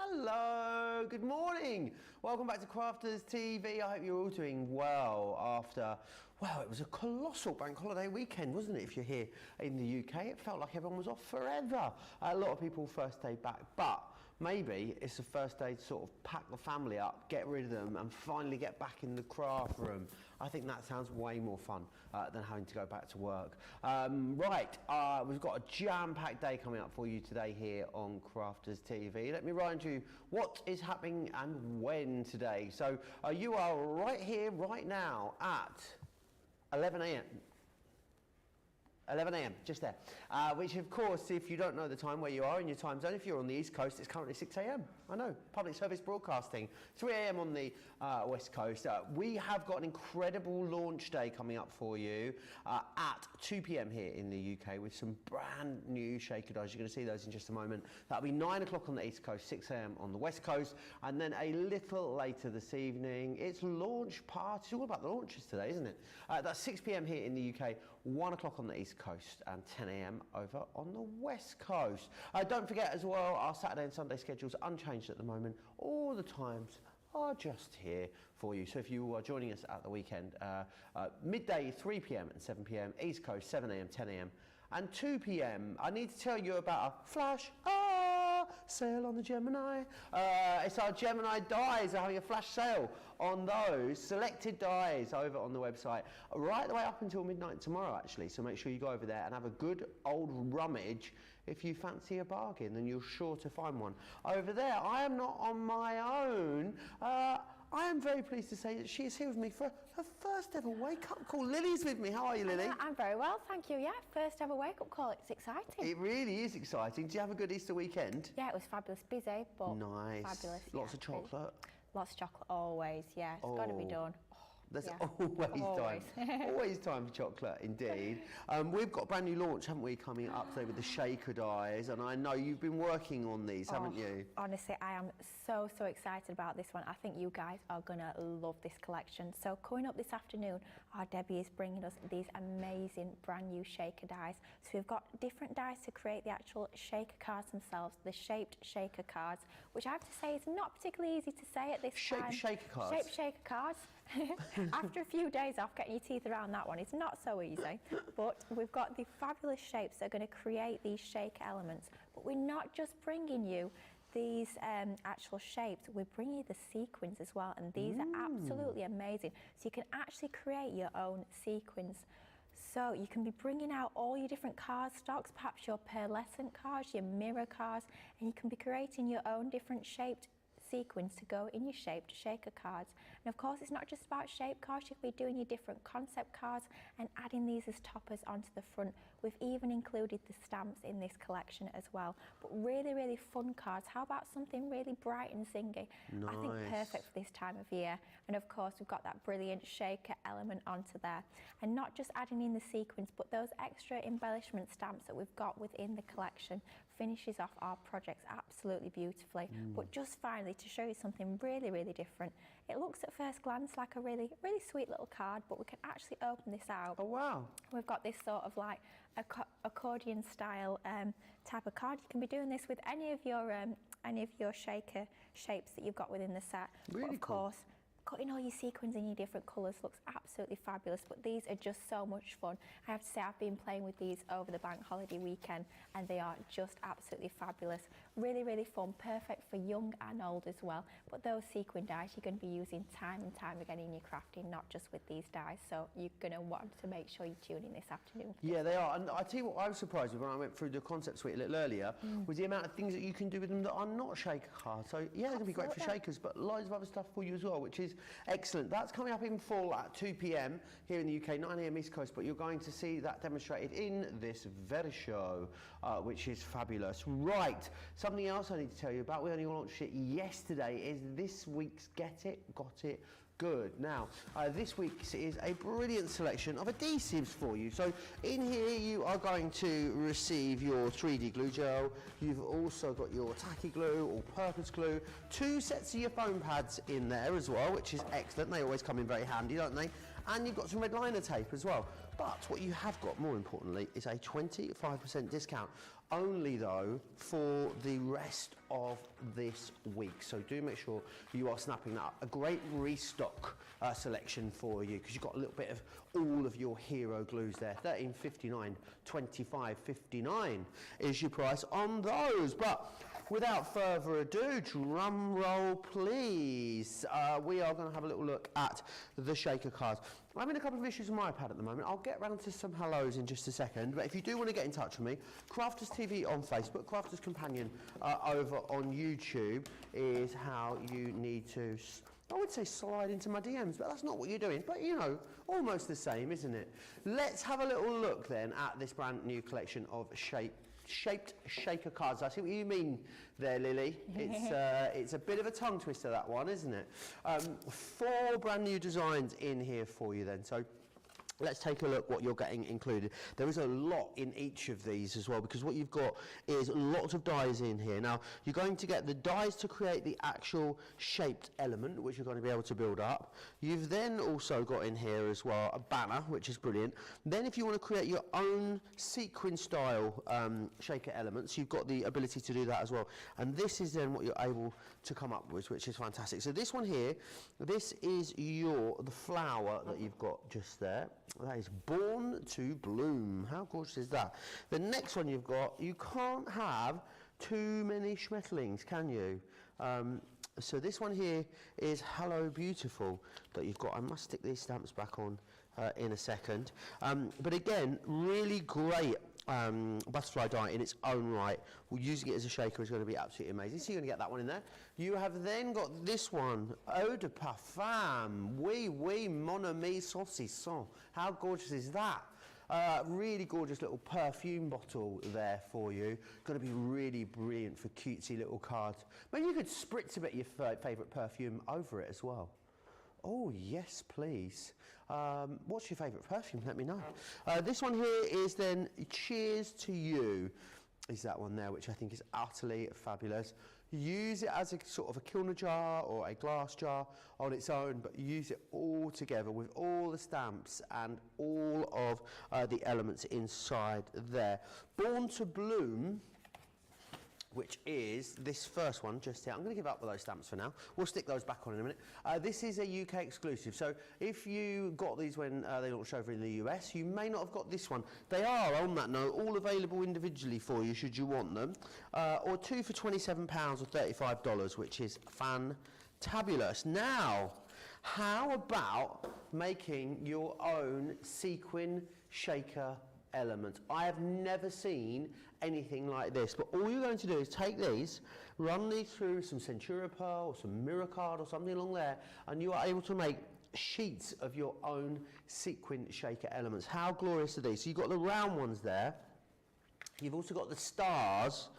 Hello, good morning. Welcome back to Crafters TV. I hope you're all doing well after, well, it was a colossal bank holiday weekend, wasn't it? If you're here in the UK, it felt like everyone was off forever. A lot of people first day back, but maybe it's the first day to sort of pack the family up, get rid of them, and finally get back in the craft room. I think that sounds way more fun than having to go back to work. We've got a jam-packed day coming up for you today here on Crafters TV. Let me remind you what is happening and when today. So you are right here, right now at 11 a.m. 11 a.m, just there. Which of course, if you don't know the time where you are in your time zone, if you're on the East Coast, it's currently 6 a.m. I know, public service broadcasting. 3 a.m. on the West Coast. We have got an incredible launch day coming up for you at 2 p.m. here in the UK with some brand new shaker dies. You're going to see those in just a moment. That'll be 9 o'clock on the East Coast, 6 a.m. on the West Coast, and then a little later this evening, it's launch party. It's all about the launches today, isn't it? That's 6 p.m. here in the UK, 1 o'clock on the East Coast and 10 a.m. over on the West Coast. Don't forget as well, our Saturday and Sunday schedules are unchanged at the moment. All the times are just here for you. So if you are joining us at the weekend, midday 3 p.m. and 7 p.m, East Coast 7 a.m, 10 a.m. and 2 p.m. I need to tell you about a flash sale on the Gemini. It's our Gemini dies. They're having a flash sale on those selected dies over on the website right the way up until midnight tomorrow, actually. So make sure you go over there and have a good old rummage. If you fancy a bargain, then you're sure to find one over there. I am not on my own. I am very pleased to say that she is here with me for her first ever wake-up call. Lily's with me. How are you, Lily? I'm very well, thank you. Yeah, first ever wake-up call. It's exciting. It really is exciting. Did you have a good Easter weekend? Yeah, it was fabulous. Busy, but nice. Fabulous. Lots of chocolate? Lots of chocolate, always, yeah. It's got to be done. There's yeah. always time. Always time for chocolate, indeed. We've got a brand new launch, haven't we, coming up today with the shaker dies, and I know you've been working on these, haven't you? Honestly, I am so excited about this one. I think you guys are going to love this collection. So coming up this afternoon, our Debbie is bringing us these amazing brand new shaker dies. So we've got different dies to create the actual shaker cards themselves, the shaped shaker cards, which I have to say is not particularly easy to say at this time. Shaped shaker cards? Shaped shaker cards. After a few days off, getting your teeth around that one, it's not so easy. But we've got the fabulous shapes that are going to create these shaker elements. But we're not just bringing you these actual shapes, we're bringing you the sequins as well, and these are absolutely amazing. So you can actually create your own sequins. So you can be bringing out all your different card stocks, perhaps your pearlescent cards, your mirror cards, and you can be creating your own different shaped sequins to go in your shaped shaker cards. And of course, it's not just about shape cards. You can be doing your different concept cards and adding these as toppers onto the front. We've even included the stamps in this collection as well. But really fun cards. How about something really bright and zingy? Nice. I think perfect for this time of year. And of course, we've got that brilliant shaker element onto there. And not just adding in the sequins, but those extra embellishment stamps that we've got within the collection finishes off our projects absolutely beautifully. But just finally, to show you something really different. It looks at first glance like a really sweet little card, but we can actually open this out. Oh wow. We've got this sort of like accordion style type of card. You can be doing this with any of your shaker shapes that you've got within the set. Really but of course, cutting all your sequins in your different colours looks absolutely fabulous, but these are just so much fun. I have to say, I've been playing with these over the bank holiday weekend, and they are just absolutely fabulous. Really fun, perfect for young and old as well. But those sequin dies you're going to be using time and time again in your crafting, not just with these dies. So you're going to want to make sure you tune in this afternoon. Yeah, they are. And I tell you what I was surprised with when I went through the concept suite a little earlier, was the amount of things that you can do with them that are not shaker cards. So yeah, they're going to be great for shakers, but loads of other stuff for you as well, which is excellent. That's coming up in full at 2 p.m. here in the UK, 9 a.m. East Coast, but you're going to see that demonstrated in this very show, which is fabulous. Right, something else I need to tell you about, we only launched it yesterday, is this week's Get It, Got It, Good. Now, this week's is a brilliant selection of adhesives for you. So in here you are going to receive your 3D glue gel. You've also got your tacky glue, all-purpose glue, 2 sets of your foam pads in there as well, which is excellent. They always come in very handy, don't they? And you've got some red liner tape as well. But what you have got, more importantly, is a 25% discount. Only though for the rest of this week. So do make sure you are snapping that up. A great restock selection for you, because you've got a little bit of all of your hero glues there. $13.59, $25.59 is your price on those. But without further ado, drum roll please. We are going to have a little look at the shaker cards. I'm having a couple of issues with my iPad at the moment. I'll get round to some hellos in just a second, but if you do want to get in touch with me, Crafters TV on Facebook, Crafters Companion over on YouTube is how you need to, I would say, slide into my DMs, but that's not what you're doing. But you know, almost the same, isn't it? Let's have a little look then at this brand new collection of shaped shaker cards. I see what you mean there, Lily. It's a bit of a tongue twister, that one, isn't it? 4 brand new designs in here for you then. So let's take a look what you're getting included. There is a lot in each of these as well, because what you've got is lots of dies in here. Now, you're going to get the dies to create the actual shaped element, which you're going to be able to build up. You've then also got in here as well a banner, which is brilliant. Then if you want to create your own sequin style shaker elements, you've got the ability to do that as well. And this is then what you're able to come up with, which is fantastic. So this one here, this is the flower that you've got just there. That is Born to Bloom. How gorgeous is that? The next one you've got, you can't have too many schmetterlings, can you? So this one here is Hello Beautiful that you've got. I must stick these stamps back on in a second. But again, really great butterfly die in its own right. Using it as a shaker is going to be absolutely amazing. So you're going to get that one in there. You have then got this one, Eau de Parfum, Oui, oui, mon ami saucisson. How gorgeous is that? Really gorgeous little perfume bottle there for you. Going to be really brilliant for cutesy little cards. Maybe you could spritz a bit of your favourite perfume over it as well. Oh, yes, please. What's your favourite perfume? Let me know. This one here is then Cheers to You, is that one there, which I think is utterly fabulous. Use it as a sort of a Kilner jar or a glass jar on its own, but use it all together with all the stamps and all of the elements inside there. Born to Bloom, which is this first one just here. I'm going to give up with those stamps for now. We'll stick those back on in a minute. This is a UK exclusive, so if you got these when they launched over in the US, you may not have got this one. They are, on that note, all available individually for you should you want them, or 2 for £27 or $35, which is fantabulous. Now, how about making your own sequin shaker element? I have never seen anything like this, but all you're going to do is take these, run these through some Centura Pearl or some Miracard or something along there, and you are able to make sheets of your own sequin shaker elements. How glorious are these? So you've got the round ones there, you've also got the stars,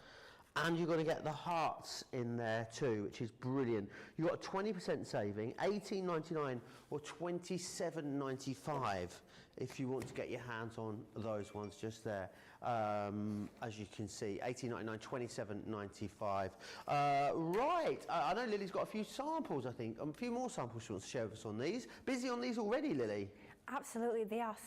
and you're going to get the hearts in there too, which is brilliant. You've got a 20% saving, $18.99 or $27.95 if you want to get your hands on those ones just there. As you can see, $18.99, $27.95. Right, I know Lily's got a few samples, I think. A few more samples she wants to share with us on these. Busy on these already, Lily? Absolutely, they are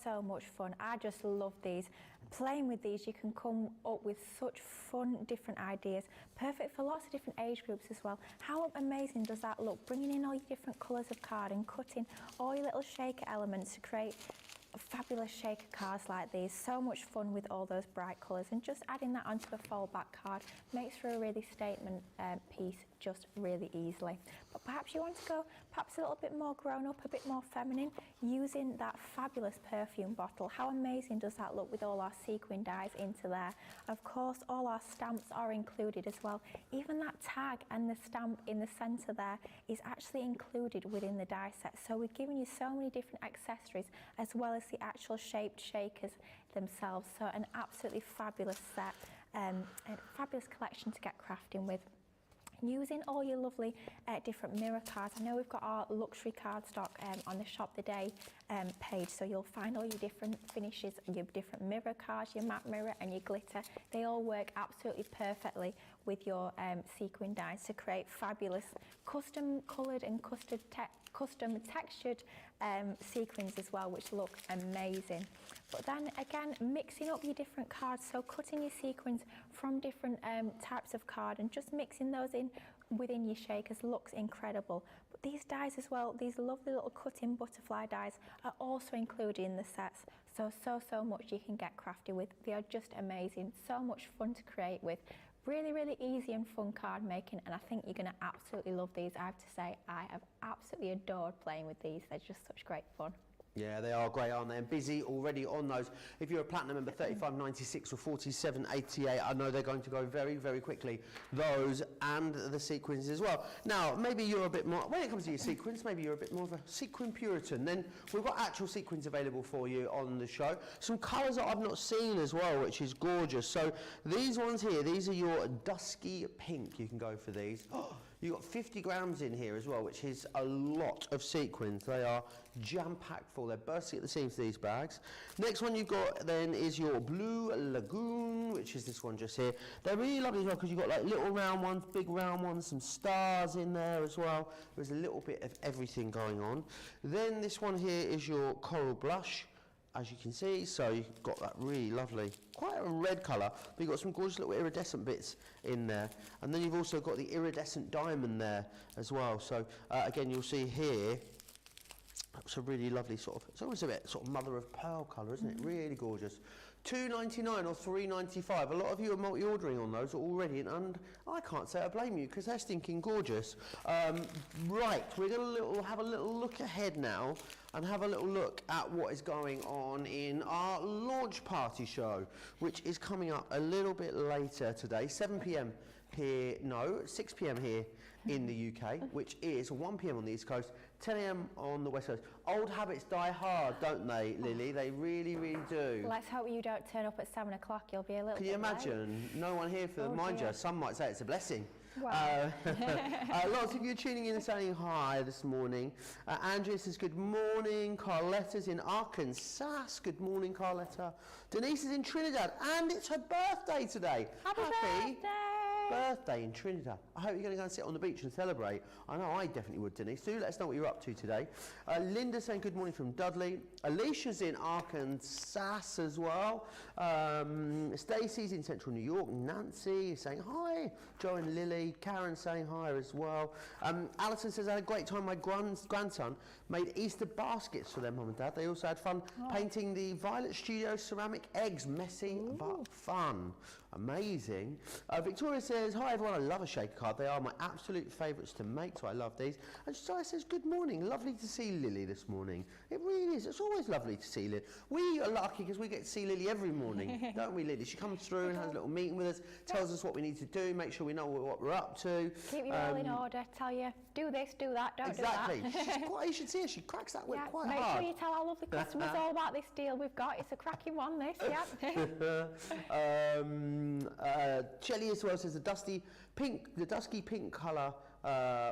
so much fun. I just love these. Playing with these, you can come up with such fun, different ideas. Perfect for lots of different age groups as well. How amazing does that look? Bringing in all your different colours of card and cutting all your little shaker elements to create fabulous shaker cards like these. So much fun with all those bright colours, and just adding that onto a fold back card makes for a really statement piece just really easily. But perhaps you want to go perhaps a little bit more grown up, a bit more feminine, using that fabulous perfume bottle. How amazing does that look with all our sequin dies into there? Of course, all our stamps are included as well. Even that tag and the stamp in the centre there is actually included within the die set. So we're giving you so many different accessories as well as the actual shaped shakers themselves. So an absolutely fabulous set, a fabulous collection to get crafting with. Using all your lovely different mirror cards. I know we've got our luxury card stock on the shop the day page, so you'll find all your different finishes, your different mirror cards, your matte mirror and your glitter. They all work absolutely perfectly with your sequin dies to create fabulous custom coloured and custom textured sequins as well, which look amazing. But then again, mixing up your different cards, so cutting your sequins from different types of card and just mixing those in within your shakers looks incredible. But these dies as well, these lovely little cutting butterfly dies are also included in the sets. So much you can get crafty with. They are just amazing, so much fun to create with. Really easy and fun card making, and I think you're going to absolutely love these. I have to say, I have absolutely adored playing with these. They're just such great fun. Yeah, they are great, aren't they? And busy already on those. If you're a platinum member, 35.96 or 47.88, I know they're going to go very quickly. Those and the sequins as well. Now, maybe you're a bit more, when it comes to your sequins, maybe you're a bit more of a sequin puritan. Then we've got actual sequins available for you on the show. Some colours that I've not seen as well, which is gorgeous. So these ones here, these are your dusky pink. You can go for these. You've got 50 grams in here as well, which is a lot of sequins. They are jam-packed full. They're bursting at the seams, these bags. Next one you've got then is your Blue Lagoon, which is this one just here. They're really lovely as well because you've got like little round ones, big round ones, some stars in there as well. There's a little bit of everything going on. Then this one here is your Coral Blush, as you can see. So you've got that really lovely, quite a red colour, but you've got some gorgeous little iridescent bits in there. And then you've also got the iridescent diamond there as well. So again, you'll see here, that's a really lovely sort of, it's almost a bit sort of mother of pearl colour, isn't it? Really gorgeous. $2.99 or $3.95. A lot of you are multi-ordering on those already, and I can't say I blame you because they're stinking gorgeous. Right, we're going to have a little look ahead now and have a little look at what is going on in our launch party show, which is coming up a little bit later today, 7 p.m. here, no, 6 p.m. here in the UK, which is 1 p.m. on the East Coast, 10 a.m. on the West Coast. Old habits die hard, don't they, Lily? They really do. Let's hope you don't turn up at 7 o'clock. You'll be a little bit Can you imagine? late. No one here for them. Mind you, some might say it's a blessing. Wow. Lots of you tuning in and saying hi this morning. Andrea says good morning. Carletta's in Arkansas. Good morning, Carletta. Denise is in Trinidad, and it's her birthday today. Happy birthday in Trinidad. I hope you're going to go and sit on the beach and celebrate. I know I definitely would, Denise. Do let us know what you're up to today. Linda saying good morning from Dudley. Alicia's in Arkansas as well. Stacey's in Central New York. Nancy is saying hi. Joe and Lily. Karen saying hi as well. Alison says I had a great time. My grandson made Easter baskets for their mum and dad. They also had fun painting the Violet Studio ceramic eggs. Messy but fun. Amazing. Victoria says, hi everyone, I love a shaker card. They are my absolute favourites to make, so I love these. And Josiah says, good morning. Lovely to see Lily this morning. It really is. It's always lovely to see Lily. We are lucky because we get to see Lily every morning, don't we, Lily? She comes through and has a little meeting with us, tells us what we need to do, make sure we know what we're up to. Keep you all in order, tell you, do this, do that, don't do that. Exactly. You should see her. She cracks that whip quite hard. Make sure you tell our lovely customers all about this deal we've got. It's a cracking one, this, Shelley as well says the dusky pink colour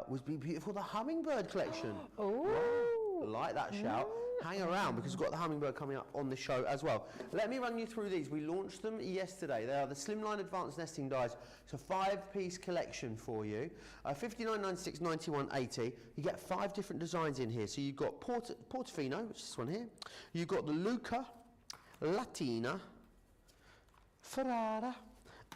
was beautiful. The hummingbird collection. Oh, I like that shout. Hang around because we've got the hummingbird coming up on the show as well. Let me run you through these. We launched them yesterday. They are the Slimline Advanced Nesting Dies. It's a 5-piece collection for you. $59.96, $91.80. You get 5 different designs in here. So you've got Portofino, which is this one here. You've got the Luca, Latina, Ferrara,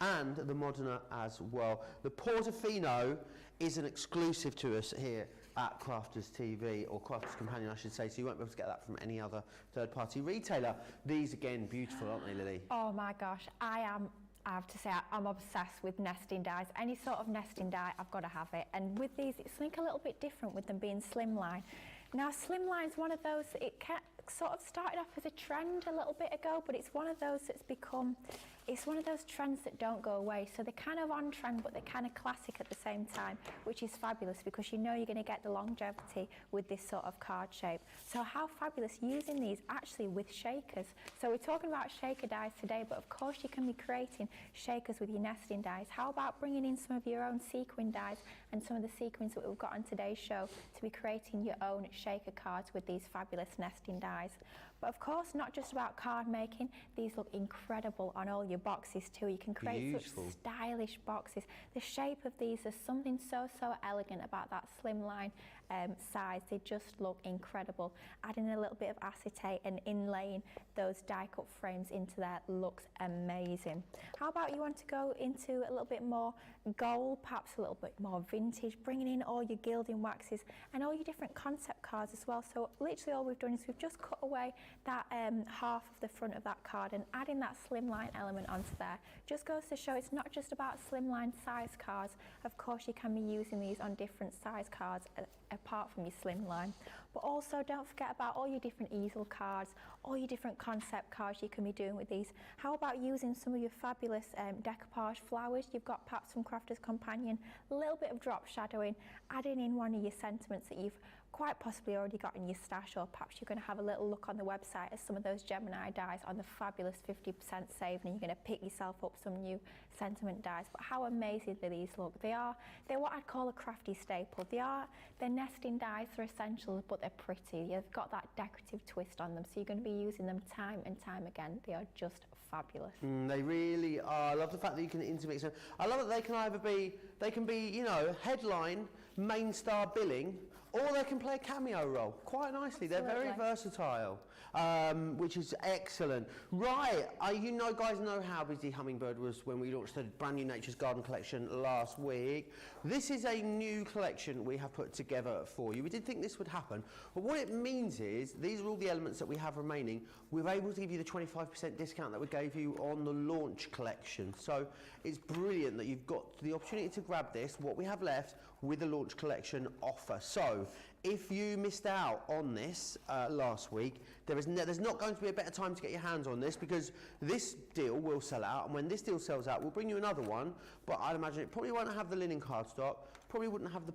and the Modena as well. The Portofino is an exclusive to us here at Crafters TV, or Crafters Companion I should say, so you won't be able to get that from any other third-party retailer. These again, beautiful, aren't they, Lily? Oh my gosh, I have to say, I'm obsessed with nesting dies. Any sort of nesting die, I've got to have it. And with these, it's something a little bit different with them being slimline. Now, slimline's one of those, it sort of started off as a trend a little bit ago, but it's one of those that's become it's one of those trends that don't go away. So they're kind of on trend, but they're kind of classic at the same time, which is fabulous because you know you're going to get the longevity with this sort of card shape. So how fabulous using these actually with shakers. So we're talking about shaker dies today, but of course you can be creating shakers with your nesting dies. How about bringing in some of your own sequin dies and some of the sequins that we've got on today's show to be creating your own shaker cards with these fabulous nesting dies. But of course, not just about card making, these look incredible on all your boxes too. You can create such stylish boxes. The shape of these, there's something so elegant about that slimline size. They just look incredible. Adding a little bit of acetate and inlaying those die cut frames into there looks amazing. How about you want to go into a little bit more gold, perhaps a little bit more vintage, bringing in all your gilding waxes and all your different concept cards as well. So literally all we've done is we've just cut away that half of the front of that card and adding that slimline element onto there. Just goes to show it's not just about slimline size cards. Of course you can be using these on different size cards apart from your slimline. But also don't forget about all your different easel cards, all your different concept cards you can be doing with these. How about using some of your fabulous decoupage flowers? You've got perhaps some Crafter's Companion, a little bit of drop shadowing, adding in one of your sentiments that you've quite possibly already got in your stash, or perhaps you're going to have a little look on the website at some of those Gemini dies on the fabulous 50% save, and you're going to pick yourself up some new sentiment dies. But how amazing do these look? They're what I'd call a crafty staple. They're nesting dies, they're essentials, but they're pretty. They've got that decorative twist on them, so you're going to be using them time and time again. They are just fabulous. They really are. I love the fact that you can intermix them. I love that they can be, you know, headline, main star billing, or they can play a cameo role quite nicely. Absolutely. They're very versatile, which is excellent. Right, you know, guys know how busy Hummingbird was when we launched the brand new Nature's Garden collection last week. This is a new collection we have put together for you. We did think this would happen, but what it means is these are all the elements that we have remaining. We're able to give you the 25% discount that we gave you on the launch collection. So it's brilliant that you've got the opportunity to grab this, what we have left, with the launch collection offer. So if you missed out on this last week, there's not going to be a better time to get your hands on this, because this deal will sell out, and when this deal sells out, we'll bring you another one, but I'd imagine it probably won't have the linen cardstock, probably wouldn't have the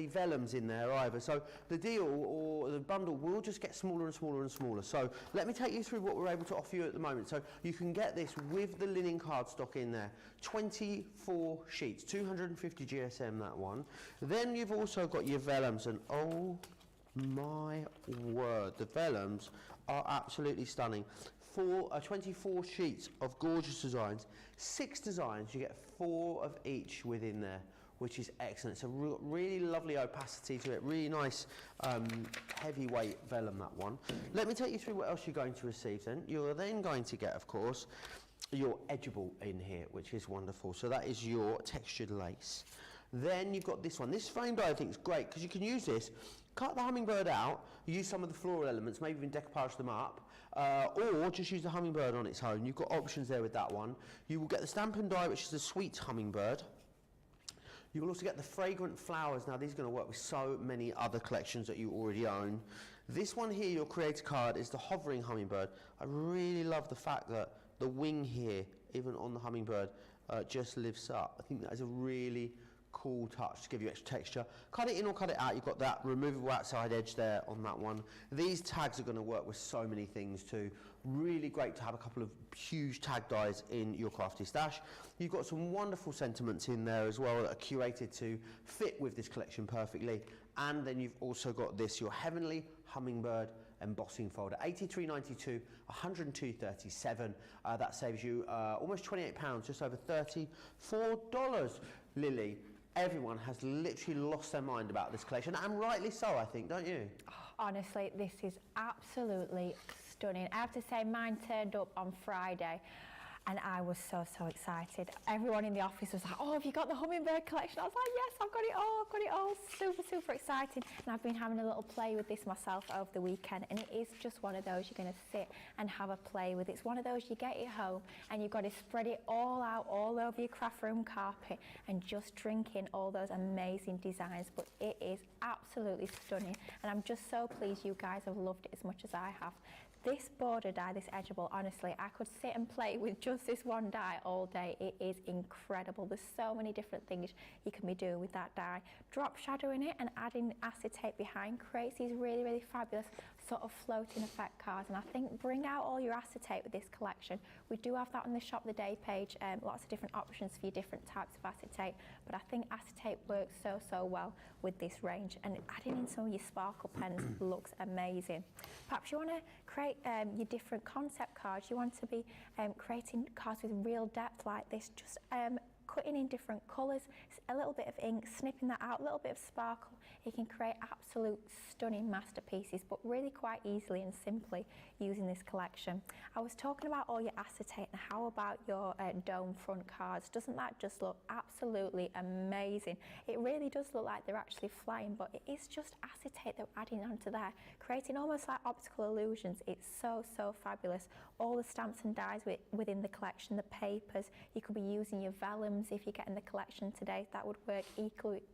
vellums in there either. So the deal or the bundle will just get smaller and smaller and smaller. So let me take you through what we're able to offer you at the moment. So you can get this with the linen cardstock in there, 24 sheets, 250 GSM, that one. Then you've also got your vellums, and oh my word, the vellums are absolutely stunning. 24 sheets of gorgeous designs, 6 designs, you get 4 of each within there, which is excellent. It's a really lovely opacity to it, really nice heavyweight vellum, that one. Let me take you through what else you're going to receive then. You're then going to get, of course, your edgeable in here, which is wonderful. So that is your textured lace. Then you've got this one. This frame die I think is great because you can use this, cut the hummingbird out, use some of the floral elements, maybe even decoupage them up, or just use the hummingbird on its own. You've got options there with that one. You will get the Stampin' Die, which is the sweet hummingbird. You will also get the fragrant flowers. Now these are going to work with so many other collections that you already own. This one here, your creator card, is the hovering hummingbird. I really love the fact that the wing here, even on the hummingbird, just lifts up. I think that is a really cool touch to give you extra texture. Cut it in or cut it out, you've got that removable outside edge there on that one. These tags are going to work with so many things too. Really great to have a couple of huge tag dies in your crafty stash. You've got some wonderful sentiments in there as well that are curated to fit with this collection perfectly. And then you've also got this, your Heavenly Hummingbird embossing folder, $83.92, $102.37. That saves you almost £28, just over $34. Lily, everyone has literally lost their mind about this collection, and rightly so, I think, don't you? Honestly, this is absolutely stunning. I have to say, mine turned up on Friday, and I was so excited. Everyone in the office was like, oh, have you got the hummingbird collection? I was like, yes, I've got it all, super excited. And I've been having a little play with this myself over the weekend, and it is just one of those you're going to sit and have a play with. It's one of those you get it home and you've got to spread it all out all over your craft room carpet and just drink in all those amazing designs. But it is absolutely stunning, and I'm just so pleased you guys have loved it as much as I have. This border die, this edgeable, honestly, I could sit and play with just this one die all day. It is incredible. There's so many different things you can be doing with that die. Drop shadow in it and adding acetate behind creates these really, really fabulous sort of floating effect cards. And I think bring out all your acetate with this collection. We do have that on the Shop the Day page, lots of different options for your different types of acetate, but I think acetate works so, so well with this range, and adding in some of your sparkle pens looks amazing. Perhaps you want to create your different concept cards. You want to be creating cards with real depth like this, just cutting in different colours, a little bit of ink, snipping that out, a little bit of sparkle. You can create absolute stunning masterpieces, but really quite easily and simply using this collection. I was talking about all your acetate, and how about your dome front cards? Doesn't that just look absolutely amazing? It really does look like they're actually flying, but it is just acetate that we're adding onto there, creating almost like optical illusions. It's so, so fabulous. All the stamps and dies within the collection, the papers, you could be using your vellums if you're getting the collection today, that would work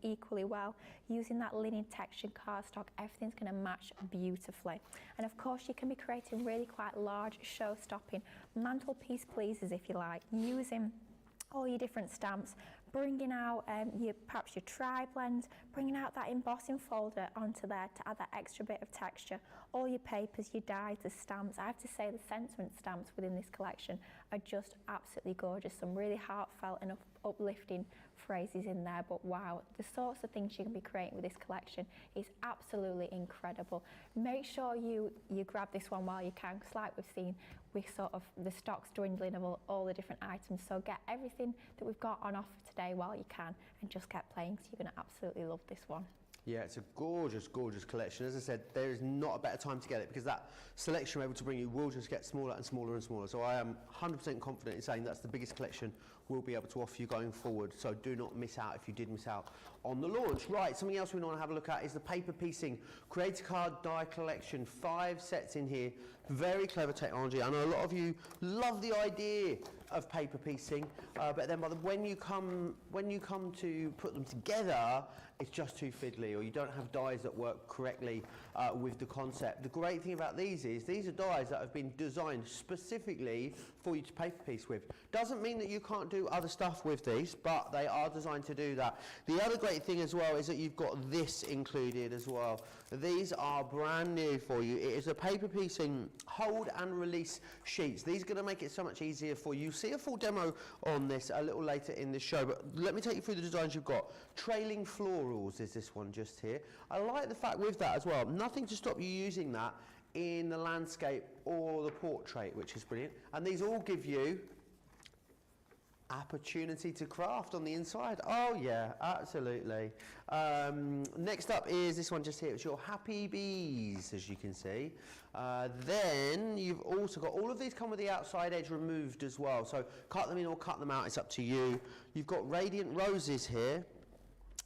equally well. Using that linen textured cardstock, everything's going to match beautifully. And of course, you can be creating really quite large show-stopping mantelpiece pleasers, if you like, using all your different stamps, bringing out perhaps your tri-blends, bringing out that embossing folder onto there to add that extra bit of texture. All your papers, your dies, the stamps. I have to say the sentiment stamps within this collection are just absolutely gorgeous. Some really heartfelt and uplifting phrases in there, but wow, the sorts of things you can be creating with this collection is absolutely incredible. Make sure you grab this one while you can, because like we've seen, we sort of, the stock's dwindling of all the different items, so get everything that we've got on offer today while you can, and just get playing, because you're going to absolutely love this one. Yeah, it's a gorgeous, gorgeous collection. As I said, there is not a better time to get it, because that selection we're able to bring you will just get smaller and smaller and smaller. So I am 100% confident in saying that's the biggest collection we'll be able to offer you going forward. So do not miss out if you did miss out on the launch. Right, something else we want to have a look at is the paper piecing Creator Card Die Collection. 5 sets in here. Very clever technology. I know a lot of you love the idea of paper piecing, but then when you come to put them together, it's just too fiddly, or you don't have dies that work correctly with the concept. The great thing about these is these are dies that have been designed specifically for you to paper piece with. Doesn't mean that you can't do other stuff with these, but they are designed to do that. The other great thing as well is that you've got this included as well. These are brand new for you. It is a paper piecing hold and release sheets. These are going to make it so much easier for you. See a full demo on this a little later in the show, but let me take you through the designs you've got. Trailing florals is this one just here. I like the fact with that as well, nothing to stop you using that in the landscape or the portrait, which is brilliant. And these all give you opportunity to craft on the inside. Oh yeah, absolutely. Next up is this one just here. It's your happy bees, as you can see. Then you've also got, all of these come with the outside edge removed as well, so cut them in or cut them out, it's up to you. You've got radiant roses here.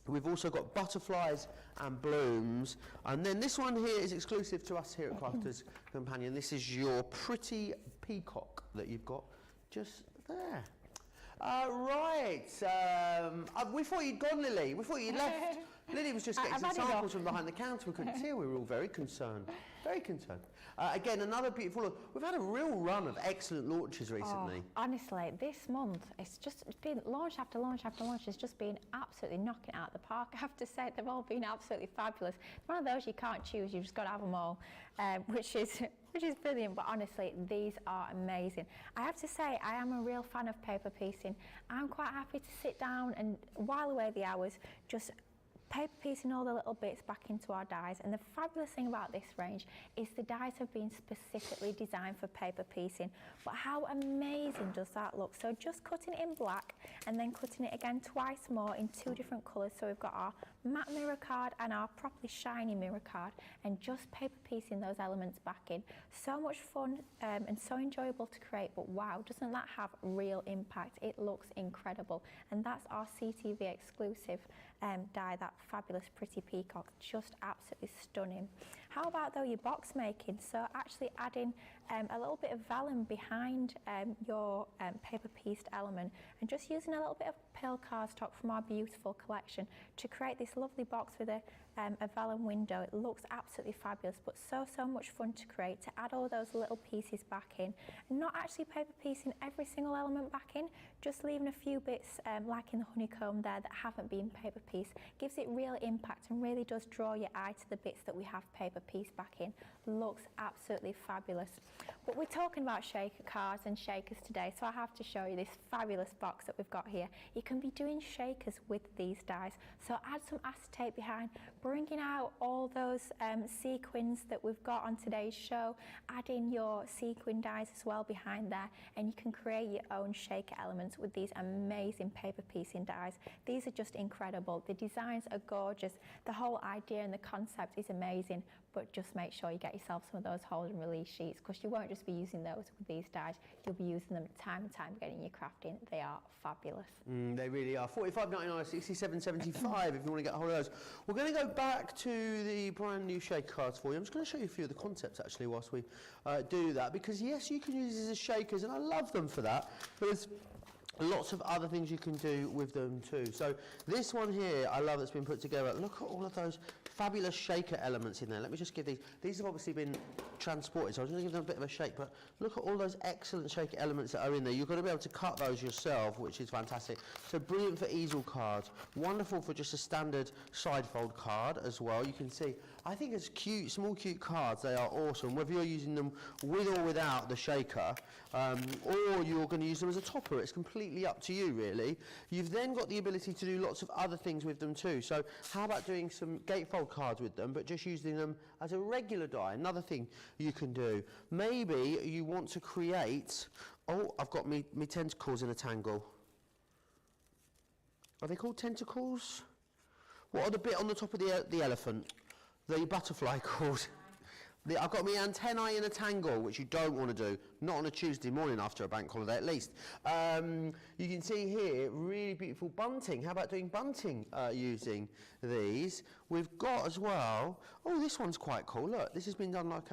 We've also got butterflies and blooms, and then this one here is exclusive to us here at Crafters Companion. This is your pretty peacock that you've got just there. Right, we thought you'd gone, Lily. We thought you'd left. Lily was just getting some samples from behind the counter. We couldn't see her. We were all very concerned. Very concerned. Again, another beautiful. We've had a real run of excellent launches recently. Oh, honestly, this month it's been launch after launch after launch. It's just been absolutely knocking it out of the park. I have to say, they've all been absolutely fabulous. One of those you can't choose. You've just got to have them all, which is brilliant. But honestly, these are amazing. I have to say, I am a real fan of paper piecing. I'm quite happy to sit down and while away the hours, just paper piecing all the little bits back into our dies. And the fabulous thing about this range is the dies have been specifically designed for paper piecing. But how amazing does that look? So just cutting it in black and then cutting it again twice more in 2 different colours. So we've got our matte mirror card and our properly shiny mirror card, and just paper piecing those elements back in. So much fun and so enjoyable to create, but wow, doesn't that have real impact? It looks incredible. And that's our CTV exclusive die, that fabulous pretty peacock, just absolutely stunning. How about though your box making? So actually adding a little bit of vellum behind your paper pieced element, and just using a little bit of pearl cardstock from our beautiful collection to create this lovely box with a vellum window. It looks absolutely fabulous, but so much fun to create, to add all those little pieces back in, and not actually paper piecing every single element back in, just leaving a few bits like in the honeycomb there that haven't been paper pieced. Gives it real impact and really does draw your eye to the bits that we have paper pieced back in. Looks absolutely fabulous. But we're talking about shaker cards and shakers today, so I have to show you this fabulous box that we've got here. You can be doing shakers with these dies, so add some acetate behind, bringing out all those sequins that we've got on today's show, add in your sequin dies as well behind there, and you can create your own shaker elements with these amazing paper piecing dies. These are just incredible. The designs are gorgeous. The whole idea and the concept is amazing, but just make sure you get yourself some of those hold and release sheets, because you won't just be using those with these dies, you'll be using them time and time again in your crafting. They are fabulous. They really are. $45.99, $67.75 if you want to get a hold of those. We're going to go back to the brand new shaker cards for you. I'm just going to show you a few of the concepts actually whilst we do that, because yes, you can use these as shakers and I love them for that, but there's lots of other things you can do with them too. So this one here, I love, that's been put together. Look at all of those fabulous shaker elements in there. Let me just give these have obviously been transported, so I'm going to give them a bit of a shake, but look at all those excellent shaker elements that are in there. You're going to be able to cut those yourself, which is fantastic. So brilliant for easel cards, wonderful for just a standard side fold card as well. You can see, I think as cute, small cute cards, they are awesome, whether you're using them with or without the shaker, or you're going to use them as a topper. It's completely up to you really. You've then got the ability to do lots of other things with them too. So how about doing some gatefold cards with them, but just using them as a regular die? Another thing you can do. Maybe you want to create, oh, I've got me tentacles in a tangle. Are they called tentacles? What are the bit on the top of the elephant? The butterfly called? I've got my antennae in a tangle, which you don't want to do, not on a Tuesday morning after a bank holiday at least. You can see here, really beautiful bunting. How about doing bunting using these? We've got as well, oh, this one's quite cool. Look, this has been done like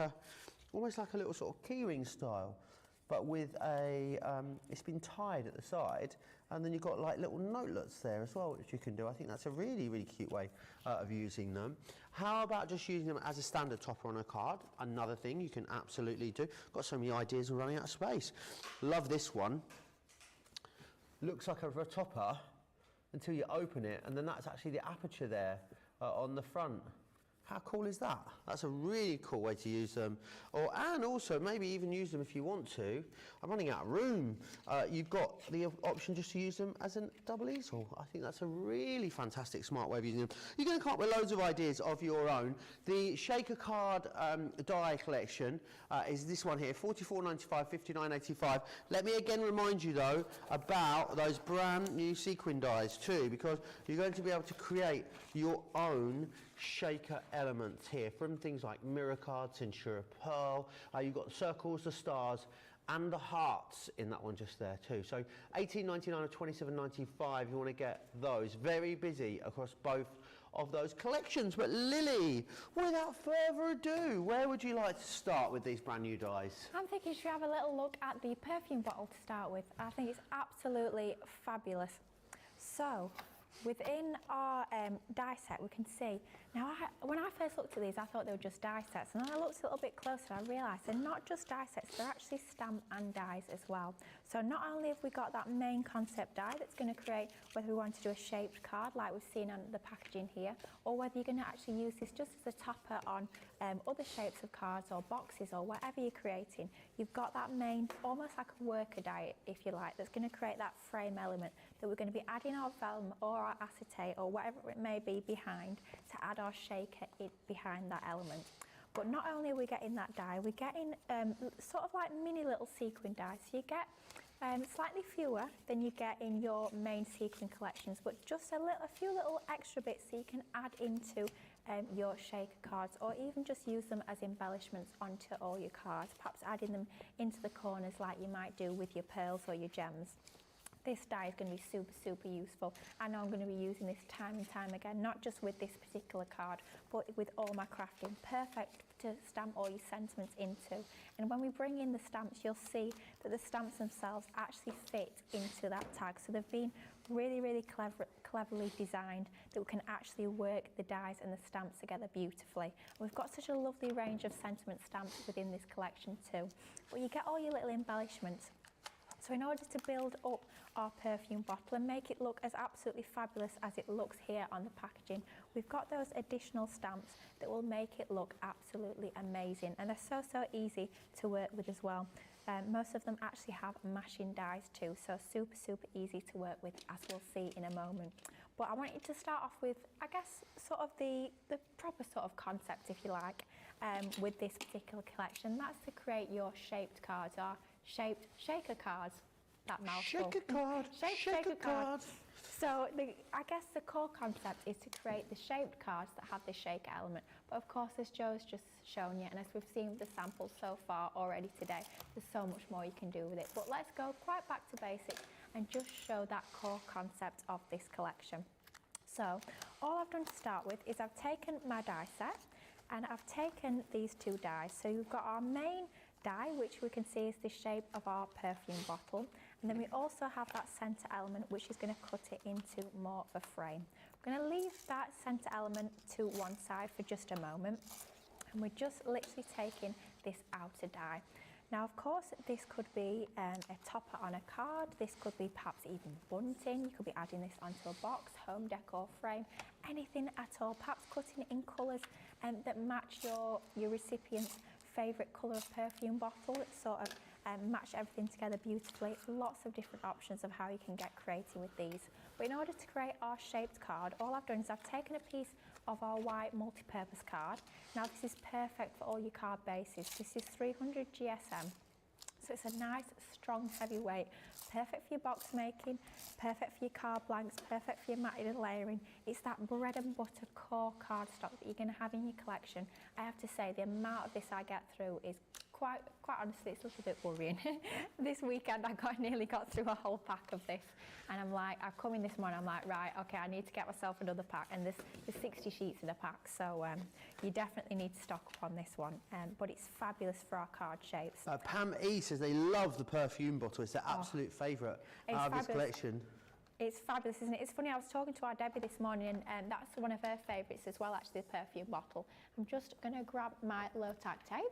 almost like a little sort of keyring style, but with it's been tied at the side, and then you've got like little notelets there as well, which you can do. I think that's a really, really cute way of using them. How about just using them as a standard topper on a card? Another thing you can absolutely do. Got so many ideas and running out of space. Love this one. Looks like a topper until you open it, and then that's actually the aperture there on the front. How cool is that? That's a really cool way to use them. And also, maybe even use them if you want to. I'm running out of room. You've got the option just to use them as a double easel. I think that's a really fantastic, smart way of using them. You're going to come up with loads of ideas of your own. The shaker card die collection is this one here, $44.95, $59.85. Let me again remind you, though, about those brand new sequin dies, too, because you're going to be able to create your own shaker elements here from things like mirror cards, Centura Pearl. You've got the circles, the stars, and the hearts in that one just there too. So $18.99 or $27.95. You want to get those. Very busy across both of those collections. But Lily, without further ado, where would you like to start with these brand new dies? I'm thinking, should we have a little look at the perfume bottle to start with? I think it's absolutely fabulous. So, within our die set, we can see, now when I first looked at these, I thought they were just die sets, and then I looked a little bit closer, I realised they're not just die sets, they're actually stamp and dies as well. So not only have we got that main concept die that's going to create whether we want to do a shaped card like we've seen on the packaging here, or whether you're going to actually use this just as a topper on other shapes of cards or boxes or whatever you're creating, you've got that main, almost like a worker die, if you like, that's going to create that frame element that we're going to be adding our vellum or our acetate or whatever it may be behind to add our shaker behind that element. But not only are we getting that die, we're getting sort of like mini little sequin dies. So you get slightly fewer than you get in your main sequin collections, but just a few little extra bits so you can add into your shaker cards, or even just use them as embellishments onto all your cards, perhaps adding them into the corners like you might do with your pearls or your gems. This die is going to be super, super useful. I know I'm going to be using this time and time again, not just with this particular card, but with all my crafting. Perfect to stamp all your sentiments into. And when we bring in the stamps, you'll see that the stamps themselves actually fit into that tag. So they've been really, really cleverly designed that we can actually work the dies and the stamps together beautifully. And we've got such a lovely range of sentiment stamps within this collection too. But you get all your little embellishments. So in order to build up our perfume bottle and make it look as absolutely fabulous as it looks here on the packaging, we've got those additional stamps that will make it look absolutely amazing. And they're so easy to work with as well. Most of them actually have mashing dies too, so super easy to work with, as we'll see in a moment. But I want you to start off with, I guess, sort of the proper sort of concept, if you like, with this particular collection. That's to create your shaped cards, our shaped shaker cards. That mouthful. Shaker card. Shaker card. So I guess the core concept is to create the shaped cards that have the shaker element. But of course, as Joe's just shown you, and as we've seen with the samples so far already today, there's so much more you can do with it. But let's go quite back to basics and just show that core concept of this collection. So all I've done to start with is I've taken my die set and I've taken these two dies. So you've got our main die, which we can see is the shape of our perfume bottle. And then we also have that centre element, which is going to cut it into more of a frame. We're going to leave that centre element to one side for just a moment. And we're just literally taking this outer die. Now, of course, this could be a topper on a card. This could be perhaps even bunting. You could be adding this onto a box, home decor frame, anything at all. Perhaps cutting it in colours that match your recipient's favourite colour of perfume bottle. It sort of match everything together beautifully. Lots of different options of how you can get creative with these. But in order to create our shaped card, all I've done is I've taken a piece of our white multi-purpose card. Now this is perfect for all your card bases. This is 300 GSM. So it's a nice, strong, heavy weight. Perfect for your box making, perfect for your card blanks, perfect for your matted and layering. It's that bread and butter core cardstock that you're going to have in your collection. I have to say, the amount of this I get through is quite honestly, it's a little bit worrying. This weekend I nearly got through a whole pack of this, and I'm like, I've come in this morning, I'm like, right, okay, I need to get myself another pack, and there's 60 sheets in a pack, so you definitely need to stock up on this one, but it's fabulous for our card shapes. Pam E says they love the perfume bottle. It's their absolute favourite out of this collection. It's fabulous, isn't it? It's funny, I was talking to our Debbie this morning, and that's one of her favourites as well, actually, the perfume bottle. I'm just going to grab my low-tack tape.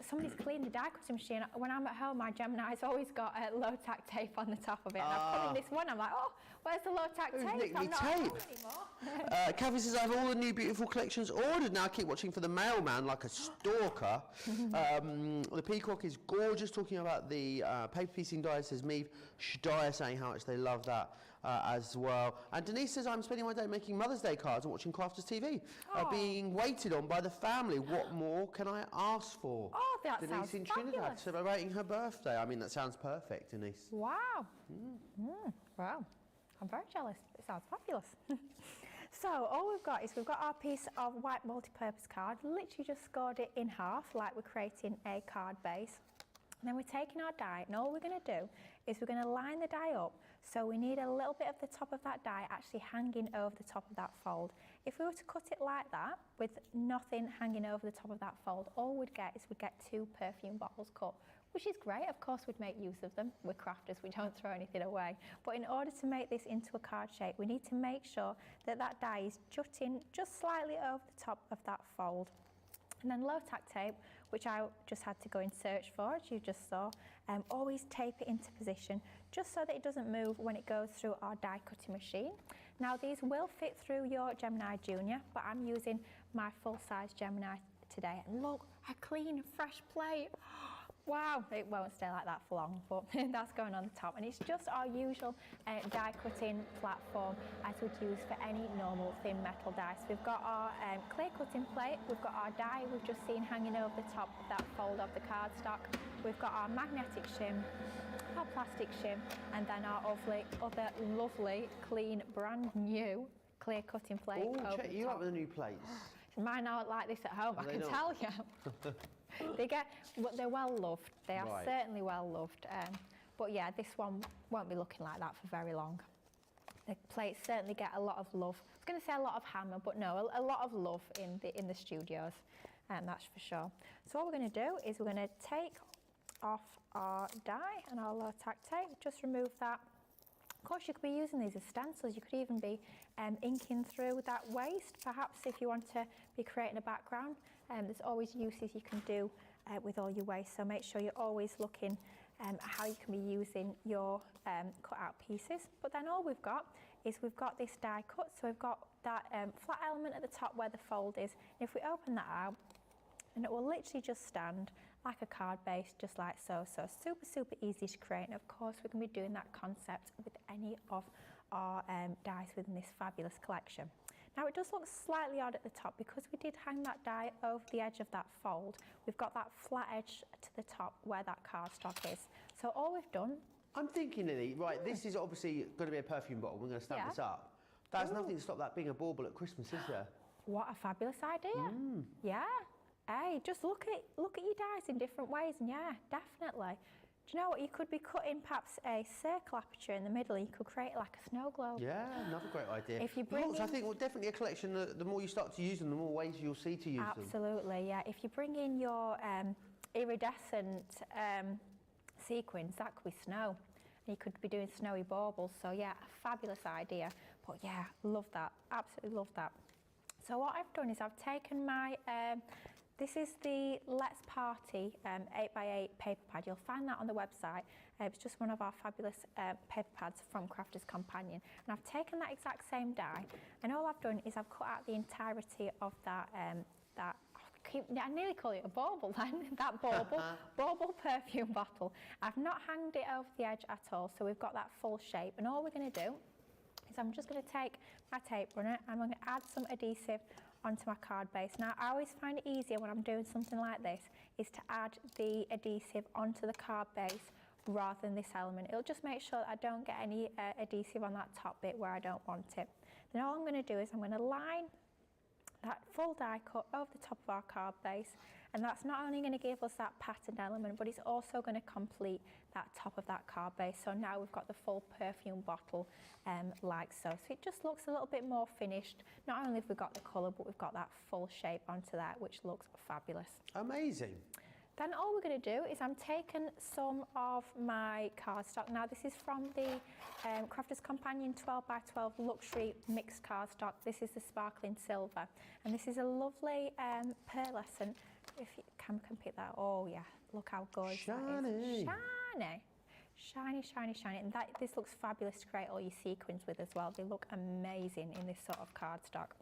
Somebody's cleaned the die cutting machine. When I'm at home, my Gemini's always got low-tack tape on the top of it. And I've put in this one, I'm like, oh, where's the low-tack tape? I'm not at home anymore. Kathy says, I have all the new beautiful collections ordered. Now I keep watching for the mailman like a stalker. The peacock is gorgeous. Talking about the paper piecing die, says Meave Shdia, saying how much they love that as well. And Denise says, I'm spending my day making Mother's Day cards and watching Crafters TV. Being waited on by the family. What more can I ask for? Oh, that Denise sounds in fabulous. Trinidad celebrating her birthday. I mean, that sounds perfect, Denise. Wow. Wow. I'm very jealous. It sounds fabulous. So all we've got is our piece of white multi-purpose card. Literally just scored it in half like we're creating a card base. And then we're taking our die, and all we're going to do is we're going to line the die up, so we need a little bit of the top of that die actually hanging over the top of that fold. If we were to cut it like that, with nothing hanging over the top of that fold, all we'd get is we'd get two perfume bottles cut, which is great. Of course, we'd make use of them. We're crafters, we don't throw anything away. But in order to make this into a card shape, we need to make sure that that die is jutting just slightly over the top of that fold. And then low-tack tape, which I just had to go and search for, as you just saw, always tape it into position, just so that it doesn't move when it goes through our die cutting machine. Now these will fit through your Gemini Junior, but I'm using my full-size Gemini today. And look, a clean, fresh plate. Wow, it won't stay like that for long, but that's going on the top. And it's just our usual die cutting platform as we'd use for any normal thin metal die. So we've got our clear cutting plate, we've got our die we've just seen hanging over the top of that fold of the cardstock. We've got our magnetic shim, our plastic shim, and then our other lovely, clean, brand new clear cutting plate. Oh, check you up with the new plates. Mine aren't like this at home, I can tell you. They're well loved. They are certainly well loved. But yeah, this one won't be looking like that for very long. The plates certainly get a lot of love. I was going to say a lot of hammer, but no, a lot of love in the studios, and that's for sure. So what we're going to do is we're going to take off our die and our low tack tape, just remove that. Of course, you could be using these as stencils. You could even be inking through that waste, perhaps if you want to be creating a background. There's always uses you can do with all your waste, so make sure you're always looking at how you can be using your cut out pieces. But then all we've got is we've got this die cut, so we've got that flat element at the top where the fold is. And if we open that out, and it will literally just stand like a card base, just like so. So super easy to create. And of course, we're going to be doing that concept with any of our dies within this fabulous collection. Now it does look slightly odd at the top because we did hang that die over the edge of that fold. We've got that flat edge to the top where that cardstock is. So all we've done... I'm thinking, Lily, right, this is obviously going to be a perfume bottle. We're going to stamp this up. There's nothing to stop that being a bauble at Christmas, is there? What a fabulous idea. Yeah. Hey, just look at your dies in different ways, and yeah, definitely. Do you know what? You could be cutting perhaps a circle aperture in the middle, and you could create like a snow globe. Yeah, another great idea. If you bring I think definitely a collection, the more you start to use them, the more ways you'll see to use them. Absolutely, yeah. If you bring in your iridescent sequins, that could be snow. You could be doing snowy baubles, so yeah, a fabulous idea. But yeah, love that, absolutely love that. So what I've done is I've taken my, this is the Let's Party 8x8 paper pad. You'll find that on the website. It's just one of our fabulous paper pads from Crafters Companion. And I've taken that exact same die, and all I've done is I've cut out the entirety of that, I nearly call it a bauble then, that bauble perfume bottle. I've not hanged it over the edge at all, so we've got that full shape. And all we're going to do is I'm just going to take my tape runner and I'm going to add some adhesive onto my card base. Now, I always find it easier when I'm doing something like this is to add the adhesive onto the card base rather than this element. It'll just make sure that I don't get any adhesive on that top bit where I don't want it. Then all I'm going to do is I'm going to line that full die cut over the top of our card base, and that's not only going to give us that patterned element, but it's also going to complete that top of that card base. So now we've got the full perfume bottle like so. So it just looks a little bit more finished. Not only have we got the colour, but we've got that full shape onto that, which looks fabulous. Amazing. Then all we're going to do is I'm taking some of my cardstock. Now this is from the Crafters Companion 12x12 Luxury Mixed Cardstock. This is the sparkling silver. And this is a lovely pearlescent. If you can pick that, oh yeah, look how gorgeous that is. Shiny. Shiny, shiny, shiny. And this looks fabulous to create all your sequins with as well. They look amazing in this sort of cardstock.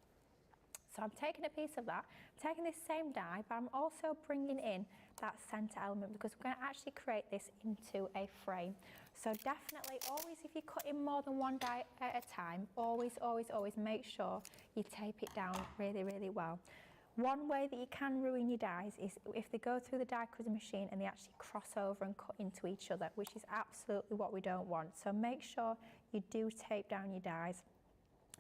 So I'm taking a piece of that, I'm taking this same die, but I'm also bringing in that centre element because we're going to actually create this into a frame. So definitely always, if you're cutting more than one die at a time, always make sure you tape it down really, really well. One way that you can ruin your dies is if they go through the die cutting machine and they actually cross over and cut into each other, which is absolutely what we don't want. So make sure you do tape down your dies.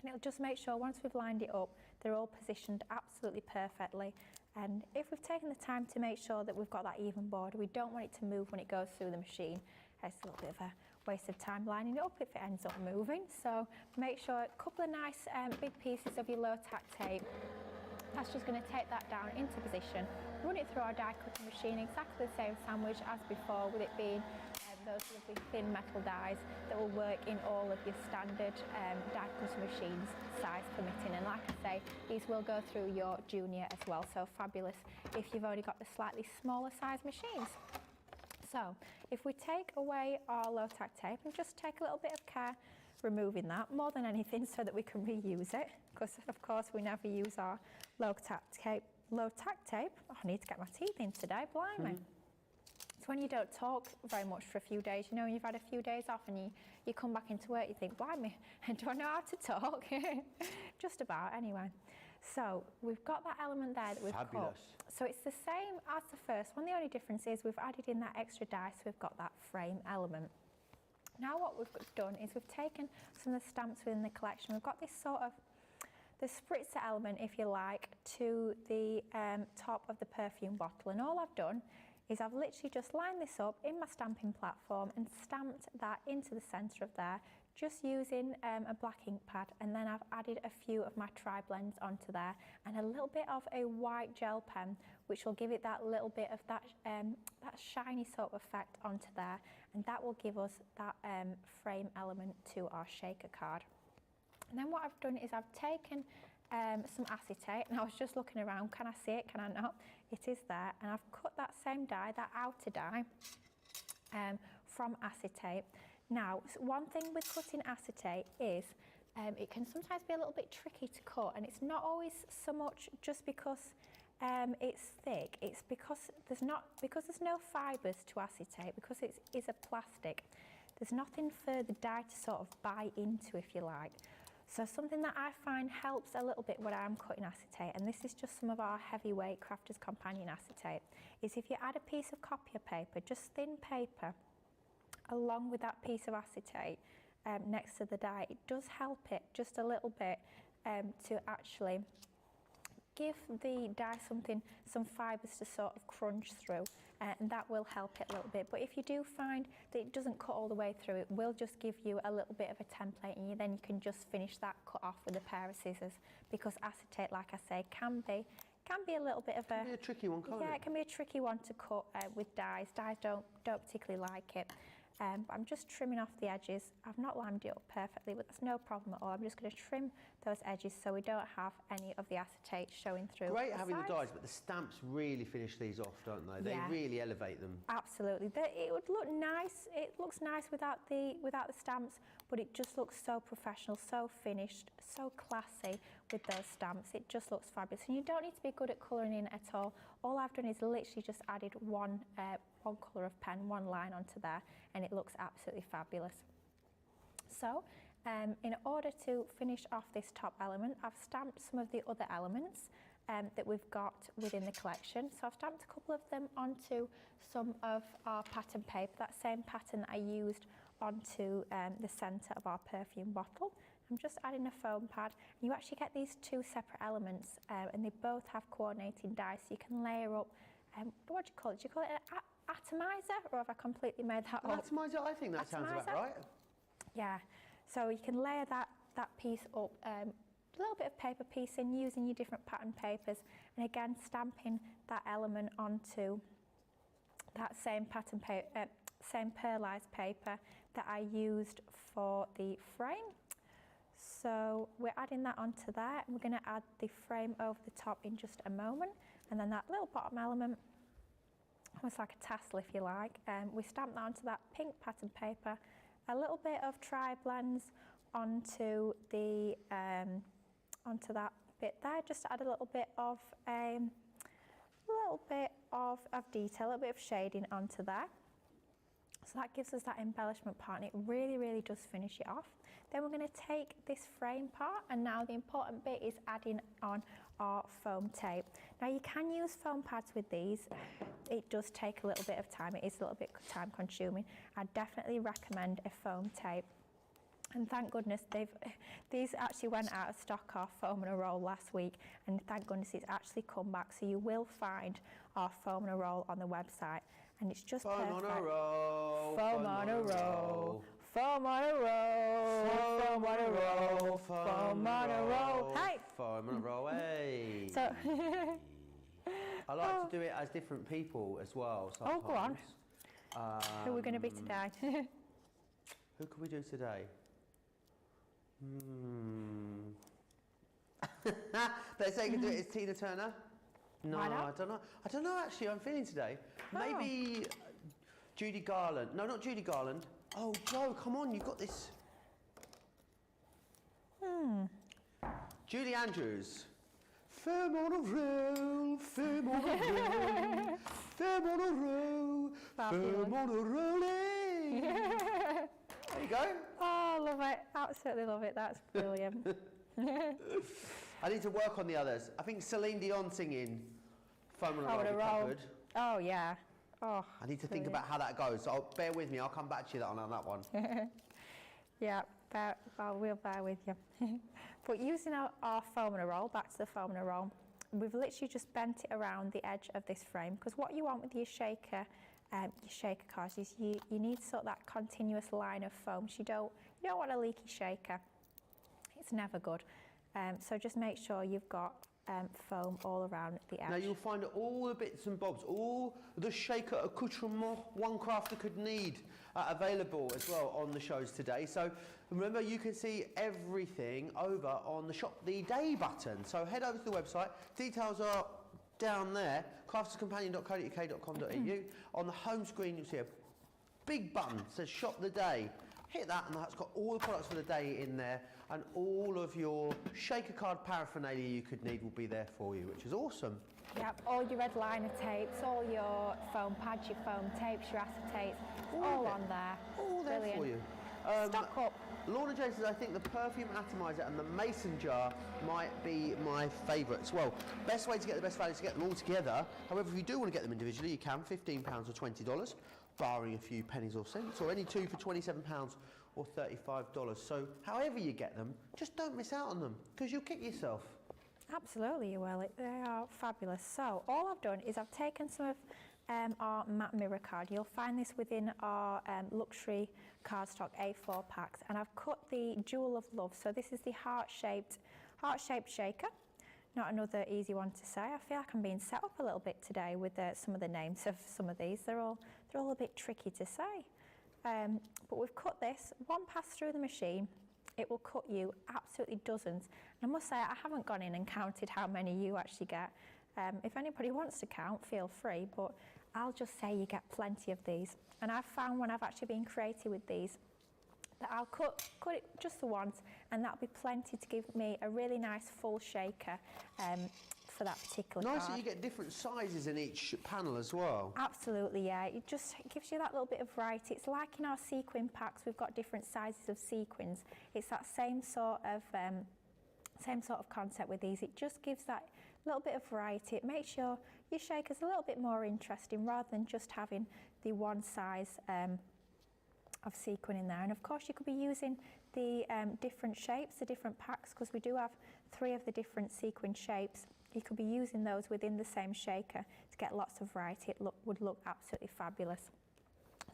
And it'll just make sure once we've lined it up, they're all positioned absolutely perfectly. And if we've taken the time to make sure that we've got that even border, we don't want it to move when it goes through the machine. It's a little bit of a waste of time lining it up if it ends up moving. So make sure a couple of nice big pieces of your low tack tape. That's just going to take that down into position, run it through our die cutting machine, exactly the same sandwich as before, with it being those lovely thin metal dies that will work in all of your standard die cutting machines, size permitting. And like I say, these will go through your junior as well, so fabulous if you've only got the slightly smaller size machines. So if we take away our low tack tape and just take a little bit of care removing that more than anything so that we can reuse it, because of course we never use our low tack tape. Oh, I need to get my teeth in today, blimey. It's when you don't talk very much for a few days, you know, you've had a few days off and you come back into work, you think, blimey, do I know how to talk? Just about, anyway. So we've got that element there that we've cut. So it's the same as the first one. The only difference is we've added in that extra die, so we've got that frame element. Now what we've done is we've taken some of the stamps within the collection. We've got this sort of the spritzer element, if you like, to the top of the perfume bottle. And all I've done is I've literally just lined this up in my stamping platform and stamped that into the centre of there, just using a black ink pad, and then I've added a few of my tri-blends onto there and a little bit of a white gel pen, which will give it that little bit of that shiny sort of effect onto there, and that will give us that frame element to our shaker card. And then what I've done is I've taken some acetate, and I was just looking around, can I see it, can I not? It is there, and I've cut that same die, that outer die, from acetate. Now, one thing with cutting acetate is it can sometimes be a little bit tricky to cut, and it's not always so much just because it's thick, it's because there's no fibres to acetate, because it is a plastic. There's nothing for the die to sort of bite into, if you like. So something that I find helps a little bit when I'm cutting acetate, and this is just some of our heavyweight Crafter's Companion acetate, is if you add a piece of copier paper, just thin paper, along with that piece of acetate next to the die, it does help it just a little bit to actually give the die some fibres to sort of crunch through, and that will help it a little bit. But if you do find that it doesn't cut all the way through, it will just give you a little bit of a template, and then you can just finish that cut off with a pair of scissors, because acetate, like I say, can be a little bit of a tricky one, can't it? Yeah, it can be a tricky one to cut with dies. Dies don't particularly like it. But I'm just trimming off the edges. I've not limed it up perfectly, but that's no problem at all. I'm just going to trim those edges so we don't have any of the acetate showing through. Great having the dies, but the stamps really finish these off, don't they? They really elevate them. Absolutely. It would look nice. It looks nice without the stamps, but it just looks so professional, so finished, so classy with those stamps. It just looks fabulous. And you don't need to be good at colouring in at all. All I've done is literally just added one colour of pen, one line onto there, and it looks absolutely fabulous. So in order to finish off this top element, I've stamped some of the other elements that we've got within the collection. So I've stamped a couple of them onto some of our pattern paper, that same pattern that I used onto the centre of our perfume bottle. I'm just adding a foam pad. You actually get these two separate elements, and they both have coordinating dies, so you can layer up. What do you call it? Do you call it an atomizer, or have I completely made that up? Atomizer, I think that sounds about right. Yeah, so you can layer that piece up, a little bit of paper piecing using your different pattern papers, and again stamping that element onto that same pattern paper, same pearlized paper that I used for the frame. So we're adding that onto there, and we're going to add the frame over the top in just a moment, and then that little bottom element, almost like a tassel if you like, we stamp that onto that pink pattern paper, a little bit of tri-blends onto the onto that bit there, just to add a little bit of detail, a little bit of shading onto there. So that gives us that embellishment part, and it really, really does finish it off. Then we're going to take this frame part, and now the important bit is adding on our foam tape. Now you can use foam pads with these. It does take a little bit of time. It is a little bit time consuming. I definitely recommend a foam tape. And thank goodness these actually went out of stock, our foam and a roll, last week, and thank goodness it's actually come back. So you will find our foam and a roll on the website, and it's just perfect. Foam on a roll. Foam on a roll. Foam on a roll. Foam on a roll. Foam on a roll. Hey. Foam on a roll. Hey. So. I like to do it as different people as well sometimes. Oh, go on. Who are we going to be today? Who can we do today? They say you can do it as Tina Turner. No, Why not? I don't know. I don't know actually. I'm feeling today. Maybe Judy Garland. No, not Judy Garland. Oh, Joe, come on, you've got this. Julie Andrews. Firm on a roll, firm on a roll, firm on a roll, firm on a rolling. There you go. Oh, love it. Absolutely love it. That's brilliant. I need to work on the others. I think Celine Dion singing Firm on a Roll would be quite good. Oh, yeah. Oh, I need to think about how that goes. So bear with me. I'll come back to you on that one. Yeah, we'll bear with you. But using our foam and a roll, back to the foam and a roll, we've literally just bent it around the edge of this frame, because what you want with your shaker cards is you need sort of that continuous line of foam. So you don't want a leaky shaker. It's never good. So just make sure you've got foam all around the edge. Now you'll find all the bits and bobs, all the shaker accoutrement one crafter could need available as well on the shows today. So remember, you can see everything over on the Shop the Day button. So head over to the website. Details are down there, crafterscompanion.co.uk.com.au. On the home screen you'll see a big button that says Shop the Day. Hit that and that's got all the products for the day in there, and all of your shaker card paraphernalia you could need will be there for you, which is awesome. Yep, all your red liner tapes, all your foam pads, your foam tapes, your acetates, all on there. All there Brilliant. for you. Stock up. Lorna J says, I think the perfume atomizer and the mason jar might be my favourites. Well, best way to get the best value is to get them all together. However, if you do want to get them individually, you can, £15 or $20, barring a few pennies or cents, or any two for £27 or $35. So however you get them, just don't miss out on them, because you'll kick yourself. Absolutely you will. They are fabulous. So all I've done is I've taken some of our matte mirror card. You'll find this within our luxury cardstock A4 packs, and I've cut the Jewel of Love. So this is the heart-shaped shaker. Not another easy one to say. I feel like I'm being set up a little bit today with some of the names of some of these. They're all a bit tricky to say. But we've cut this, one pass through the machine. It will cut you absolutely dozens. And I must say, I haven't gone in and counted how many you actually get. If anybody wants to count, feel free, but I'll just say you get plenty of these. And I've found when I've actually been creative with these, that I'll cut it just the once, and that'll be plenty to give me a really nice full shaker for that particular card. Nice that you get different sizes in each panel as well. Absolutely, yeah. It just gives you that little bit of variety. It's like in our sequin packs, we've got different sizes of sequins. It's that same sort of concept with these. It just gives that little bit of variety. It makes your shakers a little bit more interesting, rather than just having the one size of sequin in there. And of course you could be using the different shapes, the different packs, because we do have 3 of the different sequin shapes. You could be using those within the same shaker to get lots of variety. It would look absolutely fabulous.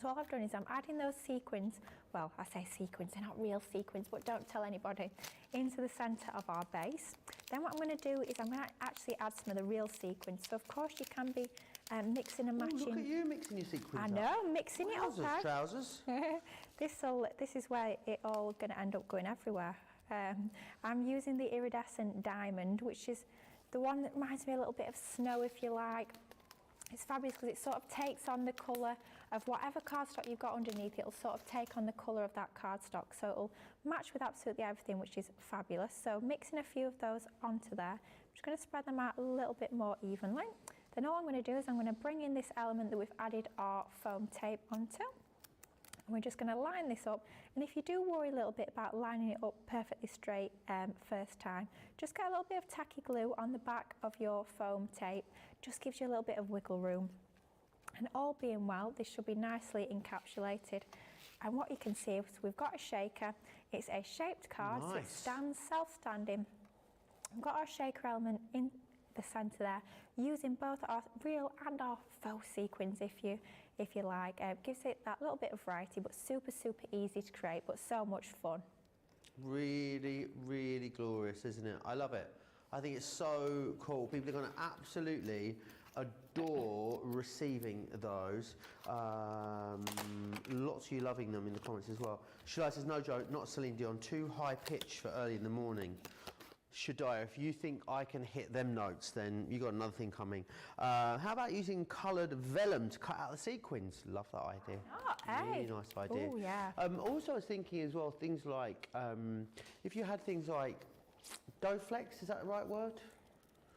So all I've done is I'm adding those sequins, well, I say sequins, they're not real sequins, but don't tell anybody, into the centre of our base. Then what I'm going to do is I'm going to actually add some of the real sequins. So of course you can be mixing and matching. Look at you mixing your sequins I know, mixing it up. Trousers. This is where it all going to end up going everywhere. I'm using the iridescent diamond, which is the one that reminds me a little bit of snow, if you like. It's fabulous because it sort of takes on the colour of whatever cardstock you've got underneath. It'll sort of take on the colour of that cardstock, so it'll match with absolutely everything, which is fabulous. So mixing a few of those onto there. I'm just going to spread them out a little bit more evenly. Then all I'm going to do is I'm going to bring in this element that we've added our foam tape onto. And we're just going to line this up, and if you do worry a little bit about lining it up perfectly straight first time, just get a little bit of tacky glue on the back of your foam tape. Just gives you a little bit of wiggle room. And all being well, this should be nicely encapsulated. And what you can see is we've got a shaker. It's a shaped card, so it stands self-standing. We've got our shaker element in the centre there, using both our real and our faux sequins, if you like. Gives it that little bit of variety, but super easy to create, but so much fun. Really, really glorious, isn't it? I love it. I think it's so cool. People are going to absolutely adore receiving those. Lots of you loving them in the comments as well. Shadai says, no joke, not Celine Dion, too high pitch for early in the morning. Shadai, if you think I can hit them notes, then you got another thing coming. How about using coloured vellum to cut out the sequins? Love that idea. Oh, hey. Really nice idea. Oh, yeah. Also, I was thinking as well, things like, if you had things like Doflex, is that the right word?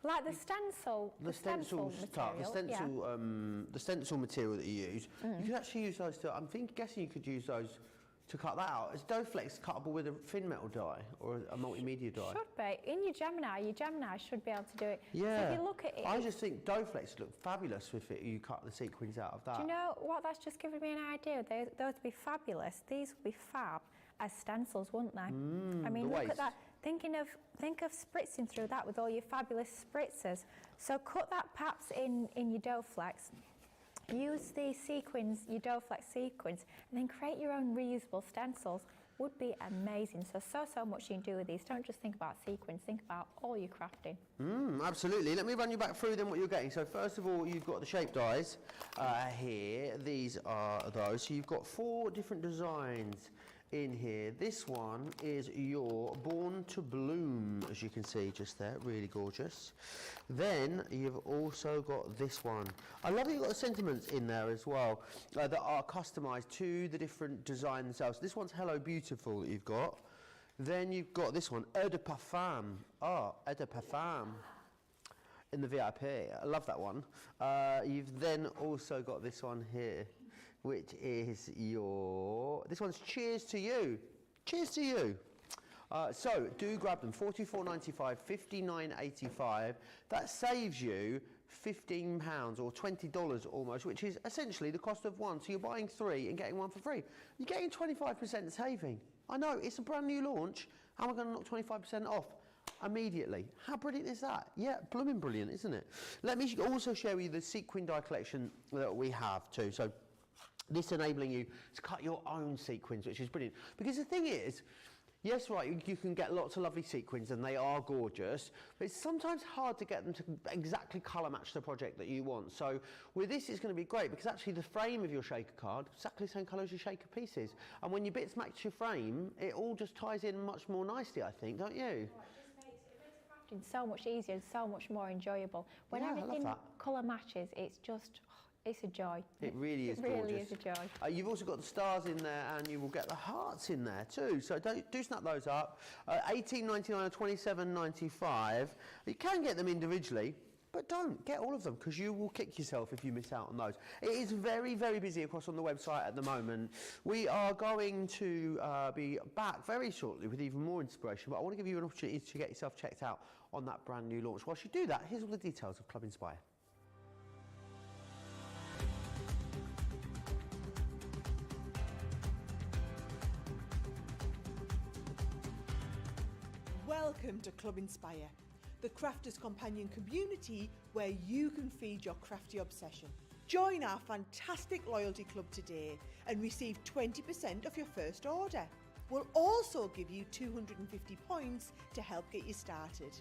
Like the stencil. The stencil stuff, the stencil material that you use. You could actually use those to, guessing you could use those to cut that out. Is Doflex cuttable with a thin metal die or a multimedia die? Should be. In your Gemini should be able to do it. Yeah. So if you look at it, I just think Doflex look fabulous with it. You cut the sequins out of that. Do you know what? That's just given me an idea. Those would be fabulous. These would be fab as stencils, wouldn't they? I mean, look at that. think of spritzing through that with all your fabulous spritzers. So cut that perhaps in your dough flex. Use the sequins, your dough flex sequins, and then create your own reusable stencils. Would be amazing. So much you can do with these. Don't just think about sequins, think about all your crafting. Absolutely. Let me run you back through then what you're getting. So first of all, you've got the shape dies here. These are those. So you've got 4 different designs in here. This one is your Born to Bloom, as you can see just there, really gorgeous. Then you've also got this one. I love that you've got the sentiments in there as well that are customized to the different designs themselves. This one's Hello Beautiful that you've got. Then you've got this one, Eau de Parfum. Eau de Parfum in the VIP. I love that one. You've then also got this one here, which is this one's Cheers to You. Cheers to You. So do grab them, £44.95, £59.85. That saves you £15 or $20 almost, which is essentially the cost of one. So you're buying 3 and getting 1 for free. You're getting 25% saving. I know, it's a brand new launch, and we're going to knock 25% off immediately. How brilliant is that? Yeah, blooming brilliant, isn't it? Let me also show you the sequin die collection that we have too. So this enabling you to cut your own sequins, which is brilliant. Because the thing is, yes, right, you can get lots of lovely sequins and they are gorgeous, but it's sometimes hard to get them to exactly colour match the project that you want. So with this, it's going to be great because actually the frame of your shaker card is exactly the same colour as your shaker pieces. And when your bits match your frame, it all just ties in much more nicely, I think, don't you? It makes crafting so much easier and so much more enjoyable. When everything colour matches, it's just... it's a joy. It really is gorgeous. It really is a joy. You've also got the stars in there, and you will get the hearts in there too. So do snap those up. $18.99 or $27.95. You can get them individually, but don't get all of them because you will kick yourself if you miss out on those. It is very, very busy across on the website at the moment. We are going to be back very shortly with even more inspiration, but I want to give you an opportunity to get yourself checked out on that brand new launch. Whilst you do that, here's all the details of Club Inspire. Welcome to Club Inspire, the crafters' companion community where you can feed your crafty obsession. Join our fantastic loyalty club today and receive 20% off your first order. We'll also give you 250 points to help get you started.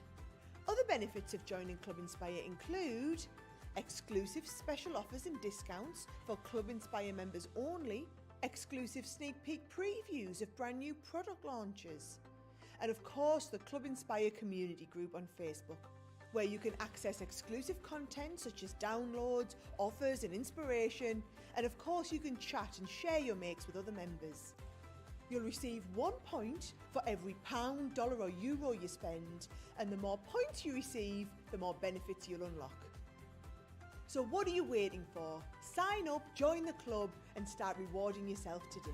Other benefits of joining Club Inspire include exclusive special offers and discounts for Club Inspire members only, exclusive sneak peek previews of brand new product launches, and of course the Club Inspire community group on Facebook, where you can access exclusive content such as downloads, offers and inspiration, and of course you can chat and share your makes with other members. You'll receive 1 point for every £1, dollar or euro you spend, and the more points you receive, the more benefits you'll unlock. So what are you waiting for? Sign up, join the club and start rewarding yourself today.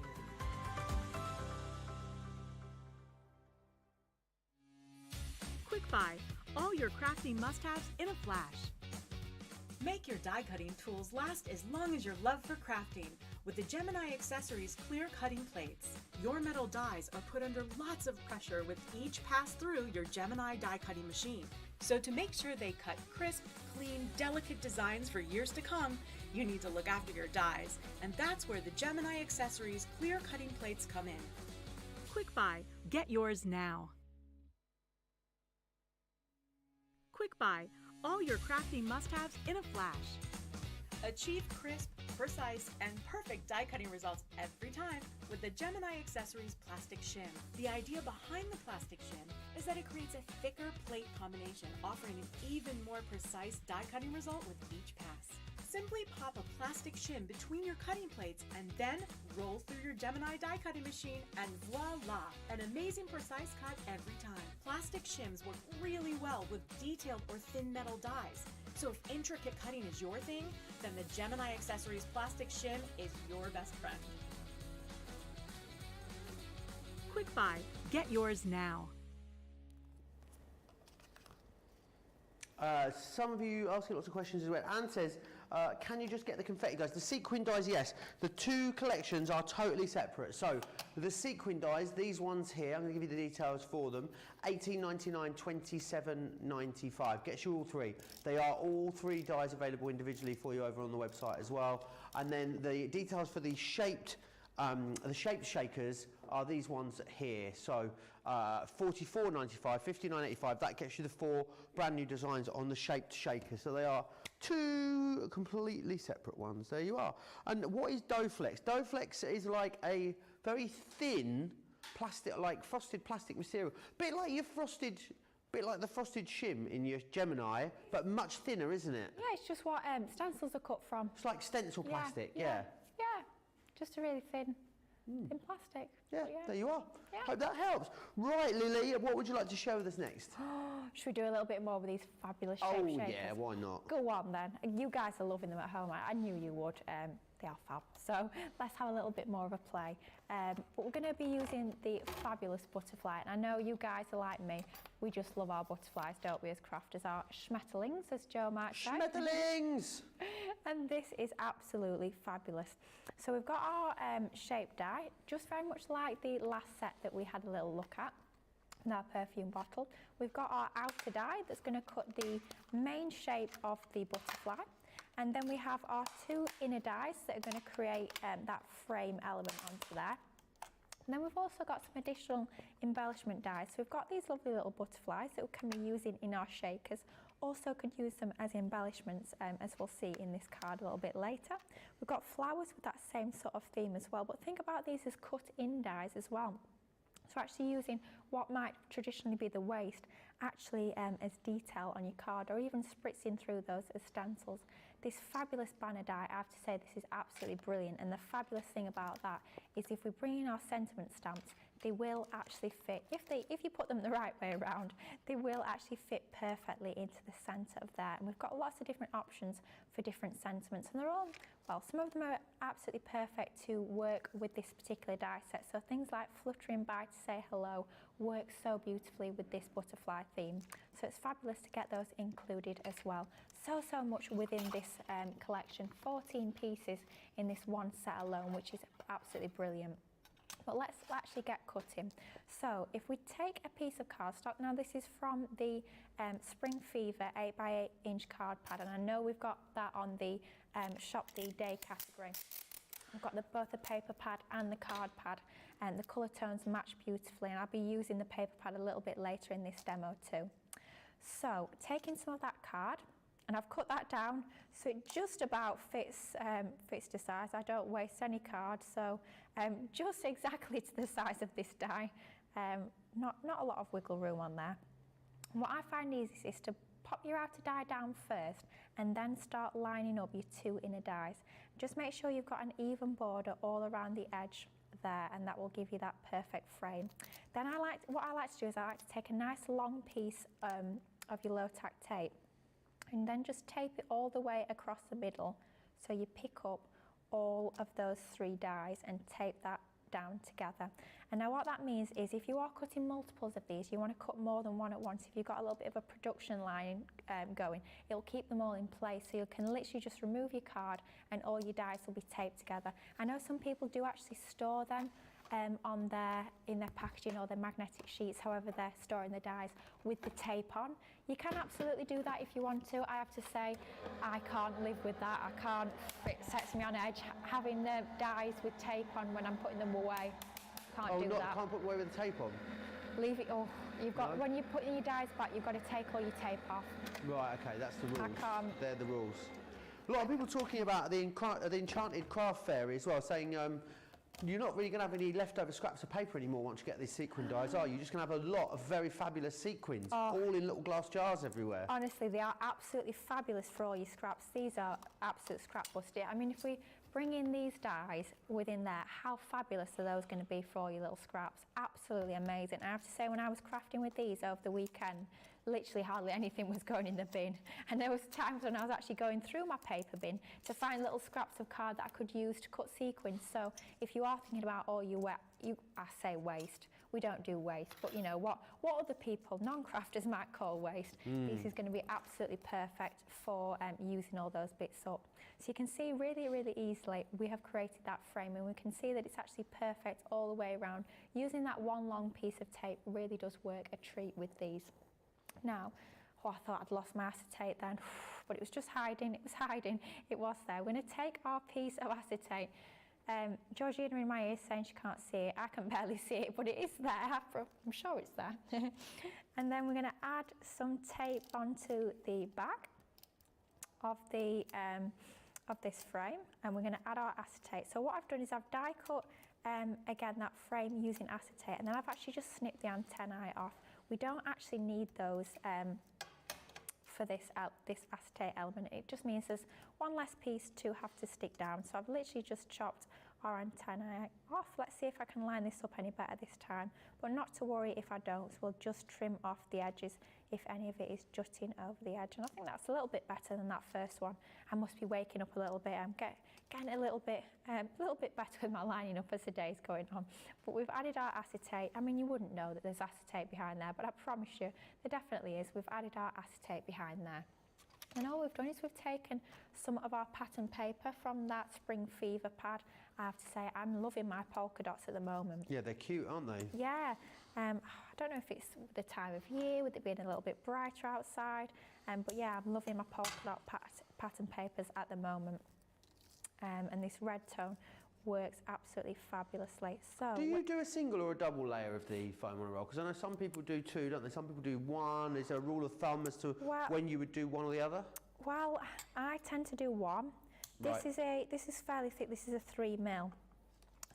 Quick Buy, all your crafting must-haves in a flash. Make your die cutting tools last as long as your love for crafting with the Gemini Accessories clear cutting plates. Your metal dies are put under lots of pressure with each pass through your Gemini die cutting machine. So to make sure they cut crisp, clean, delicate designs for years to come, you need to look after your dies, and that's where the Gemini Accessories clear cutting plates come in. Quick Buy, get yours now. Quick Buy, all your crafting must-haves in a flash. Achieve crisp, precise, and perfect die cutting results every time with the Gemini Accessories plastic shim. The idea behind the plastic shim is that it creates a thicker plate combination, offering an even more precise die cutting result with each pass. Simply pop a plastic shim between your cutting plates and then roll through your Gemini die cutting machine and voila! An amazing precise cut every time. Plastic shims work really well with detailed or thin metal dies. So if intricate cutting is your thing, then the Gemini Accessories plastic shim is your best friend. Quick Buy, get yours now. Some of you asking lots of questions as well. Anne says, can you just get the confetti dies? The sequin dies, yes. The two collections are totally separate. So the sequin dies, these ones here, I'm going to give you the details for them. $18.99, $27.95. Gets you all three. They are all three dies available individually for you over on the website as well. And then the details for the shaped shakers are these ones here. So $44.95, $59.85. That gets you the four brand new designs on the shaped shaker. So they are two completely separate ones. There you are. And what is Dough-Flex? Dough-Flex is like a very thin plastic, like frosted plastic material. Bit like the frosted shim in your Gemini, but much thinner, isn't it? Yeah, it's just what stencils are cut from. It's like stencil plastic, yeah. Yeah, just a really thin plastic. Yeah, yeah, there you are. Yeah. Hope that helps. Right, Lily, what would you like to share with us next? Should we do a little bit more with these fabulous shape Oh, shakers? yeah, why not? Go on then. You guys are loving them at home. I knew you would. They are fab. So let's have a little bit more of a play. But we're going to be using the fabulous butterfly. And I know you guys are like me. We just love our butterflies, don't we, as crafters? Our schmetterlings, as Joe might say. Schmetterlings! And this is absolutely fabulous. So we've got our shape die, just very much like the last set that we had a little look at in our perfume bottle. We've got our outer die that's going to cut the main shape of the butterfly. And then we have our two inner dies that are going to create that frame element onto there. And then we've also got some additional embellishment dies. So we've got these lovely little butterflies that we can be using in our shakers. Also could use them as embellishments, as we'll see in this card a little bit later. We've got flowers with that same sort of theme as well, but think about these as cut-in dies as well. So actually using what might traditionally be the waste actually as detail on your card, or even spritzing through those as stencils. This fabulous banner die, I have to say, this is absolutely brilliant, and the fabulous thing about that is if we bring in our sentiment stamps, they will actually fit, if you put them the right way around, they will actually fit perfectly into the centre of there. And we've got lots of different options for different sentiments, and they're all, well, some of them are absolutely perfect to work with this particular die set. So things like fluttering by to say hello work so beautifully with this butterfly theme. So it's fabulous to get those included as well. So much within this collection, 14 pieces in this one set alone, which is absolutely brilliant. But let's actually get cutting. So if we take a piece of cardstock, now this is from the Spring Fever 8x8 inch card pad, and I know we've got that on the Shop the Day category. I've got both the paper pad and the card pad, and the colour tones match beautifully, and I'll be using the paper pad a little bit later in this demo too. So taking some of that card, and I've cut that down so it just about fits to size. I don't waste any cards, so just exactly to the size of this die. Not a lot of wiggle room on there. And what I find easiest is to pop your outer die down first and then start lining up your two inner dies. Just make sure you've got an even border all around the edge there, and that will give you that perfect frame. Then what I like to do is I like to take a nice long piece of your low tack tape, and then just tape it all the way across the middle, so you pick up all of those three dies and tape that down together. And now what that means is if you are cutting multiples of these, you want to cut more than one at once. If you've got a little bit of a production line going, it'll keep them all in place, so you can literally just remove your card and all your dies will be taped together. I know some people do actually store them in their packaging or their magnetic sheets, however they're storing the dies, with the tape on. You can absolutely do that if you want to. I have to say, I can't live with that. I can't, it sets me on edge. Having the dies with tape on when I'm putting them away, can't do that. Can't put them away with the tape on? Leave it, you've got, when you're putting your dies back, you've got to take all your tape off. Right, okay, that's the rules. I can't. They're the rules. A lot of people talking about the Enchanted Craft Fairy as well, saying you're not really going to have any leftover scraps of paper anymore once you get these sequin dies, are you? You're just going to have a lot of very fabulous sequins, all in little glass jars everywhere. Honestly, they are absolutely fabulous for all your scraps. These are absolute scrap busted. I mean, if we bring in these dies within there, how fabulous are those going to be for all your little scraps? Absolutely amazing. I have to say, when I was crafting with these over the weekend, literally hardly anything was going in the bin. And there was times when I was actually going through my paper bin to find little scraps of card that I could use to cut sequins. So if you are thinking about all your I say waste. we don't do waste, but you know what other people, non-crafters, might call waste. This is going to be absolutely perfect for using all those bits up. So you can see really, really easily we have created that frame, and we can see that it's actually perfect all the way around. Using that one long piece of tape really does work a treat with these. Now, I thought I'd lost my acetate then, but it was just hiding, it was hiding, it was there. We're going to take our piece of acetate. Georgina in my ear saying she can't see it. I can barely see it, but it is there. I'm sure it's there. And then we're going to add some tape onto the back of the of this frame, and we're going to add our acetate. So what I've done is I've die cut again that frame using acetate, and then I've actually just snipped the antennae off. We don't actually need those for this acetate element. It just means there's one less piece to have to stick down. So I've literally just chopped our antennae off. Let's see if I can line this up any better this time, but not to worry if I don't. So we'll just trim off the edges if any of it is jutting over the edge, and I think that's a little bit better than that first one. I must be waking up a little bit. I'm getting a little bit better with my lining up as the day's going on. But we've added our acetate. I mean, you wouldn't know that there's acetate behind there, but I promise you there definitely is. We've added our acetate behind there. And all we've done is we've taken some of our pattern paper from that Spring Fever pad. I have to say, I'm loving my polka dots at the moment. Yeah, they're cute, aren't they? Yeah. I don't know if it's the time of year, with it being a little bit brighter outside, but yeah, I'm loving my polka dot pattern papers at the moment. And this red tone works absolutely fabulously. So, do you do a single or a double layer of the foam on a roll? Because I know some people do two, don't they? Some people do one. Is there a rule of thumb as to when you would do one or the other? Well, I tend to do one. This is fairly thick. This is a 3 mil.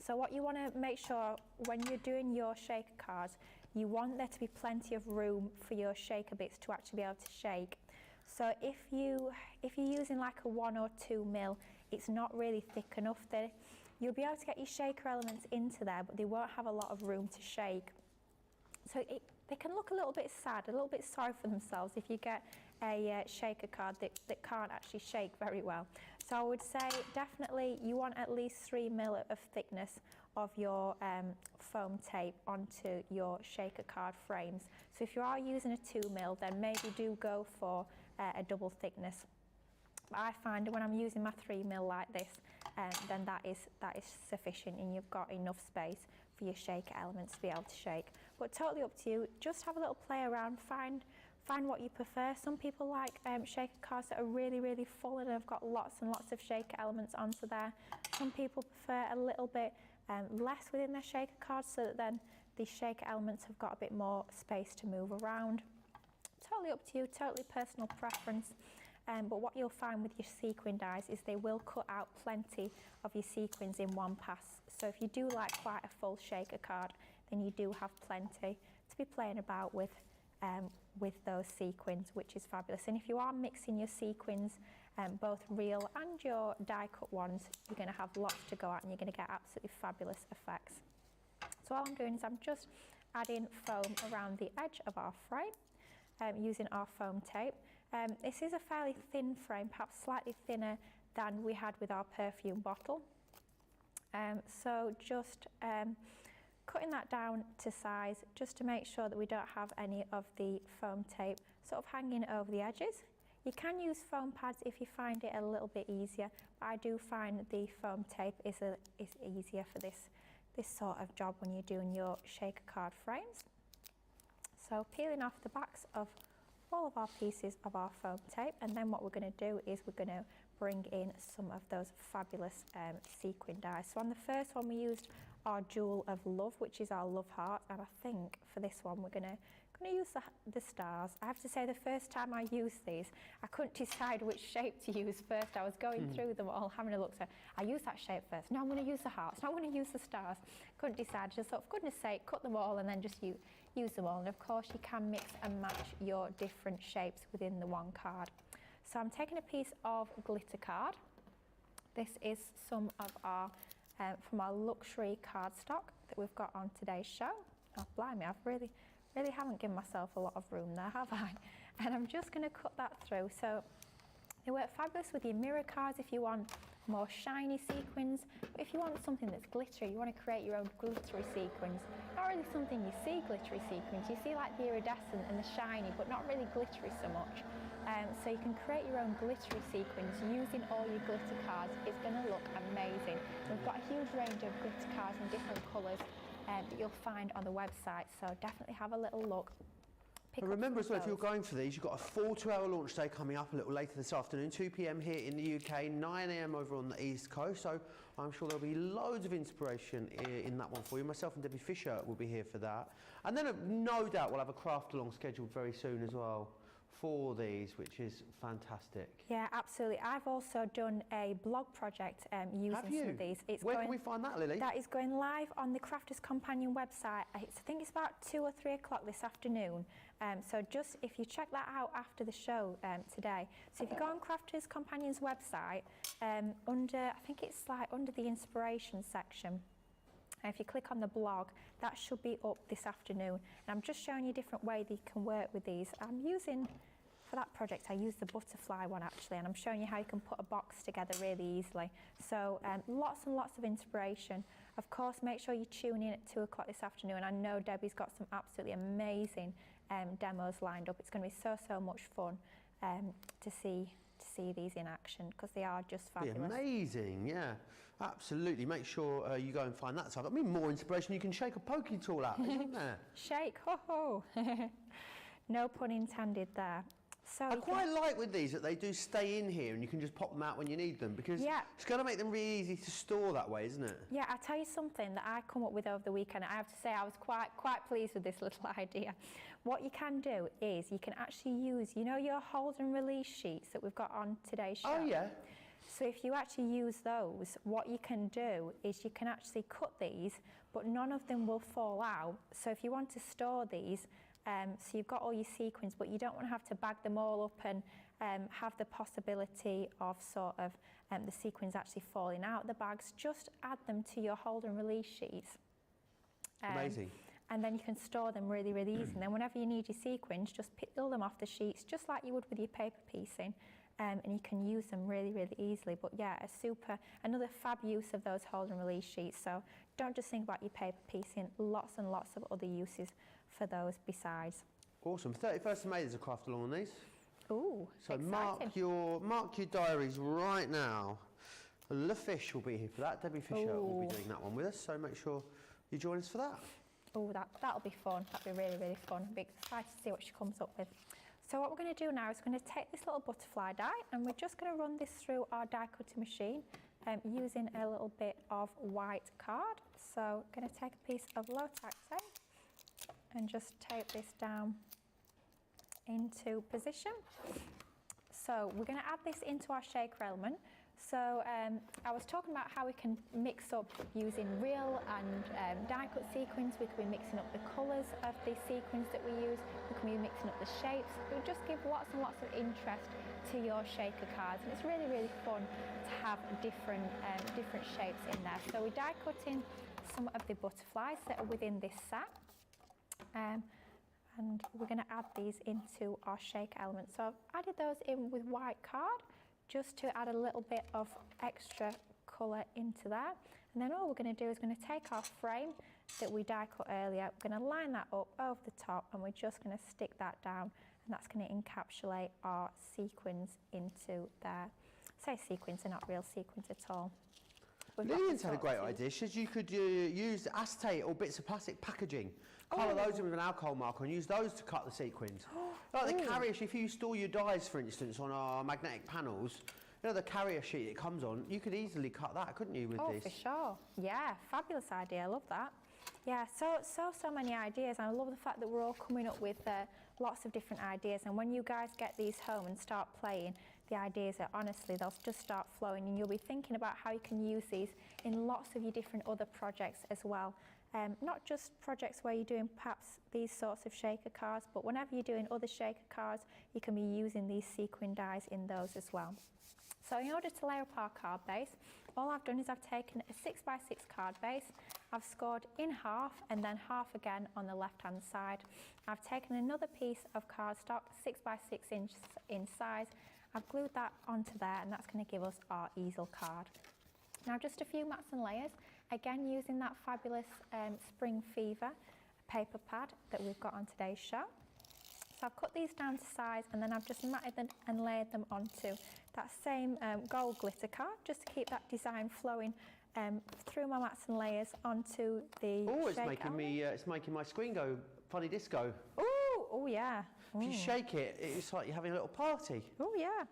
So what you want to make sure when you're doing your shaker cards, you want there to be plenty of room for your shaker bits to actually be able to shake. So if you're using like a 1 or 2 mil, it's not really thick enough there. You'll be able to get your shaker elements into there, but they won't have a lot of room to shake. So they can look a little bit sad, a little bit sorry for themselves if you get a shaker card that can't actually shake very well. So I would say definitely you want at least 3 mil of thickness of your foam tape onto your shaker card frames. So if you are using a 2 mil, then maybe do go for a double thickness. But I find when I'm using my 3 mil like this, then that is sufficient, and you've got enough space for your shaker elements to be able to shake. But totally up to you. Just have a little play around, find what you prefer. Some people like shaker cards that are really, really full and have got lots and lots of shaker elements onto there. Some people prefer a little bit less within their shaker cards, so that then the shaker elements have got a bit more space to move around. Totally up to you, totally personal preference. But what you'll find with your sequin dies is they will cut out plenty of your sequins in one pass. So if you do like quite a full shaker card, then you do have plenty to be playing about with those sequins, which is fabulous. And if you are mixing your sequins, both real and your die cut ones, you're going to have lots to go at, and you're going to get absolutely fabulous effects. So all I'm doing is I'm just adding foam around the edge of our frame using our foam tape. This is a fairly thin frame, perhaps slightly thinner than we had with our perfume bottle. So just cutting that down to size, just to make sure that we don't have any of the foam tape sort of hanging over the edges. You can use foam pads if you find it a little bit easier, but I do find the foam tape is easier for this sort of job when you're doing your shaker card frames. So peeling off the backs of all of our pieces of our foam tape, and then what we're going to do is we're going to bring in some of those fabulous sequin dies. So on the first one we used our Jewel of Love, which is our love heart, and I think for this one we're going to use the stars. I have to say, the first time I used these, I couldn't decide which shape to use first. I was going through them all, having a look. So I used that shape first. No, I'm going to use the hearts. No, I'm going to use the stars. Couldn't decide. Just thought, for goodness sake, cut them all and then just use them all. And of course, you can mix and match your different shapes within the one card. So I'm taking a piece of glitter card. This is some of our from our luxury cardstock that we've got on today's show. Oh, blimey, I've really haven't given myself a lot of room there, have I? And I'm just going to cut that through. So they work fabulous with your mirror cards if you want more shiny sequins. But if you want something that's glittery, you want to create your own glittery sequins. Not really something you see glittery sequins. You see like the iridescent and the shiny, but not really glittery so much. So you can create your own glittery sequins using all your glitter cards. It's going to look amazing. We've got a huge range of glitter cards in different colours that you'll find on the website, so definitely have a little look. And remember as well, if you're going for these, you've got a full 2-hour launch day coming up a little later this afternoon, 2 p.m. here in the UK, 9 a.m. over on the East Coast. So I'm sure there'll be loads of inspiration in that one for you. Myself and Debbie Fisher will be here for that. And then no doubt we'll have a craft along scheduled very soon as well for these, which is fantastic. Yeah, absolutely. I've also done a blog project using some of these. Where can we find that, Lily? That is going live on the Crafters Companion website. I think it's about 2 or 3 o'clock this afternoon. So just if you check that out after the show today. So if you go on Crafters Companion's website, I think it's like under the inspiration section. If you click on the blog, that should be up this afternoon. And I'm just showing you different ways that you can work with these. For that project, I used the butterfly one actually, and I'm showing you how you can put a box together really easily. So lots and lots of inspiration. Of course, make sure you tune in at 2 o'clock this afternoon. I know Debbie's got some absolutely amazing demos lined up. It's going to be so much fun to see these in action, because they are just fabulous. Amazing, yeah, absolutely. Make sure you go and find that stuff. I mean, more inspiration. You can shake a pokey tool out, isn't there? Shake, ho ho. No pun intended there. So I quite like with these that they do stay in here and you can just pop them out when you need them, because it's going to make them really easy to store that way, isn't it? Yeah, I'll tell you something that I come up with over the weekend. I have to say I was quite pleased with this little idea. What you can do is you can actually use, you know, your hold and release sheets that we've got on today's show? Oh, yeah. So if you actually use those, what you can do is you can actually cut these, but none of them will fall out. So if you want to store these, so you've got all your sequins, but you don't want to have to bag them all up and have the possibility of sort of the sequins actually falling out the bags. Just add them to your hold and release sheets. Amazing. And then you can store them really easy. And then whenever you need your sequins, just peel them off the sheets, just like you would with your paper piecing. And you can use them really easily. But yeah, another fab use of those hold and release sheets. So don't just think about your paper piecing, lots and lots of other uses for those besides. Awesome. 31st of May there's a craft along on these. Ooh, so exciting. mark your diaries right now. Le Fish will be here for that. Debbie Fisher will be doing that one with us, so make sure you join us for that. Oh, that'll be fun. That'll be really fun. I'll be excited to see what she comes up with. So what we're going to do now is going to take this little butterfly die, and we're just going to run this through our die cutting machine using a little bit of white card. So I'm going to take a piece of low tack tape and just tape this down into position. So we're going to add this into our shaker element. So I was talking about how we can mix up using real and die cut sequins. We could be mixing up the colours of the sequins that we use. We can be mixing up the shapes. It would just give lots and lots of interest to your shaker cards, and it's really fun to have different shapes in there. So we're die cutting some of the butterflies that are within this set. And we're going to add these into our shake element. So I've added those in with white card just to add a little bit of extra colour into that. And then all we're going to do is going to take our frame that we die cut earlier, we're going to line that up over the top, and we're just going to stick that down, and that's going to encapsulate our sequins into there. Say sequins, they're not real sequins at all. Lillian's had a great idea. She says you could use acetate or bits of plastic packaging, colour those in with an alcohol marker and use those to cut the sequins. Like the carrier sheet, if you store your dies, for instance, on our magnetic panels, you know the carrier sheet it comes on, you could easily cut that, couldn't you, with this? Oh, for sure. Yeah, fabulous idea. I love that. Yeah, so many ideas, and I love the fact that we're all coming up with lots of different ideas, and when you guys get these home and start playing, the ideas are honestly, they'll just start flowing, and you'll be thinking about how you can use these in lots of your different other projects as well. Not just projects where you're doing perhaps these sorts of shaker cards, but whenever you're doing other shaker cards, you can be using these sequin dies in those as well. So in order to layer up our card base, all I've done is I've taken a 6x6 card base, I've scored in half and then half again on the left hand side. I've taken another piece of cardstock, 6x6 inch in size, I've glued that onto there, and that's going to give us our easel card. Now just a few mats and layers, again using that fabulous Spring Fever paper pad that we've got on today's show. So I've cut these down to size, and then I've just matted them and layered them onto that same gold glitter card, just to keep that design flowing through my mats and layers onto the it's making my screen go funny disco. Oh yeah. If you shake it, it's like you're having a little party. Oh yeah.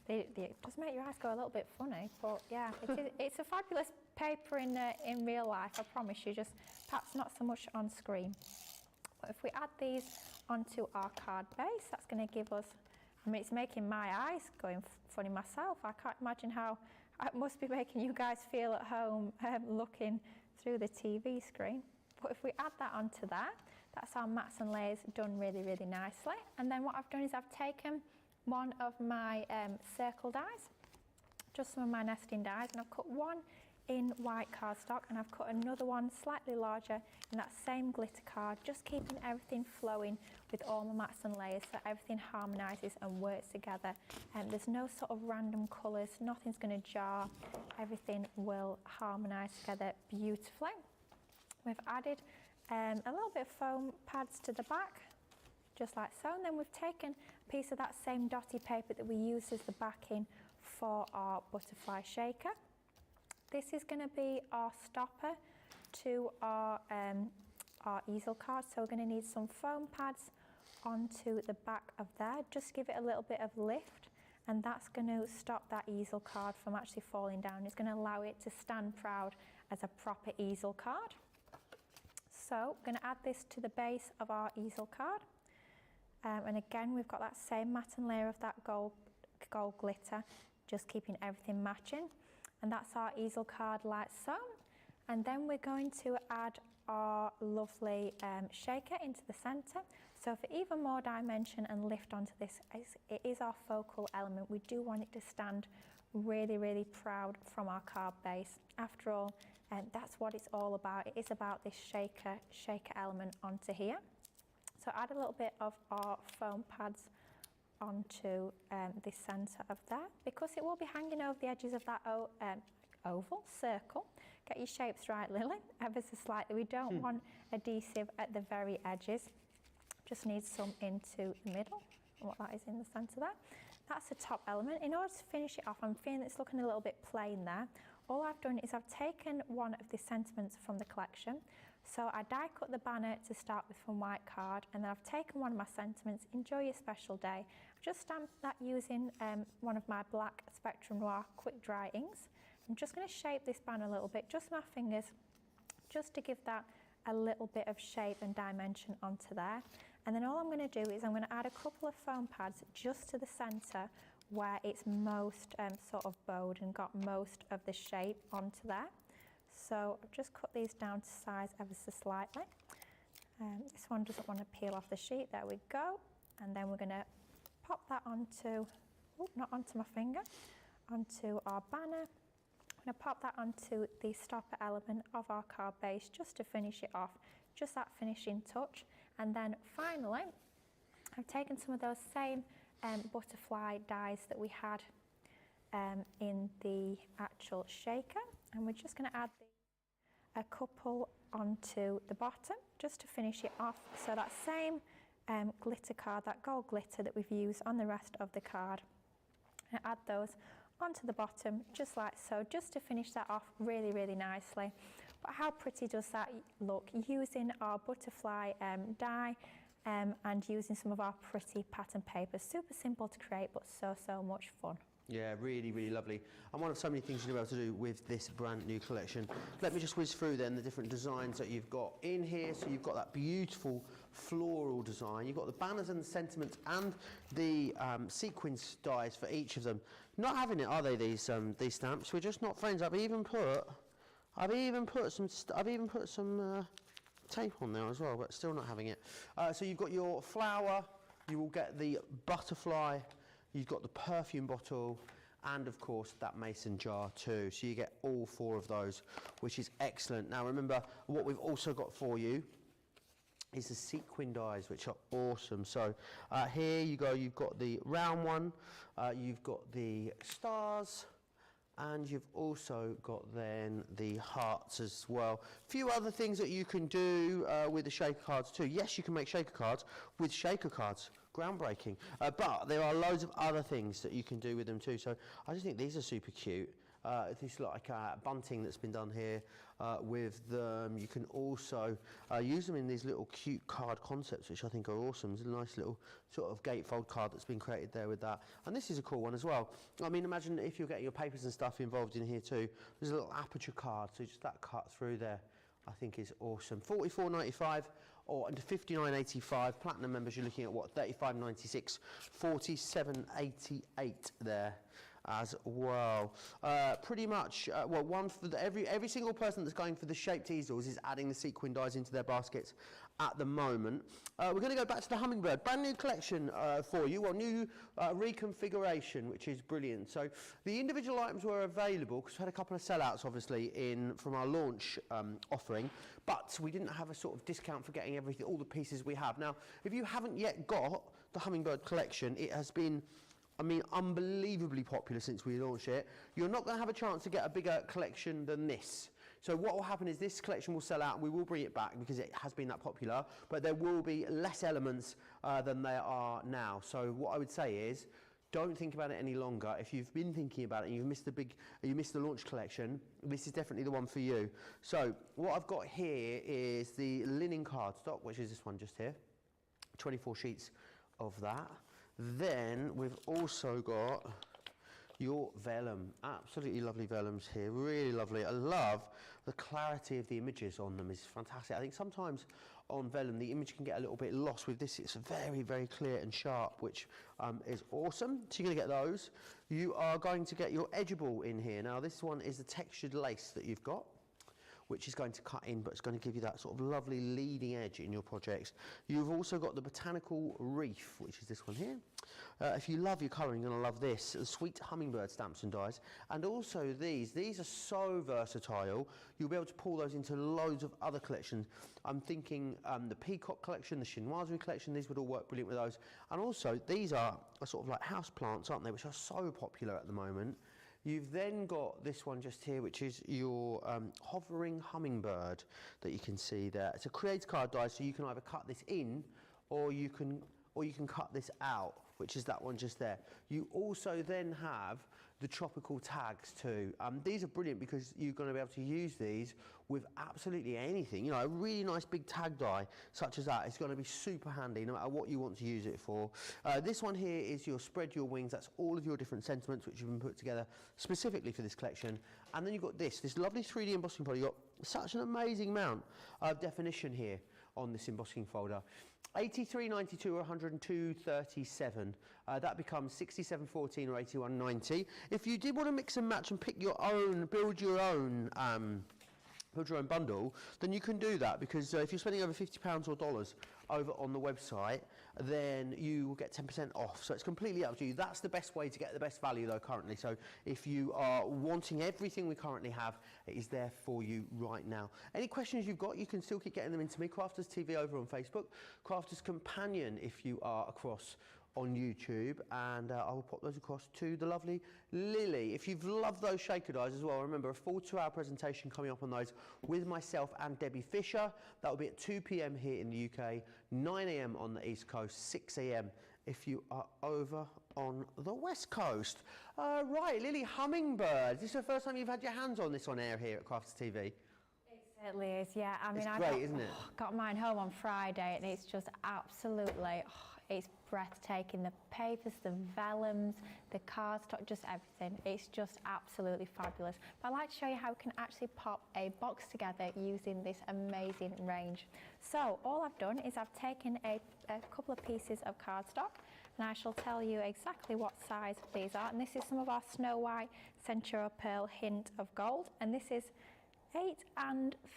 It does make your eyes go a little bit funny, but yeah, it's a fabulous paper in real life, I promise you, just perhaps not so much on screen. But if we add these onto our card base, that's going to give us, I mean, it's making my eyes going funny myself. I can't imagine how it must be making you guys feel at home looking through the TV screen. But if we add that onto that, that's our mats and layers done really, really nicely. And then what I've done is I've taken one of my circle dies, just some of my nesting dies, and I've cut one in white cardstock, and I've cut another one slightly larger in that same glitter card, just keeping everything flowing with all my mats and layers so everything harmonises and works together. And there's no sort of random colours, nothing's going to jar, everything will harmonise together beautifully. We've added a little bit of foam pads to the back, just like so, and then we've taken a piece of that same dotty paper that we used as the backing for our butterfly shaker. This is going to be our stopper to our easel card, so we're going to need some foam pads onto the back of there, just give it a little bit of lift, and that's going to stop that easel card from actually falling down. It's going to allow it to stand proud as a proper easel card. So we're going to add this to the base of our easel card, and again we've got that same mat and layer of that gold glitter, just keeping everything matching, and that's our easel card like so. And then we're going to add our lovely shaker into the centre. So for even more dimension and lift onto this, it is our focal element. We do want it to stand really, really proud from our card base. After all, that's what it's all about. It is about this shaker element onto here. So add a little bit of our foam pads onto the centre of there, because it will be hanging over the edges of that oval circle. Get your shapes right, Lily, ever so slightly. We don't want adhesive at the very edges, just need some into the middle, and what that is in the centre there. That's the top element. In order to finish it off, I'm feeling it's looking a little bit plain there. All I've done is I've taken one of the sentiments from the collection. So I die cut the banner to start with from white card, and then I've taken one of my sentiments, enjoy your special day. I've just stamped that using one of my black Spectrum Noir quick dry inks. I'm just going to shape this banner a little bit, just my fingers, just to give that a little bit of shape and dimension onto there. And then all I'm going to do is I'm going to add a couple of foam pads just to the centre where it's most sort of bowed and got most of the shape onto there. So I've just cut these down to size ever so slightly. This one doesn't want to peel off the sheet, there we go. And then we're going to pop that onto, not onto my finger, onto our banner. I'm going to pop that onto the stopper element of our card base just to finish it off, just that finishing touch. And then finally, I've taken some of those same butterfly dies that we had in the actual shaker, and we're just going to add a couple onto the bottom just to finish it off. So that same glitter card, that gold glitter that we've used on the rest of the card, and add those onto the bottom just like so, just to finish that off really, really nicely. But how pretty does that look using our butterfly die and using some of our pretty pattern paper. Super simple to create, but so much fun. Yeah, really, really lovely. And one of so many things you're able to do with this brand new collection. Let me just whiz through then the different designs that you've got in here. So you've got that beautiful floral design. You've got the banners and the sentiments and the sequins dies for each of them. Not having it, are they? These stamps. We're just not friends. I've even put some tape on there as well, but still not having it. So you've got your flower. You will get the butterfly. You've got the perfume bottle, and of course that mason jar too. So you get all four of those, which is excellent. Now remember, what we've also got for you is the sequin dies, which are awesome. So here you go, you've got the round one, you've got the stars, and you've also got then the hearts as well. A few other things that you can do with the shaker cards too. Yes, you can make shaker cards with shaker cards. Groundbreaking. But there are loads of other things that you can do with them too. So I just think these are super cute. This is like bunting that's been done here with them. You can also use them in these little cute card concepts, which I think are awesome. There's a nice little sort of gatefold card that's been created there with that. And this is a cool one as well. I mean, imagine if you're getting your papers and stuff involved in here too. There's a little aperture card, so just that cut through there, I think is awesome. $44.95 or into $59.85. Platinum members, you're looking at what, $35.96, $47.88 there as well. Pretty much, well, one for every single person that's going for the shaped easels is adding the sequin dies into their baskets at the moment. We're going to go back to the Hummingbird. Brand new collection for you, well, new reconfiguration, which is brilliant. So the individual items were available because we had a couple of sellouts, obviously, from our launch offering, but we didn't have a sort of discount for getting everything, all the pieces we have. Now, if you haven't yet got the Hummingbird collection, it has been, I mean, unbelievably popular since we launched it. You're not going to have a chance to get a bigger collection than this. So what will happen is this collection will sell out and we will bring it back because it has been that popular, but there will be less elements than there are now. So what I would say is, don't think about it any longer. If you've been thinking about it and you missed the launch collection, this is definitely the one for you. So what I've got here is the linen cardstock, which is this one just here. 24 sheets of that. Then we've also got your vellum. Absolutely lovely vellums here, really lovely. I love the clarity of the images on them, is fantastic. I think sometimes on vellum the image can get a little bit lost. With this it's very, very clear and sharp, which is awesome. So you're going to get those. You are going to get your edgeable in here. Now this one is the textured lace that you've got, which is going to cut in, but it's going to give you that sort of lovely leading edge in your projects. You've also got the botanical reef, which is this one here. If you love your colouring, you're going to love this, the sweet hummingbird stamps and dies. And also these are so versatile, you'll be able to pull those into loads of other collections. I'm thinking the peacock collection, the chinoiserie collection, these would all work brilliant with those. And also, these are sort of like house plants, aren't they, which are so popular at the moment. You've then got this one just here, which is your hovering hummingbird that you can see there. It's a create card die, so you can either cut this in or you can cut this out, which is that one just there. You also then have the tropical tags too. These are brilliant because you're going to be able to use these with absolutely anything. You know, a really nice big tag die such as that is going to be super handy no matter what you want to use it for. This one here is your spread your wings. That's all of your different sentiments which have been put together specifically for this collection. And then you've got this lovely 3D embossing folder. You've got such an amazing amount of definition here on this embossing folder. $83.92 or $102.37. That becomes $67.14 or $81.90. If you did want to mix and match and pick your own, build your own bundle, then you can do that, because if you're spending over £50 or dollars over on the website, then you will get 10% off. So it's completely up to you. That's the best way to get the best value though currently. So if you are wanting everything we currently have, it is there for you right now. Any questions you've got, you can still keep getting them into me. Crafters TV over on Facebook, Crafters Companion if you are across on YouTube, and I will pop those across to the lovely Lily. If you've loved those shaker dies as well, remember a full 2-hour presentation coming up on those with myself and Debbie Fisher. That will be at 2 p.m. here in the UK, 9 a.m. on the East Coast, 6 a.m. if you are over on the West Coast. Right, Lily, hummingbird. Is this the first time you've had your hands on this on air here at Crafters TV? It certainly is, yeah. I mean, it's great, isn't it? Got mine home on Friday, and it's just absolutely, it's breathtaking. The papers, the vellums, the cardstock, just everything. It's just absolutely fabulous. But I'd like to show you how we can actually pop a box together using this amazing range. So all I've done is I've taken a couple of pieces of cardstock, and I shall tell you exactly what size these are. And this is some of our Snow White Centura Pearl Hint of Gold, and this is 8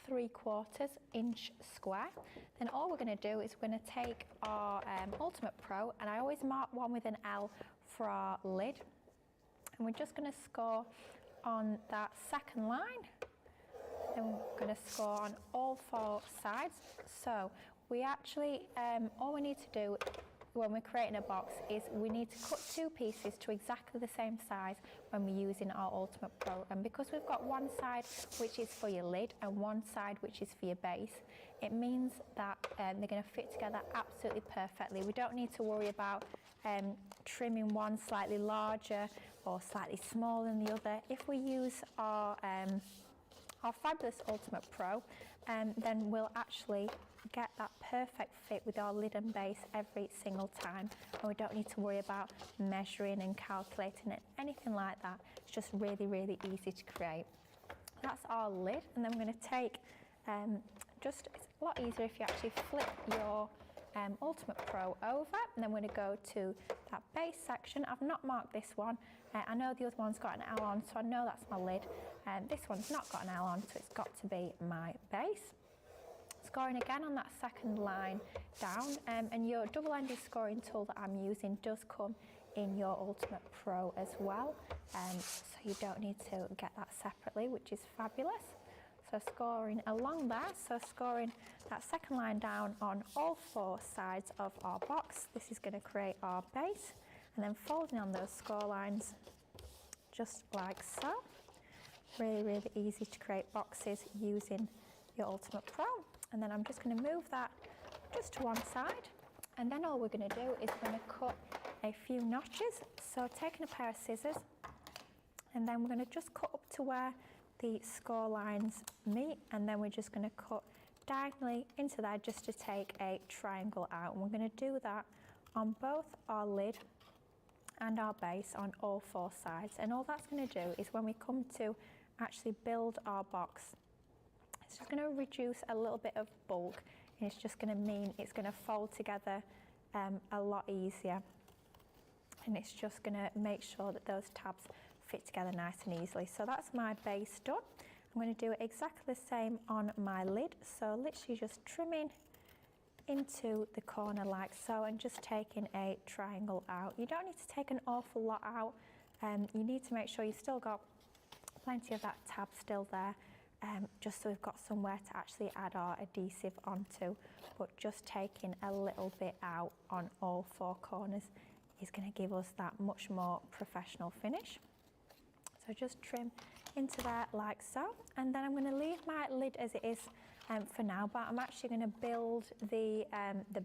3/4 inch square. Then all we're going to do is we're going to take our Ultimate Pro, and I always mark one with an L for our lid, and we're just going to score on that second line. Then we're going to score on all 4 sides. So We actually, all we need to do when we're creating a box is we need to cut 2 pieces to exactly the same size when we're using our Ultimate Pro. And because we've got one side which is for your lid and one side which is for your base, it means that they're going to fit together absolutely perfectly. We don't need to worry about trimming one slightly larger or slightly smaller than the other. If we use our fabulous Ultimate Pro, then we'll actually get that perfect fit with our lid and base every single time, and we don't need to worry about measuring and calculating it, anything like that. It's just really, really easy to create. That's our lid, and then we're going to take it's a lot easier if you actually flip your Ultimate Pro over, and then we're going to go to that base section. I've not marked this one. I know the other one's got an L on, so I know that's my lid. This one's not got an L on, so it's got to be my base. Scoring again on that second line down, and your double-ended scoring tool that I'm using does come in your Ultimate Pro as well, so you don't need to get that separately, which is fabulous. So scoring along there, so scoring that second line down on all 4 sides of our box. This is going to create our base, and then folding on those score lines just like so. Really, really easy to create boxes using your Ultimate Pro. And then I'm just going to move that just to one side, and then all we're going to do is we're going to cut a few notches. So taking a pair of scissors, and then we're going to just cut up to where the score lines meet, and then we're just going to cut diagonally into there just to take a triangle out. And we're going to do that on both our lid and our base on all 4 sides. And all that's going to do is when we come to actually build our box, it's just going to reduce a little bit of bulk, and it's just going to mean it's going to fold together a lot easier, and it's just going to make sure that those tabs fit together nice and easily. So that's my base done. I'm going to do exactly the same on my lid, so literally just trimming into the corner like so, and just taking a triangle out. You don't need to take an awful lot out, you need to make sure you've still got plenty of that tab still there, just so we've got somewhere to actually add our adhesive onto, but just taking a little bit out on all 4 corners is going to give us that much more professional finish. So just trim into there like so, and then I'm going to leave my lid as it is for now, but I'm actually going to build the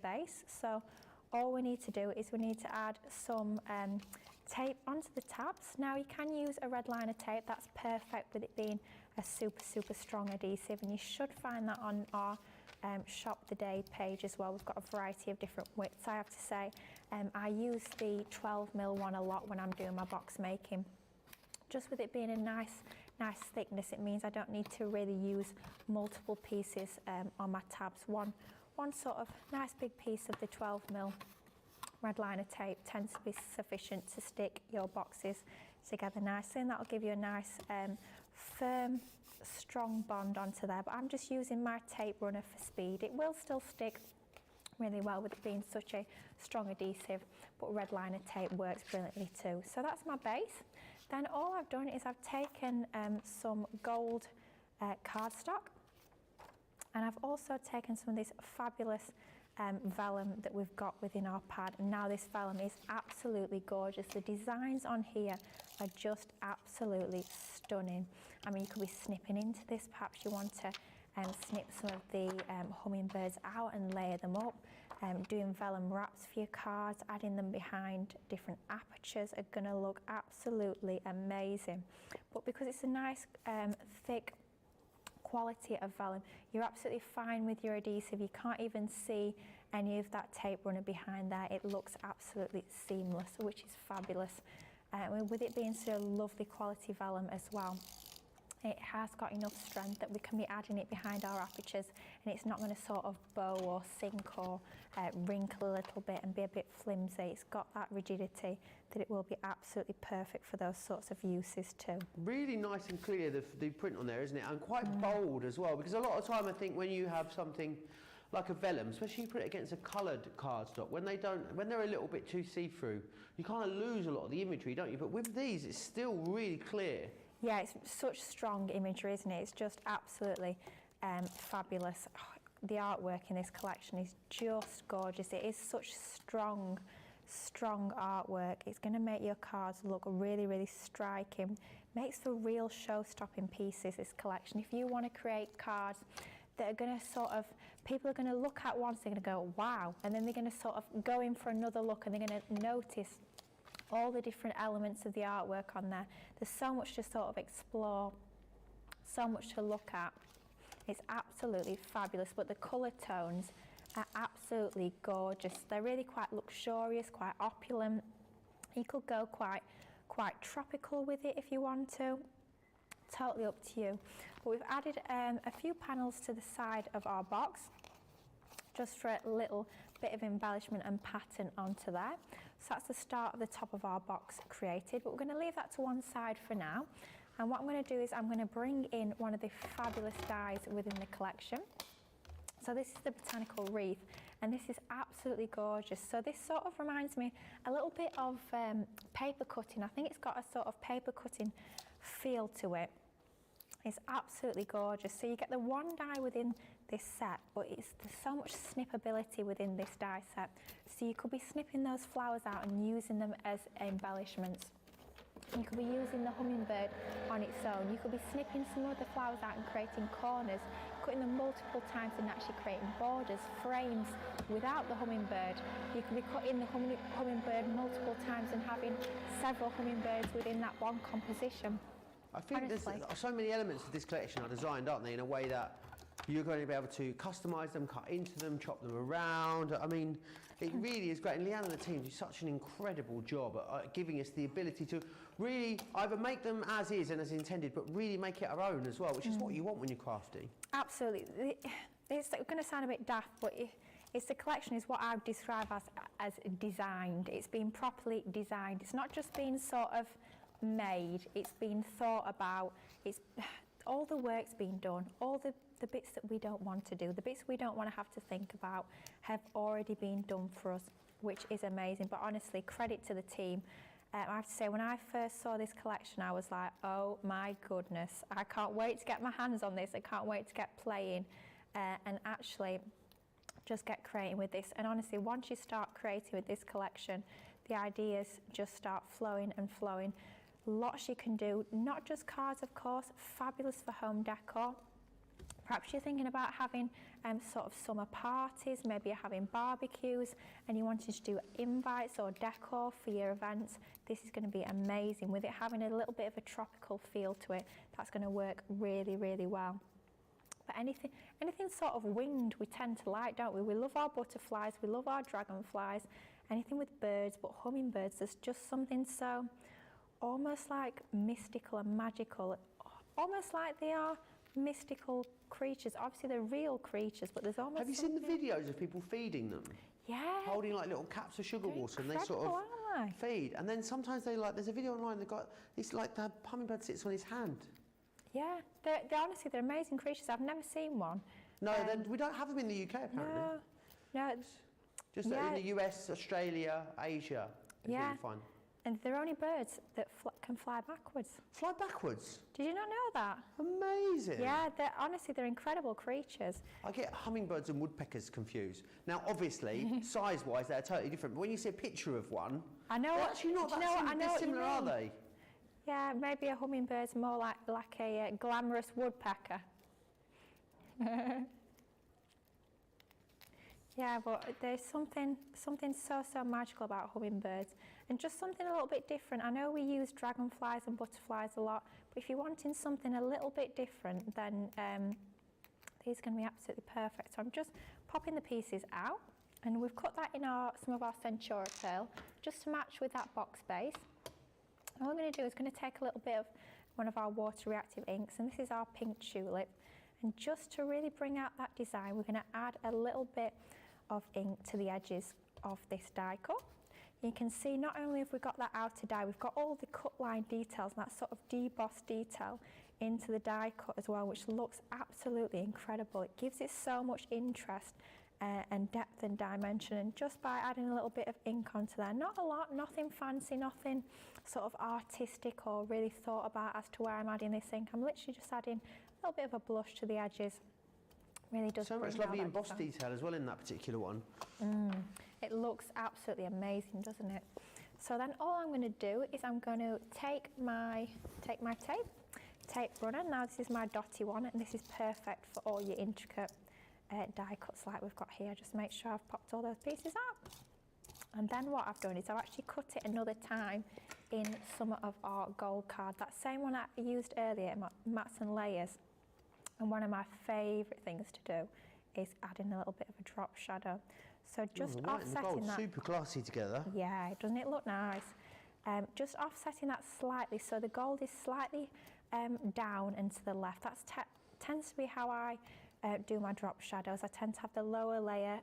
base. So all we need to do is we need to add some tape onto the tabs. Now you can use a red liner tape, that's perfect with it being a super strong adhesive, and you should find that on our Shop the Day page as well. We've got a variety of different widths. I have to say I use the 12mm one a lot when I'm doing my box making. Just with it being a nice thickness, it means I don't need to really use multiple pieces on my tabs. One sort of nice big piece of the 12mm red liner tape tends to be sufficient to stick your boxes together nicely, and that'll give you a nice firm, strong bond onto there. But I'm just using my tape runner for speed. It will still stick really well with it being such a strong adhesive, but red liner tape works brilliantly too. So that's my base. Then all I've done is I've taken some gold cardstock, and I've also taken some of this fabulous vellum that we've got within our pad. And now this vellum is absolutely gorgeous. The designs on here are just absolutely stunning. I mean, you could be snipping into this, perhaps you want to snip some of the hummingbirds out and layer them up. Doing vellum wraps for your cards, adding them behind different apertures are going to look absolutely amazing. But because it's a nice thick quality of vellum, you're absolutely fine with your adhesive. You can't even see any of that tape runner behind there. It looks absolutely seamless, which is fabulous. With it being so lovely quality vellum as well, it has got enough strength that we can be adding it behind our apertures, and it's not going to sort of bow or sink or wrinkle a little bit and be a bit flimsy. It's got that rigidity that it will be absolutely perfect for those sorts of uses too. Really nice and clear, the print on there, isn't it? And quite bold as well, because a lot of time I think when you have something like a vellum, especially you put it against a coloured cardstock, when they're a little bit too see-through, you kind of lose a lot of the imagery, don't you? But with these, it's still really clear. Yeah, it's such strong imagery, isn't it? It's just absolutely fabulous. the artwork in this collection is just gorgeous. It is such strong artwork. It's going to make your cards look really, really striking. Makes for real show-stopping pieces, this collection. If you want to create cards that are going to sort of, people are going to look at once, they're going to go, wow, and then they're going to sort of go in for another look and they're going to notice all the different elements of the artwork on there. There's so much to sort of explore, so much to look at. It's absolutely fabulous, but the colour tones are absolutely gorgeous. They're really quite luxurious, quite opulent. You could go quite tropical with it if you want to. Totally up to you. But we've added a few panels to the side of our box, just for a little bit of embellishment and pattern onto there. So that's the start of the top of our box created, but we're going to leave that to one side for now. And what I'm going to do is I'm going to bring in one of the fabulous dies within the collection. So this is the botanical wreath, and this is absolutely gorgeous. So this sort of reminds me a little bit of paper cutting. I think it's got a sort of paper cutting feel to it. It's absolutely gorgeous. So you get the one die within this set, but there's so much snippability within this die set. So you could be snipping those flowers out and using them as embellishments. You could be using the hummingbird on its own. You could be snipping some of the flowers out and creating corners, cutting them multiple times and actually creating borders, frames without the hummingbird. You could be cutting the hummingbird multiple times and having several hummingbirds within that one composition. I think there's so many elements of this collection are designed, aren't they, in a way that you're going to be able to customise them, cut into them, chop them around. I mean, it really is great. And Leanne and the team do such an incredible job at giving us the ability to really either make them as is and as intended, but really make it our own as well, which is what you want when you're crafty. Absolutely. It's going to sound a bit daft, but it's the collection is what I would describe as designed. It's been properly designed. It's not just been sort of made, it's been thought about. It's all the work's been done, all the bits that we don't want to do, the bits we don't want to have to think about have already been done for us, which is amazing. But honestly, credit to the team. I have to say, when I first saw this collection, I was like, oh my goodness, I can't wait to get my hands on this, I can't wait to get playing and actually just get creating with this. And honestly, once you start creating with this collection, the ideas just start flowing and flowing. Lots you can do, not just cards of course, fabulous for home decor. Perhaps you're thinking about having sort of summer parties, maybe you're having barbecues and you wanted to do invites or decor for your events. This is going to be amazing. With it having a little bit of a tropical feel to it, that's going to work really, really well. But anything sort of winged we tend to like, don't we? We love our butterflies, we love our dragonflies, anything with birds, but hummingbirds, there's just something so almost like mystical and magical, almost like they are mystical creatures. Obviously they're real creatures, but there's almost Have you seen the videos of people feeding them? Yeah. Holding like little caps of sugar water and they sort of feed. And then sometimes they there's a video online that got, it's like the hummingbird sits on his hand. Yeah, they're honestly, they're amazing creatures. I've never seen one. No, we don't have them in the UK apparently. No. Just in the US, Australia, Asia. Yeah. Really fun. And they're only birds that can fly backwards. Fly backwards? Did you not know that? Amazing. Yeah, honestly, they're incredible creatures. I get hummingbirds and woodpeckers confused. Now, obviously, size-wise, they're totally different. But when you see a picture of one, I know. they're actually not that similar, are they? Yeah, maybe a hummingbird's more like a glamorous woodpecker. Yeah, but there's something so magical about hummingbirds, and just something a little bit different. I know we use dragonflies and butterflies a lot, but if you're wanting something a little bit different, then these are going to be absolutely perfect. So I'm just popping the pieces out, and we've cut that in some of our Centura pearl, just to match with that box base. And what I'm going to do is going to take a little bit of one of our water reactive inks, and this is our pink tulip. And just to really bring out that design, we're going to add a little bit of ink to the edges of this die cut. You can see not only have we got that outer die, we've got all the cut line details and that sort of debossed detail into the die cut as well, which looks absolutely incredible. It gives it so much interest and depth and dimension, and just by adding a little bit of ink onto there, not a lot, nothing fancy, nothing sort of artistic or really thought about as to where I'm adding this ink. I'm literally just adding a little bit of a blush to the edges Really does So much bring out lovely that embossed design. detail as well in that particular one. It looks absolutely amazing, doesn't it? So then all I'm going to do is I'm going to take my tape runner. Now this is my dotty one, and this is perfect for all your intricate die cuts like we've got here. Just make sure I've popped all those pieces out. And then what I've done is I've actually cut it another time in some of our gold card. That same one I used earlier, Mats and Layers. And one of my favourite things to do is adding a little bit of a drop shadow. So just the white and the offsetting gold, that. super classy together. Yeah, doesn't it look nice? Just offsetting that slightly, so the gold is slightly down and to the left. That tends to be how I do my drop shadows. I tend to have the lower layer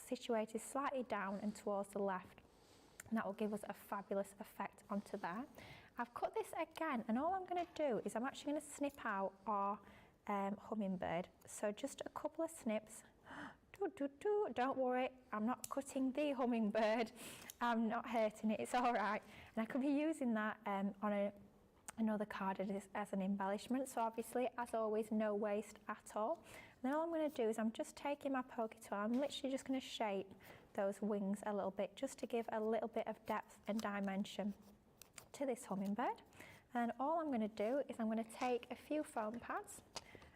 situated slightly down and towards the left. And that will give us a fabulous effect onto there. I've cut this again, and all I'm going to do is I'm actually going to snip out our hummingbird. So just a couple of snips. Don't worry, I'm not cutting the hummingbird. I'm not hurting it, it's all right. And I could be using that on another card as an embellishment. So obviously, as always, no waste at all. And then all I'm going to do is I'm just taking my pokey tool. I'm literally just going to shape those wings a little bit, just to give a little bit of depth and dimension to this hummingbird. And all I'm going to do is I'm going to take a few foam pads.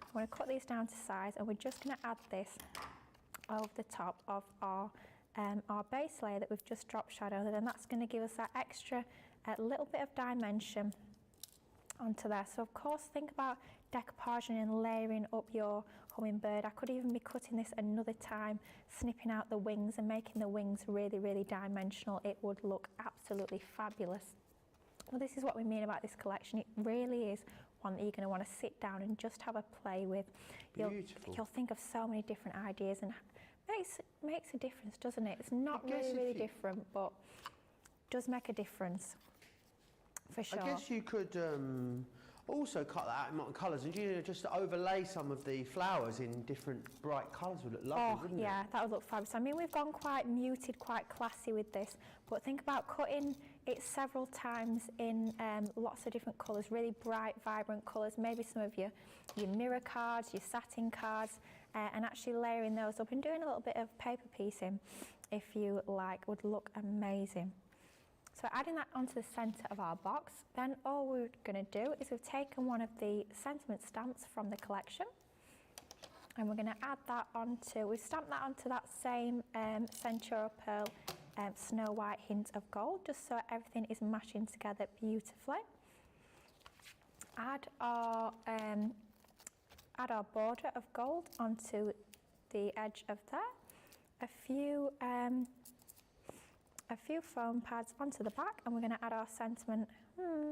I'm going to cut these down to size, and we're just going to add this over the top of our base layer that we've just drop shadowed, and then that's going to give us that extra little bit of dimension onto there. So of course, think about decoupaging and layering up your hummingbird. I could even be cutting this another time, snipping out the wings and making the wings really, really dimensional. It would look absolutely fabulous. Well, this is what we mean about this collection. It really is one that you're going to want to sit down and just have a play with. You'll think of so many different ideas, and makes a difference, doesn't it? It's not really different, but does make a difference for sure. I guess you could also cut that out in multiple colours and just overlay some of the flowers in different bright colours would look lovely, wouldn't it? Yeah, that would look fabulous. I mean, we've gone quite muted, quite classy with this, but think about cutting it several times in lots of different colours, really bright, vibrant colours, maybe some of your mirror cards, your satin cards, and actually layering those up and doing a little bit of paper piecing, if you like, would look amazing. So adding that onto the centre of our box, then all we're going to do is we've taken one of the sentiment stamps from the collection, and we're going to add that onto, we've stamped that onto that same Centura Pearl Snow White hint of gold, just so everything is matching together beautifully. Add our border of gold onto the edge of there. A few foam pads onto the back, and we're going to add our sentiment.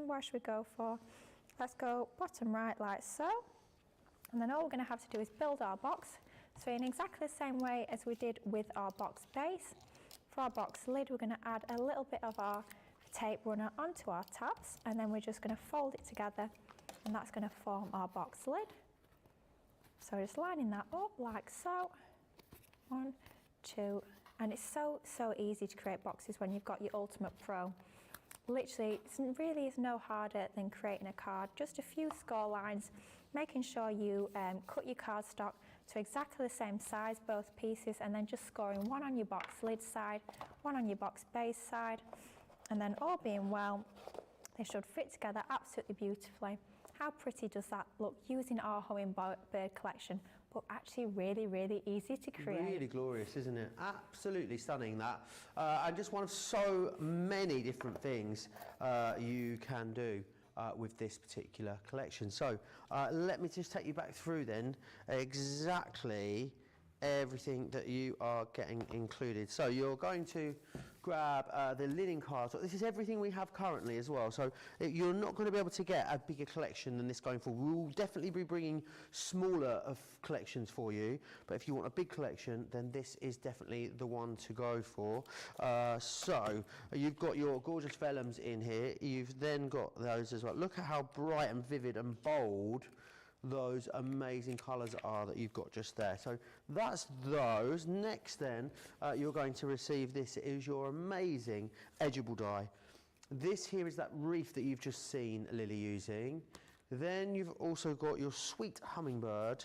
Where should we go for? Let's go bottom right like so. And then all we're going to have to do is build our box. So in exactly the same way as we did with our box base, for our box lid we're going to add a little bit of our tape runner onto our tabs, and then we're just going to fold it together, and that's going to form our box lid. So just lining that up like so. 1, 2, and it's so easy to create boxes when you've got your Ultimate Pro. Literally, it really is no harder than creating a card. Just a few score lines, making sure you cut your cardstock to exactly the same size, both pieces, and then just scoring one on your box lid side, one on your box base side, and then all being well, they should fit together absolutely beautifully. How pretty does that look using our hummingbird collection, but actually really, really easy to create. Really glorious, isn't it? Absolutely stunning, that. And just one of so many different things you can do with this particular collection. So let me just take you back through then exactly everything that you are getting included. So you're going to grab the linen cards. This is everything we have currently as well. So you're not going to be able to get a bigger collection than this going forward. We'll definitely be bringing smaller of collections for you. But if you want a big collection, then this is definitely the one to go for. So you've got your gorgeous vellums in here. You've then got those as well. Look at how bright and vivid and bold those amazing colours are that you've got just there. So that's those. Next then, you're going to receive this is your amazing edgeable die. This here is that reef that you've just seen Lily using. Then you've also got your sweet hummingbird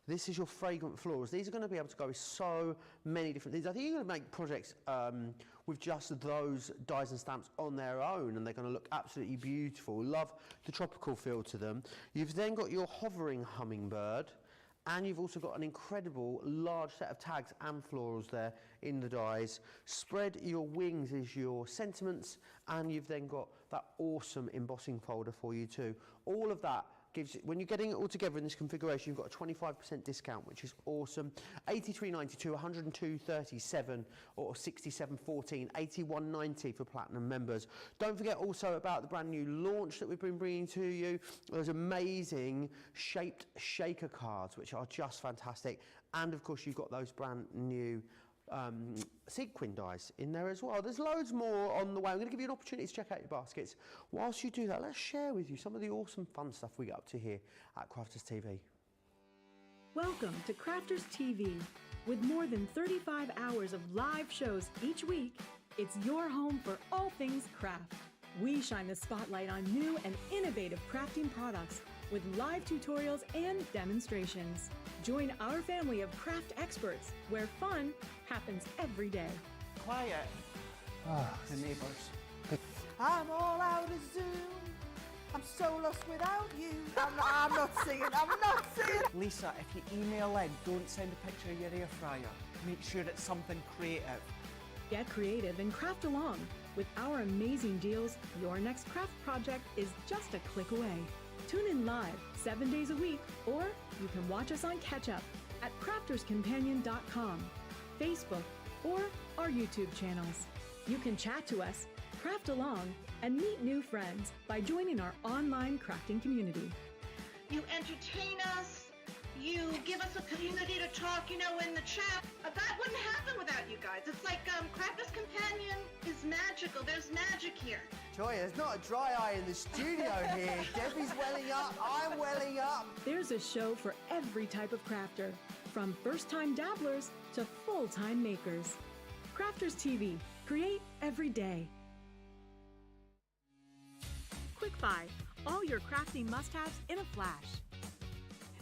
This is your fragrant florals. These are going to be able to go with so many different things. I think you're going to make projects with just those dies and stamps on their own, and they're going to look absolutely beautiful. Love the tropical feel to them. You've then got your hovering hummingbird, and you've also got an incredible large set of tags and florals there in the dies. Spread your wings is your sentiments, and you've then got that awesome embossing folder for you too. All of that gives, when you're getting it all together in this configuration, you've got a 25% discount, which is awesome. 83.92, 102.37, or 67.14, 81.90 for platinum members. Don't forget also about the brand new launch that we've been bringing to you. Those amazing shaped shaker cards, which are just fantastic. And of course, you've got those brand new sequin dies in there as well. There's loads more on the way. I'm going to give you an opportunity to check out your baskets. Whilst you do that, let's share with you some of the awesome fun stuff we get up to here at Crafters TV. Welcome to Crafters TV. With more than 35 hours of live shows each week, it's your home for all things craft. We shine the spotlight on new and innovative crafting products with live tutorials and demonstrations. Join our family of craft experts where fun happens every day. Quiet. The neighbours. I'm all out of Zoom. I'm so lost without you. I'm not singing. I'm not singing. Lisa, if you email in, don't send a picture of your air fryer. Make sure it's something creative. Get creative and craft along. With our amazing deals, your next craft project is just a click away. Tune in live 7 days a week, or you can watch us on Catch Up at crafterscompanion.com, Facebook, or our YouTube channels. You can chat to us, craft along, and meet new friends by joining our online crafting community. You entertain us. You give us a community to talk, in the chat. That wouldn't happen without you guys. It's like Crafters Companion is magical. There's magic here. Joy, there's not a dry eye in the studio here. Debbie's welling up, I'm welling up. There's a show for every type of crafter, from first-time dabblers to full-time makers. Crafters TV. Create every day. Quick Buy. All your crafting must-haves in a flash.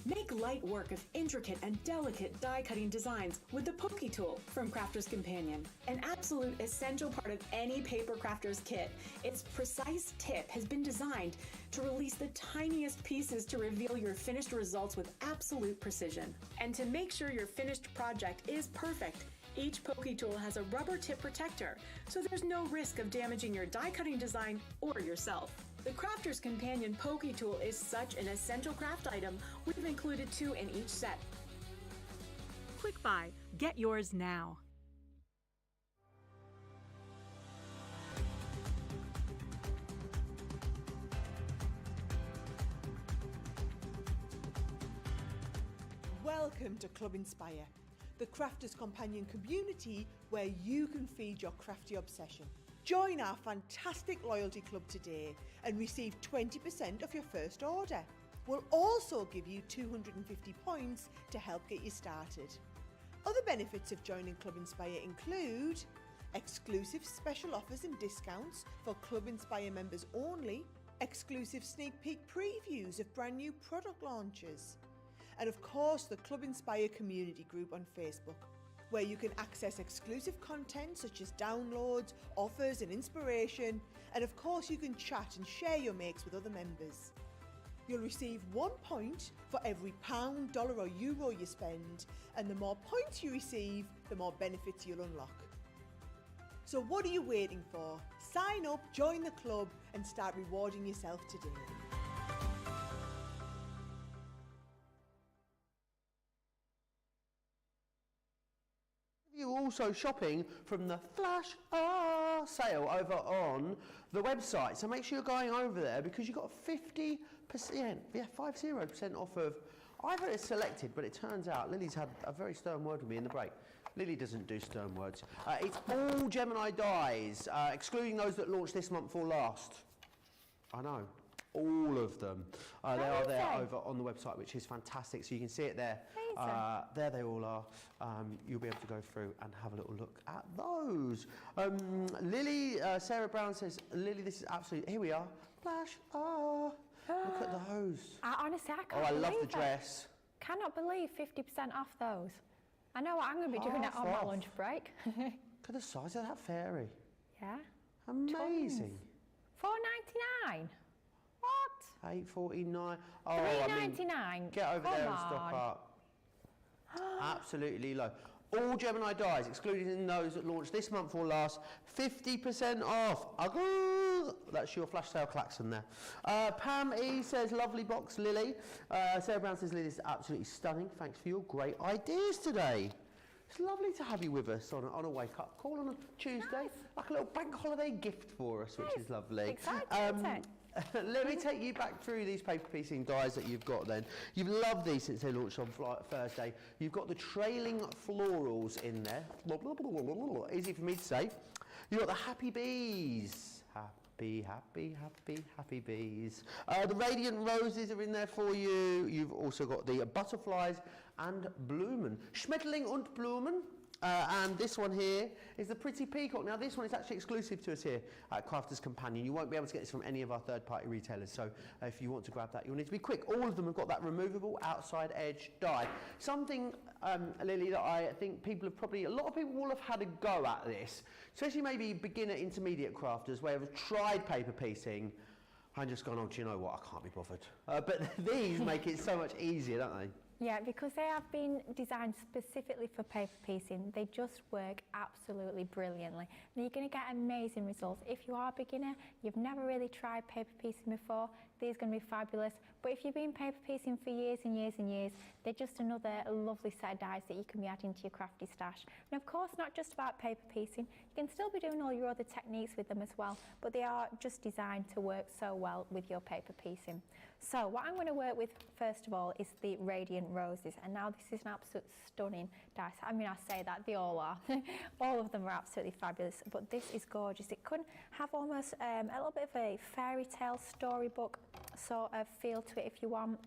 Make light work of intricate and delicate die-cutting designs with the Pokey Tool from Crafters Companion. An absolute essential part of any paper crafter's kit, its precise tip has been designed to release the tiniest pieces to reveal your finished results with absolute precision. And to make sure your finished project is perfect, each Pokey Tool has a rubber tip protector, so there's no risk of damaging your die-cutting design or yourself. The Crafter's Companion Pokey Tool is such an essential craft item, we've included 2 in each set. Quick Buy. Get yours now. Welcome to Club Inspire, the Crafters Companion community where you can feed your crafty obsession. Join our fantastic loyalty club today and receive 20% of your first order. We'll also give you 250 points to help get you started. Other benefits of joining Club Inspire include exclusive special offers and discounts for Club Inspire members only, exclusive sneak peek previews of brand new product launches, and of course the Club Inspire community group on Facebook, where you can access exclusive content such as downloads, offers and inspiration, and of course you can chat and share your makes with other members. You'll receive 1 point for every pound, dollar or euro you spend, and the more points you receive, the more benefits you'll unlock. So what are you waiting for? Sign up, join the club and start rewarding yourself today. You're also shopping from the Flash sale over on the website. So make sure you're going over there because you've got 50%, 50% off of, I've had it selected, but it turns out Lily's had a very stern word with me in the break. Lily doesn't do stern words. It's all Gemini dies, excluding those that launched this month or last. I know. All of them. They are there over on the website, which is fantastic. So you can see it there. There they all are. You'll be able to go through and have a little look at those. Lily, Sarah Brown says, Lily, this is absolutely, here we are. Flash, look at those. Honestly, I can't I love the believe it. dress. Cannot believe 50% off those. I know what I'm going to be doing it on my Half lunch off. break. Look at the size of that fairy. Yeah. Amazing. £4.99. What? $8.49. Oh, I mean, £3.99. get over Come there and on. stock up. Absolutely low. All Gemini dies, excluding those that launched this month or last, 50% off. That's your flash sale klaxon there. Pam E says, lovely box, Lily. Sarah Brown says, Lily, this is absolutely stunning. Thanks for your great ideas today. It's lovely to have you with us on a wake-up call on a Tuesday. Nice. Like a little bank holiday gift for us, which is lovely. Exciting, isn't it? Let me take you back through these paper piecing dies that you've got then. You've loved these since they launched on Thursday. You've got the trailing florals in there. Easy for me to say. You've got the happy bees. Happy, happy, happy, happy bees. The radiant roses are in there for you. You've also got the butterflies and Blumen. Schmetterling und Blumen. And this one here is the pretty peacock. Now this one is actually exclusive to us here at Crafter's Companion. You won't be able to get this from any of our third-party retailers, so if you want to grab that, you'll need to be quick. All of them have got that removable outside edge die. Something, Lily, that I think people have probably, a lot of people will have had a go at this, especially maybe beginner, intermediate crafters where have tried paper piecing and just gone, oh, do you know what, I can't be bothered. But these make it so much easier, don't they? Yeah, because they have been designed specifically for paper piecing. They just work absolutely brilliantly. And you're going to get amazing results. If you are a beginner, you've never really tried paper piecing before, these are going to be fabulous. But if you've been paper piecing for years and years and years, they're just another lovely set of dies that you can be adding to your crafty stash. And of course, not just about paper piecing, you can still be doing all your other techniques with them as well, but they are just designed to work so well with your paper piecing. So what I'm going to work with first of all is the Radiant Roses, and now this is an absolute stunning dice. I mean, I say that, they all are. All of them are absolutely fabulous, but this is gorgeous. It could have almost a little bit of a fairy tale storybook sort of feel to it if you want.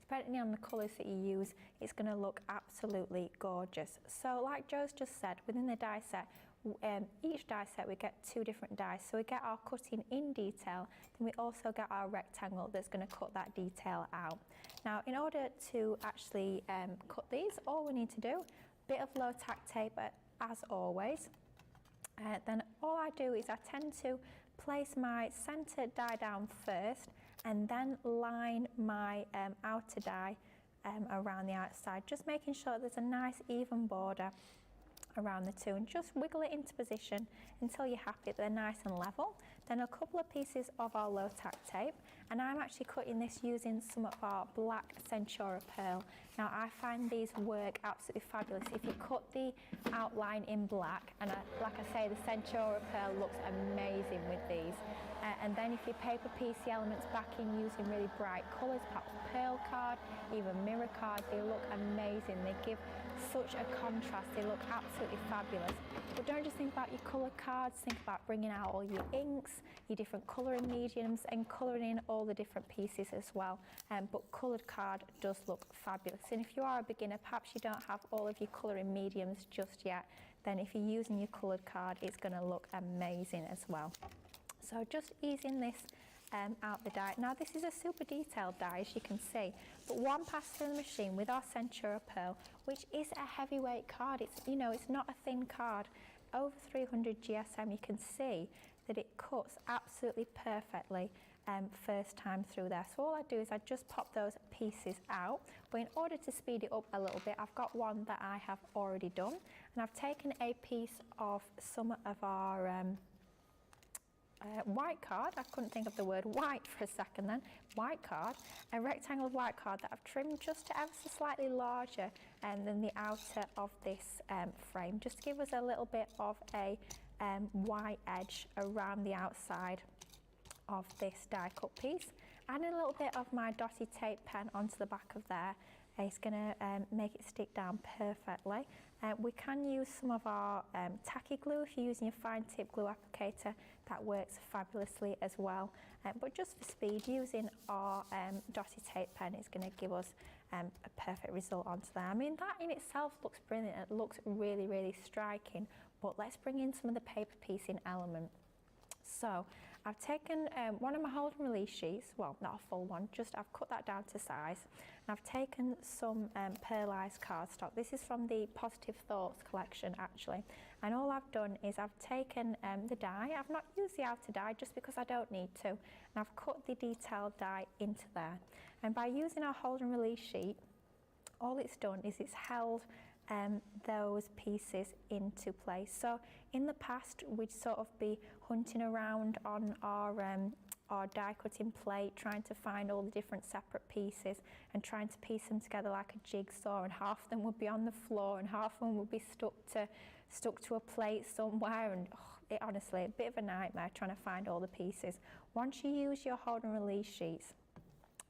Depending on the colours that you use, it's going to look absolutely gorgeous. So like Joe's just said, within the die set, each die set we get two different dies. So we get our cutting in detail, then we also get our rectangle that's going to cut that detail out. Now in order to actually cut these, all we need to do, bit of low tack tape as always. Then all I do is I tend to place my centre die down first and then line my outer die around the outside, just making sure there's a nice even border around the two, and just wiggle it into position until you're happy that they're nice and level. Then a couple of pieces of our low tack tape, and I'm actually cutting this using some of our black Centura pearl. Now I find these work absolutely fabulous if you cut the outline in black, and like I say, the Centura pearl looks amazing with these. And then if you paper piece the elements back in using really bright colours, perhaps pearl card, even mirror card, they look amazing. They give such a contrast, they look absolutely fabulous. But don't just think about your coloured cards, think about bringing out all your inks, your different colouring mediums, and colouring in all the different pieces as well. But coloured card does look fabulous. And if you are a beginner, perhaps you don't have all of your colouring mediums just yet, then if you're using your coloured card, it's going to look amazing as well. So just easing this out the die. Now this is a super detailed die, as you can see, but one passed through the machine with our Centura pearl, which is a heavyweight card. It's, you know, it's not a thin card. Over 300 GSM, you can see that it cuts absolutely perfectly first time through there. So all I do is I just pop those pieces out, but in order to speed it up a little bit, I've got one that I have already done, and I've taken a piece of some of our white card. I couldn't think of the word white for a second then. White card, a rectangle of white card that I've trimmed just ever so slightly larger than the outer of this frame, just to give us a little bit of a white edge around the outside of this die cut piece. Adding a little bit of my dotty tape pen onto the back of there. It's going to make it stick down perfectly. We can use some of our tacky glue. If you're using your fine tip glue applicator, that works fabulously as well. But just for speed, using our dotty tape pen is going to give us a perfect result onto there. I mean, that in itself looks brilliant. It looks really, really striking. But let's bring in some of the paper piecing element. So I've taken one of my hold and release sheets, well, not a full one, just I've cut that down to size. And I've taken some pearlized cardstock. This is from the Positive Thoughts collection, actually. And all I've done is I've taken the die. I've not used the outer die just because I don't need to. And I've cut the detailed die into there. And by using our hold and release sheet, all it's done is it's held those pieces into place. So in the past, we'd sort of be hunting around on our die cutting plate, trying to find all the different separate pieces and trying to piece them together like a jigsaw, and half of them would be on the floor and half of them would be stuck to a plate somewhere, and honestly, a bit of a nightmare trying to find all the pieces. Once you use your hold and release sheets,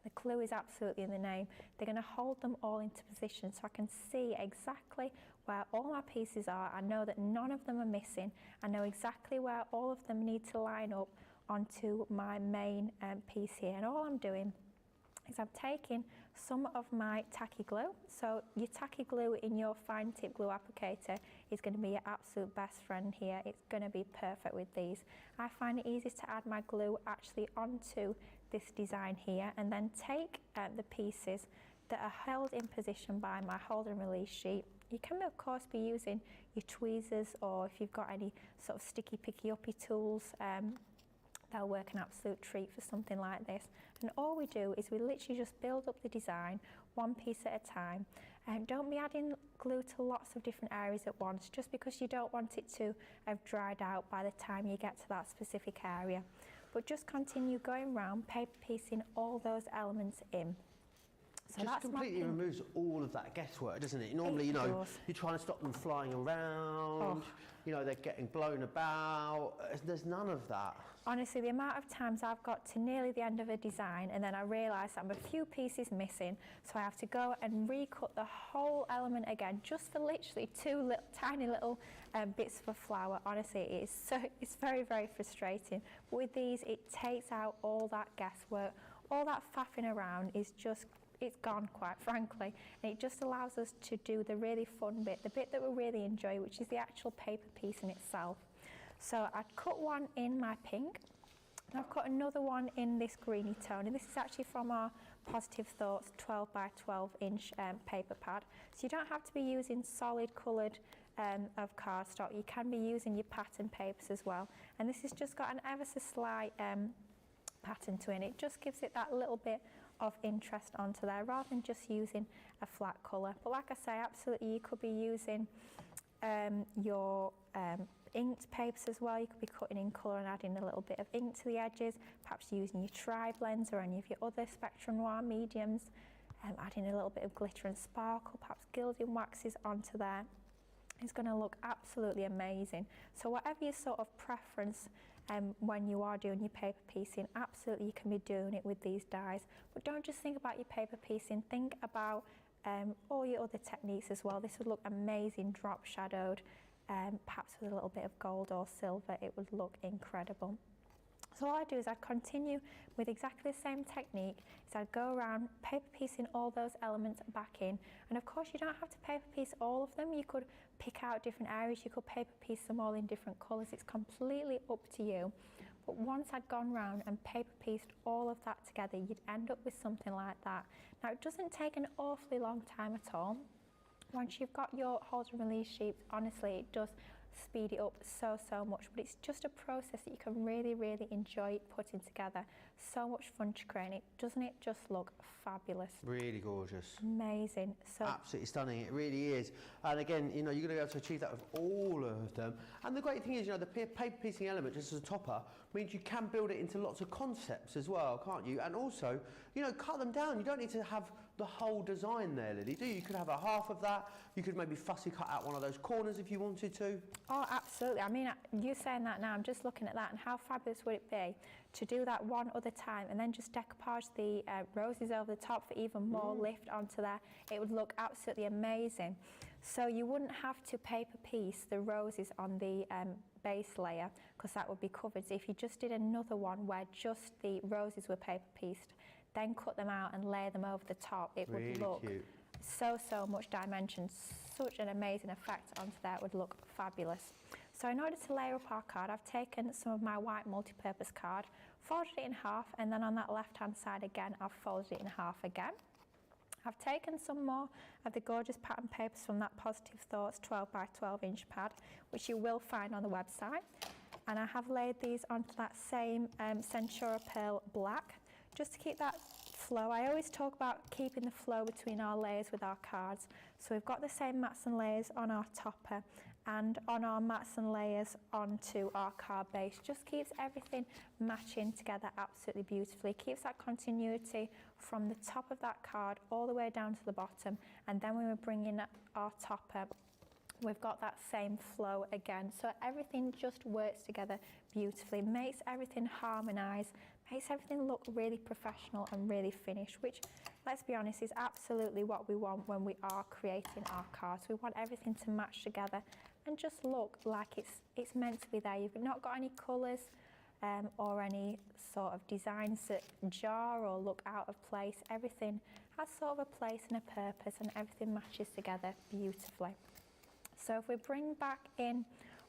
the clue is absolutely in the name. They're going to hold them all into position so I can see exactly where all my pieces are. I know that none of them are missing. I know exactly where all of them need to line up onto my main piece here. And all I'm doing is I'm taking some of my tacky glue. So your tacky glue in your fine tip glue applicator is going to be your absolute best friend here. It's going to be perfect with these. I find it easiest to add my glue actually onto this design here, and then take the pieces that are held in position by my hold and release sheet. You can of course be using your tweezers, or if you've got any sort of sticky picky uppy tools, they'll work an absolute treat for something like this. And all we do is we literally just build up the design one piece at a time, and don't be adding glue to lots of different areas at once, just because you don't want it to have dried out by the time you get to that specific area. But just continue going round, paper piecing all those elements in. So just completely removes all of that guesswork, doesn't it? Normally, you know, you're trying to stop them flying around, you know, they're getting blown about. There's none of that. Honestly, the amount of times I've got to nearly the end of a design and then I realise I'm a few pieces missing, so I have to go and recut the whole element again just for literally two tiny little bits of flour. Honestly, it's very, very frustrating. But with these, it takes out all that guesswork. All that faffing around is just, it's gone, quite frankly, and it just allows us to do the really fun bit, the bit that we really enjoy, which is the actual paper piece in itself. So I'd cut one in my pink, and I've cut another one in this greeny tone, and this is actually from our Positive Thoughts 12 by 12 inch paper pad. So you don't have to be using solid coloured of cardstock, you can be using your pattern papers as well, and this has just got an ever so slight pattern to it, and it just gives it that little bit of interest onto there rather than just using a flat colour. But like I say, absolutely you could be using your inked papers as well. You could be cutting in colour and adding a little bit of ink to the edges, perhaps using your tri-blends or any of your other Spectrum Noir mediums, adding a little bit of glitter and sparkle, perhaps gilding waxes onto there. It's going to look absolutely amazing. So whatever your sort of preference when you are doing your paper piecing, absolutely you can be doing it with these dies. But don't just think about your paper piecing, think about all your other techniques as well. This would look amazing drop shadowed, perhaps with a little bit of gold or silver. It would look incredible. So all I do is I continue with exactly the same technique. So I go around paper piecing all those elements back in, and of course you don't have to paper piece all of them. You could pick out different areas, you could paper piece them all in different colours. It's completely up to you. But once I'd gone round and paper pieced all of that together, you'd end up with something like that. Now it doesn't take an awfully long time at all. Once you've got your hold and release sheets, honestly it does speed it up so much, but it's just a process that you can really enjoy putting together. So much fun to create it. Doesn't it just look fabulous? Really gorgeous. Amazing. So absolutely stunning, it really is. And again, you know, you're going to be able to achieve that with all of them. And the great thing is, you know, the paper piecing element just as a topper means you can build it into lots of concepts as well, can't you? And also, you know, cut them down. You don't need to have the whole design there, Lily, do you? You could have a half of that. You could maybe fussy cut out one of those corners if you wanted to. Oh, absolutely. I mean, you saying that now, I'm just looking at that, and how fabulous would it be to do that one other time and then just decoupage the roses over the top for even more lift onto there. It would look absolutely amazing. So you wouldn't have to paper piece the roses on the base layer, because that would be covered. So if you just did another one where just the roses were paper pieced, then cut them out and layer them over the top, it would look cute. So much dimension, such an amazing effect onto that. Would look fabulous. So in order to layer up our card, I've taken some of my white multi-purpose card, folded it in half, and then on that left-hand side again, I've folded it in half again. I've taken some more of the gorgeous pattern papers from that Positive Thoughts 12 by 12 inch pad, which you will find on the website. And I have laid these onto that same Centura Pearl Black, just to keep that flow. I always talk about keeping the flow between our layers with our cards. So we've got the same mats and layers on our topper and on our mats and layers onto our card base. Just keeps everything matching together absolutely beautifully. Keeps that continuity from the top of that card all the way down to the bottom. And then when we're bringing our topper, we've got that same flow again. So everything just works together beautifully, makes everything harmonise, makes everything look really professional and really finished, which, let's be honest, is absolutely what we want when we are creating our cards. We want everything to match together and just look like it's meant to be there. You've not got any colours or any sort of designs that jar or look out of place. Everything has sort of a place and a purpose, and everything matches together beautifully. So if we bring back in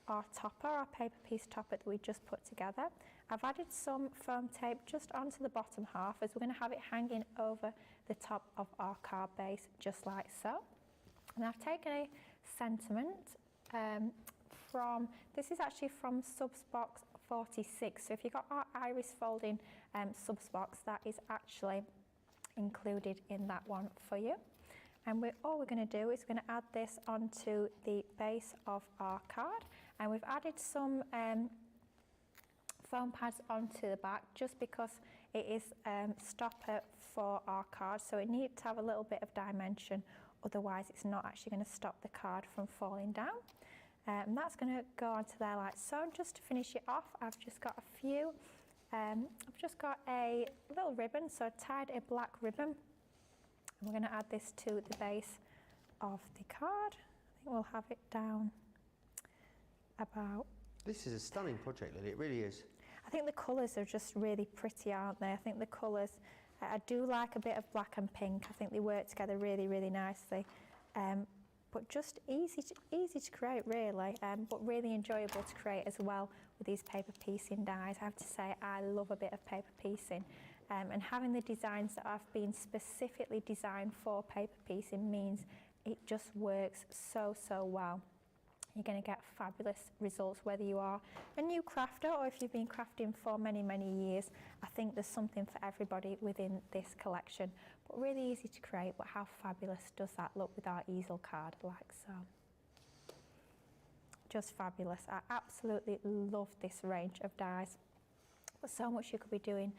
our topper, our paper piece topper that we just put together, I've added some foam tape just onto the bottom half, as we're going to have it hanging over the top of our card base, just like so. And I've taken a sentiment this is actually from subs box 46. So if you've got our iris folding subs box, that is actually included in that one for you. And all we're going to do is we're going to add this onto the base of our card, and we've added some foam pads onto the back just because it is stopper for our card, so it needs to have a little bit of dimension, otherwise it's not actually going to stop the card from falling down. And that's going to go onto there like so. Just to finish it off, I've just got a few, I've just got a little ribbon, so I tied a black ribbon. We're going to add this to the base of the card. I think we'll have it down about... This is a stunning project, Lily, it really is. I think the colours are just really pretty, aren't they? I think the colours, I do like a bit of black and pink. I think they work together really, really nicely. But just easy to create, really, but really enjoyable to create as well with these paper piecing dies. I have to say, I love a bit of paper piecing. And having the designs that have been specifically designed for paper piecing means it just works so, so well. You're going to get fabulous results whether you are a new crafter or if you've been crafting for many, many years. I think there's something for everybody within this collection. But really easy to create, but how fabulous does that look with our easel card, like so. Just fabulous. I absolutely love this range of dies. But so much you could be doing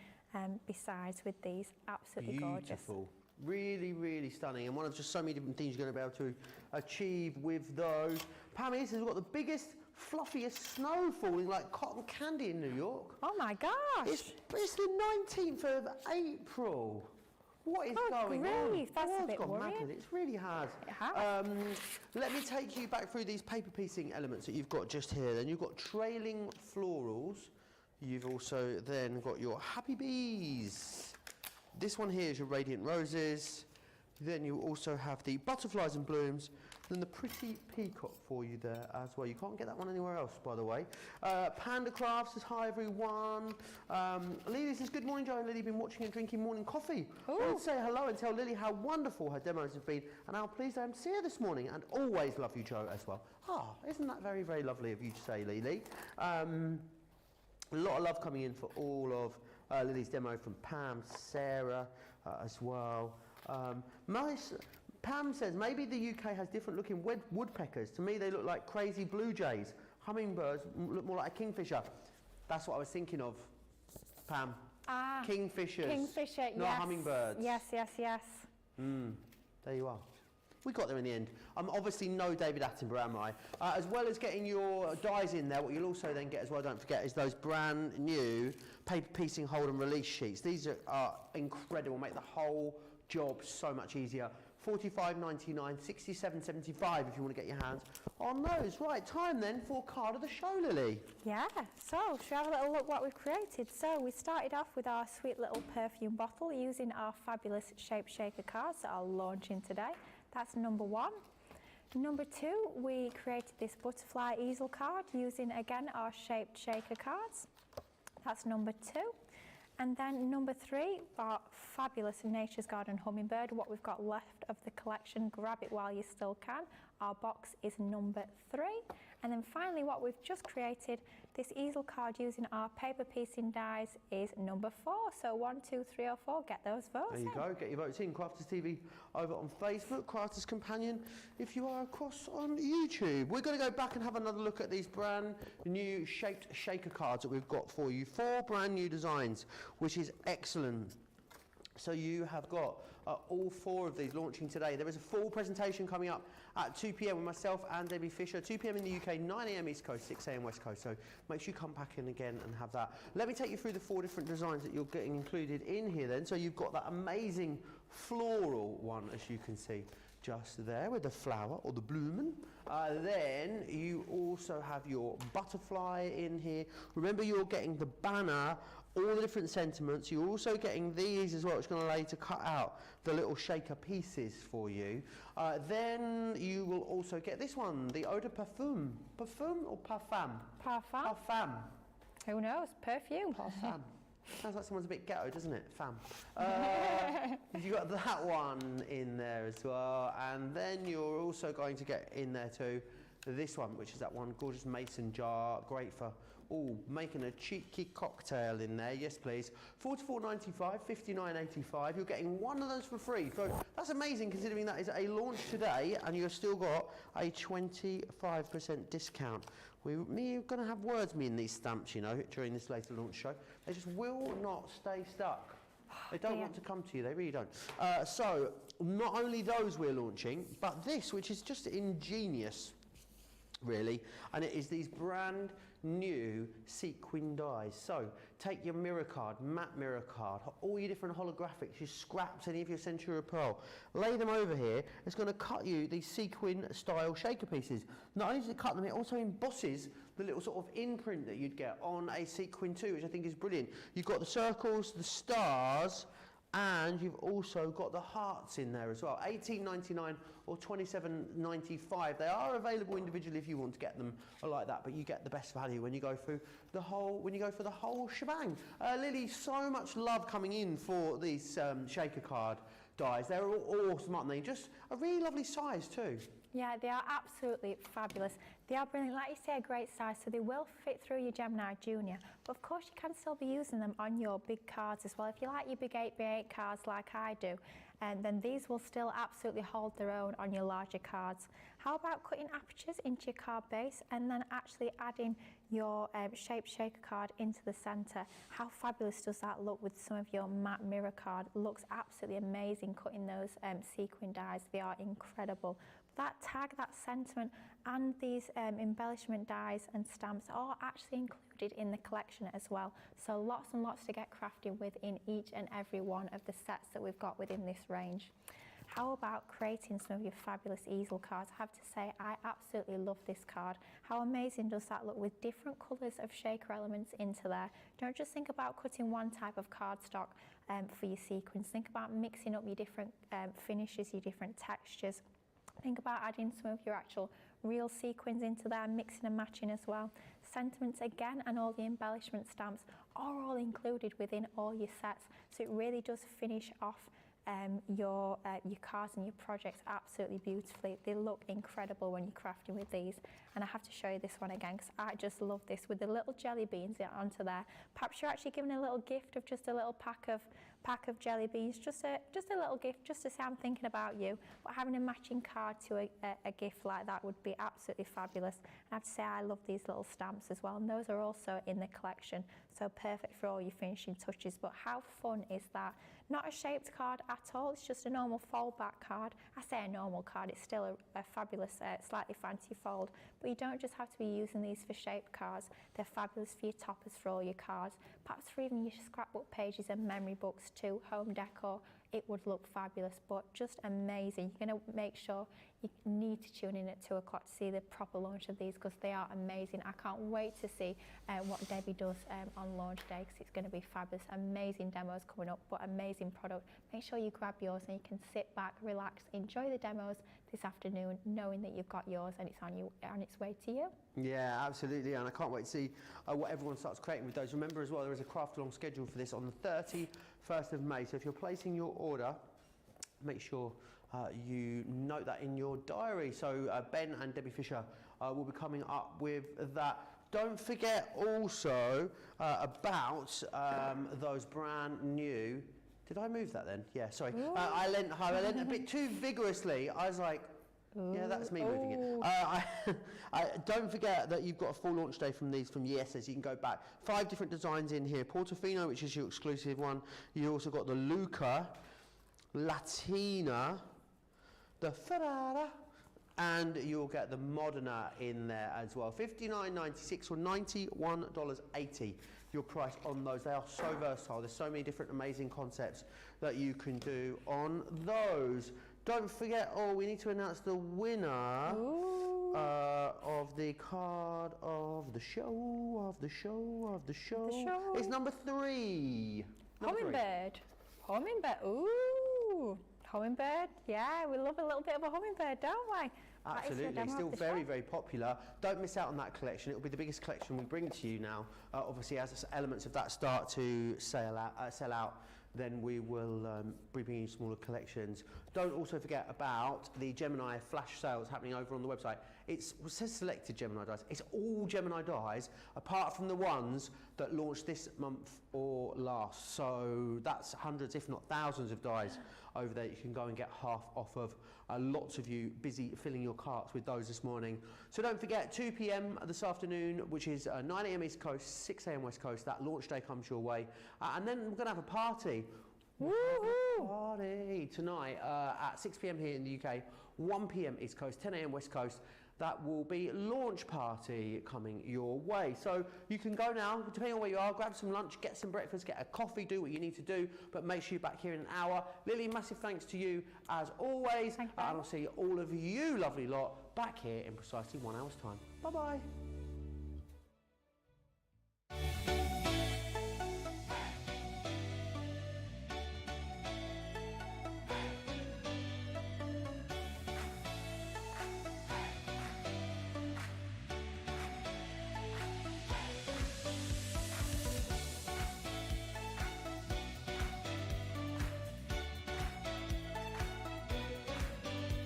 besides with these. Absolutely gorgeous. Beautiful. Really, really stunning, and one of just so many different things you're going to be able to achieve with those. Pam, this has got the biggest, fluffiest snow falling like cotton candy in New York. Oh my gosh! It's the 19th of April. What is going on? That's a bit worrying. Mad. It's really hard. It has. Let me take you back through these paper piecing elements that you've got just here. Then you've got trailing florals. You've also then got your happy bees. This one here is your radiant roses. Then you also have the butterflies and blooms. Then the pretty peacock for you there as well. You can't get that one anywhere else, by the way. Panda Crafts says, hi everyone. Lily says, good morning, Joe and Lily. Been watching and drinking morning coffee. I want to say hello and tell Lily how wonderful her demos have been and how pleased I am to see her this morning. And always love you, Joe, as well. Ah, isn't that very, very lovely of you to say, Lily? A lot of love coming in for all of Lily's demo from Pam, Sarah as well. Pam says, maybe the UK has different looking woodpeckers. To me, they look like crazy blue jays. Hummingbirds look more like a kingfisher. That's what I was thinking of, Pam. Ah, kingfishers. Kingfisher, not hummingbirds. Yes, yes, yes. There you are. We got there in the end. I'm obviously no David Attenborough, am I? As well as getting your dies in there, what you'll also then get as well, don't forget, is those brand new paper piecing hold and release sheets. These are incredible, make the whole job so much easier. $45.99, $67.75 if you want to get your hands on those. Right, time then for card of the show, Lily. Yeah, so should we have a little look what we've created? So we started off with our sweet little perfume bottle using our fabulous Shape Shaker cards that are launching today. That's number one. Number 2, we created this butterfly easel card using, again, our shaped shaker cards. That's number 2. And then number 3, our fabulous Nature's Garden hummingbird, what we've got left of the collection, grab it while you still can. Our box is number 3. And then finally, what we've just created, this easel card using our paper piecing dies, is number 4. So 1, 2, 3 or 4, get those votes There you go, get your votes in. Crafters TV over on Facebook, Crafters Companion if you are across on YouTube. We're going to go back and have another look at these brand new shaped shaker cards that we've got for you. 4 brand new designs, which is excellent. So you have got all 4 of these launching today. There is a full presentation coming up at 2 p.m. with myself and Debbie Fisher. 2 p.m. in the UK, 9 a.m. East Coast, 6 a.m. West Coast. So make sure you come back in again and have that. Let me take you through the 4 different designs that you're getting included in here then. So you've got that amazing floral one, as you can see just there with the flower or the bloomin'. Then you also have your butterfly in here. Remember, you're getting the banner, all the different sentiments. You're also getting these as well, which are going to allow you to cut out the little shaker pieces for you. Then you will also get this one, the eau de parfum. Parfum or parfum? Parfum. Parfum. Who knows? Perfume. Parfum. Sounds like someone's a bit ghetto, doesn't it? Fam. You got that one in there as well, and then you're also going to get in there too this one, which is that one gorgeous mason jar, great for making a cheeky cocktail in there. Yes, please. $44.95, $59.85. You're getting one of those for free. So that's amazing, considering that is a launch today, and you've still got a 25% discount. We're going to have words, me and these stamps, you know, during this later launch show. They just will not stay stuck. They don't want to come to you, they really don't. So, not only those we're launching, but this, which is just ingenious, really, and it is these brand new sequin dies. So take your mirror card, matte mirror card, all your different holographics, your scraps, any of your Century Pearl, lay them over here. It's going to cut you these sequin style shaker pieces. Not only does it cut them, it also embosses the little sort of imprint that you'd get on a sequin too, which I think is brilliant. You've got the circles, the stars, and you've also got the hearts in there as well. $18.99 or $27.95. They are available individually if you want to get them like that, but you get the best value when you go through the whole for the whole shebang. Lily, so much love coming in for these shaker card dies. They're all awesome, aren't they? Just a really lovely size too. Yeah, they are absolutely fabulous. They are brilliant, like you say, a great size, so they will fit through your Gemini Junior. But of course, you can still be using them on your big cards as well. If you like your big 8x8 cards like I do, then these will still absolutely hold their own on your larger cards. How about cutting apertures into your card base and then actually adding your shaped shaker card into the centre? How fabulous does that look with some of your matte mirror card? Looks absolutely amazing cutting those sequin dies. They are incredible. That tag, that sentiment, and these embellishment dies and stamps are actually included in the collection as well. So lots and lots to get crafting with in each and every one of the sets that we've got within this range. How about creating some of your fabulous easel cards? I have to say, I absolutely love this card. How amazing does that look with different colours of shaker elements into there? Don't just think about cutting one type of cardstock for your sequins. Think about mixing up your different finishes, your different textures. Think about adding some of your actual real sequins into there, mixing and matching as well. Sentiments again, and all the embellishment stamps are all included within all your sets. So it really does finish off your cards and your projects absolutely beautifully. They look incredible when you're crafting with these. And I have to show you this one again because I just love this with the little jelly beans onto there. Perhaps you're actually giving a little gift of just a little pack of jelly beans, just a little gift, just to say I'm thinking about you. But having a matching card to a gift like that would be absolutely fabulous. And I have to say I love these little stamps as well, and those are also in the collection, so perfect for all your finishing touches. But how fun is that? Not a shaped card at all, it's just a normal fold back card. I say a normal card, it's still a fabulous, slightly fancy fold, but you don't just have to be using these for shaped cards. They're fabulous for your toppers, for all your cards, perhaps for even your scrapbook pages and memory books too, home decor. It would look fabulous, but just amazing. You're going to make sure you need to tune in at 2 o'clock to see the proper launch of these, because they are amazing. I can't wait to see what Debbie does on launch day, because it's going to be fabulous. Amazing demos coming up, but amazing product. Make sure you grab yours and you can sit back, relax, enjoy the demos this afternoon, knowing that you've got yours and it's on its way to you. Yeah, absolutely, and I can't wait to see what everyone starts creating with those. Remember as well, there is a craft-along schedule for this on the 31st of May, so if you're placing your order, make sure you note that in your diary. So Ben and Debbie Fisher will be coming up with that. Don't forget also about those brand new... Did I move that then? Yeah, sorry. I lent a bit too vigorously. I was like, yeah, that's me moving it. Don't forget that you've got a full launch day from these from Yeses. You can go back. 5 different designs in here. Portofino, which is your exclusive one. You also got the Luca, Latina, the Ferrara, and you'll get the Modena in there as well. $59.96 or $91.80 your price on those. They are so versatile. There's so many different amazing concepts that you can do on those. Don't forget, we need to announce the winner of the card of the show, It's number 3. Hummingbird. Hummingbird. Ooh. Hummingbird. Yeah, we love a little bit of a hummingbird, don't we? Absolutely, still very, very popular. Don't miss out on that collection. It will be the biggest collection we bring to you now. Obviously, as elements of that start to sell out, then we will be bringing you smaller collections. Don't also forget about the Gemini flash sales happening over on the website. It says selected Gemini dies. It's all Gemini dies, apart from the ones that launched this month or last. So that's hundreds, if not thousands of dies over there you can go and get half off of. Lots of you busy filling your carts with those this morning. So don't forget, 2 p.m. this afternoon, which is 9 a.m. East Coast, 6 a.m. West Coast, that launch day comes your way. And then we're going to have a party. Woohoo! Party tonight at 6 p.m. here in the UK, 1 p.m. East Coast, 10 a.m. West Coast. That will be launch party coming your way. So you can go now, depending on where you are, grab some lunch, get some breakfast, get a coffee, do what you need to do, but make sure you're back here in an hour. Lily, massive thanks to you as always. And I'll see all of you lovely lot back here in precisely 1 hour's time. Bye-bye.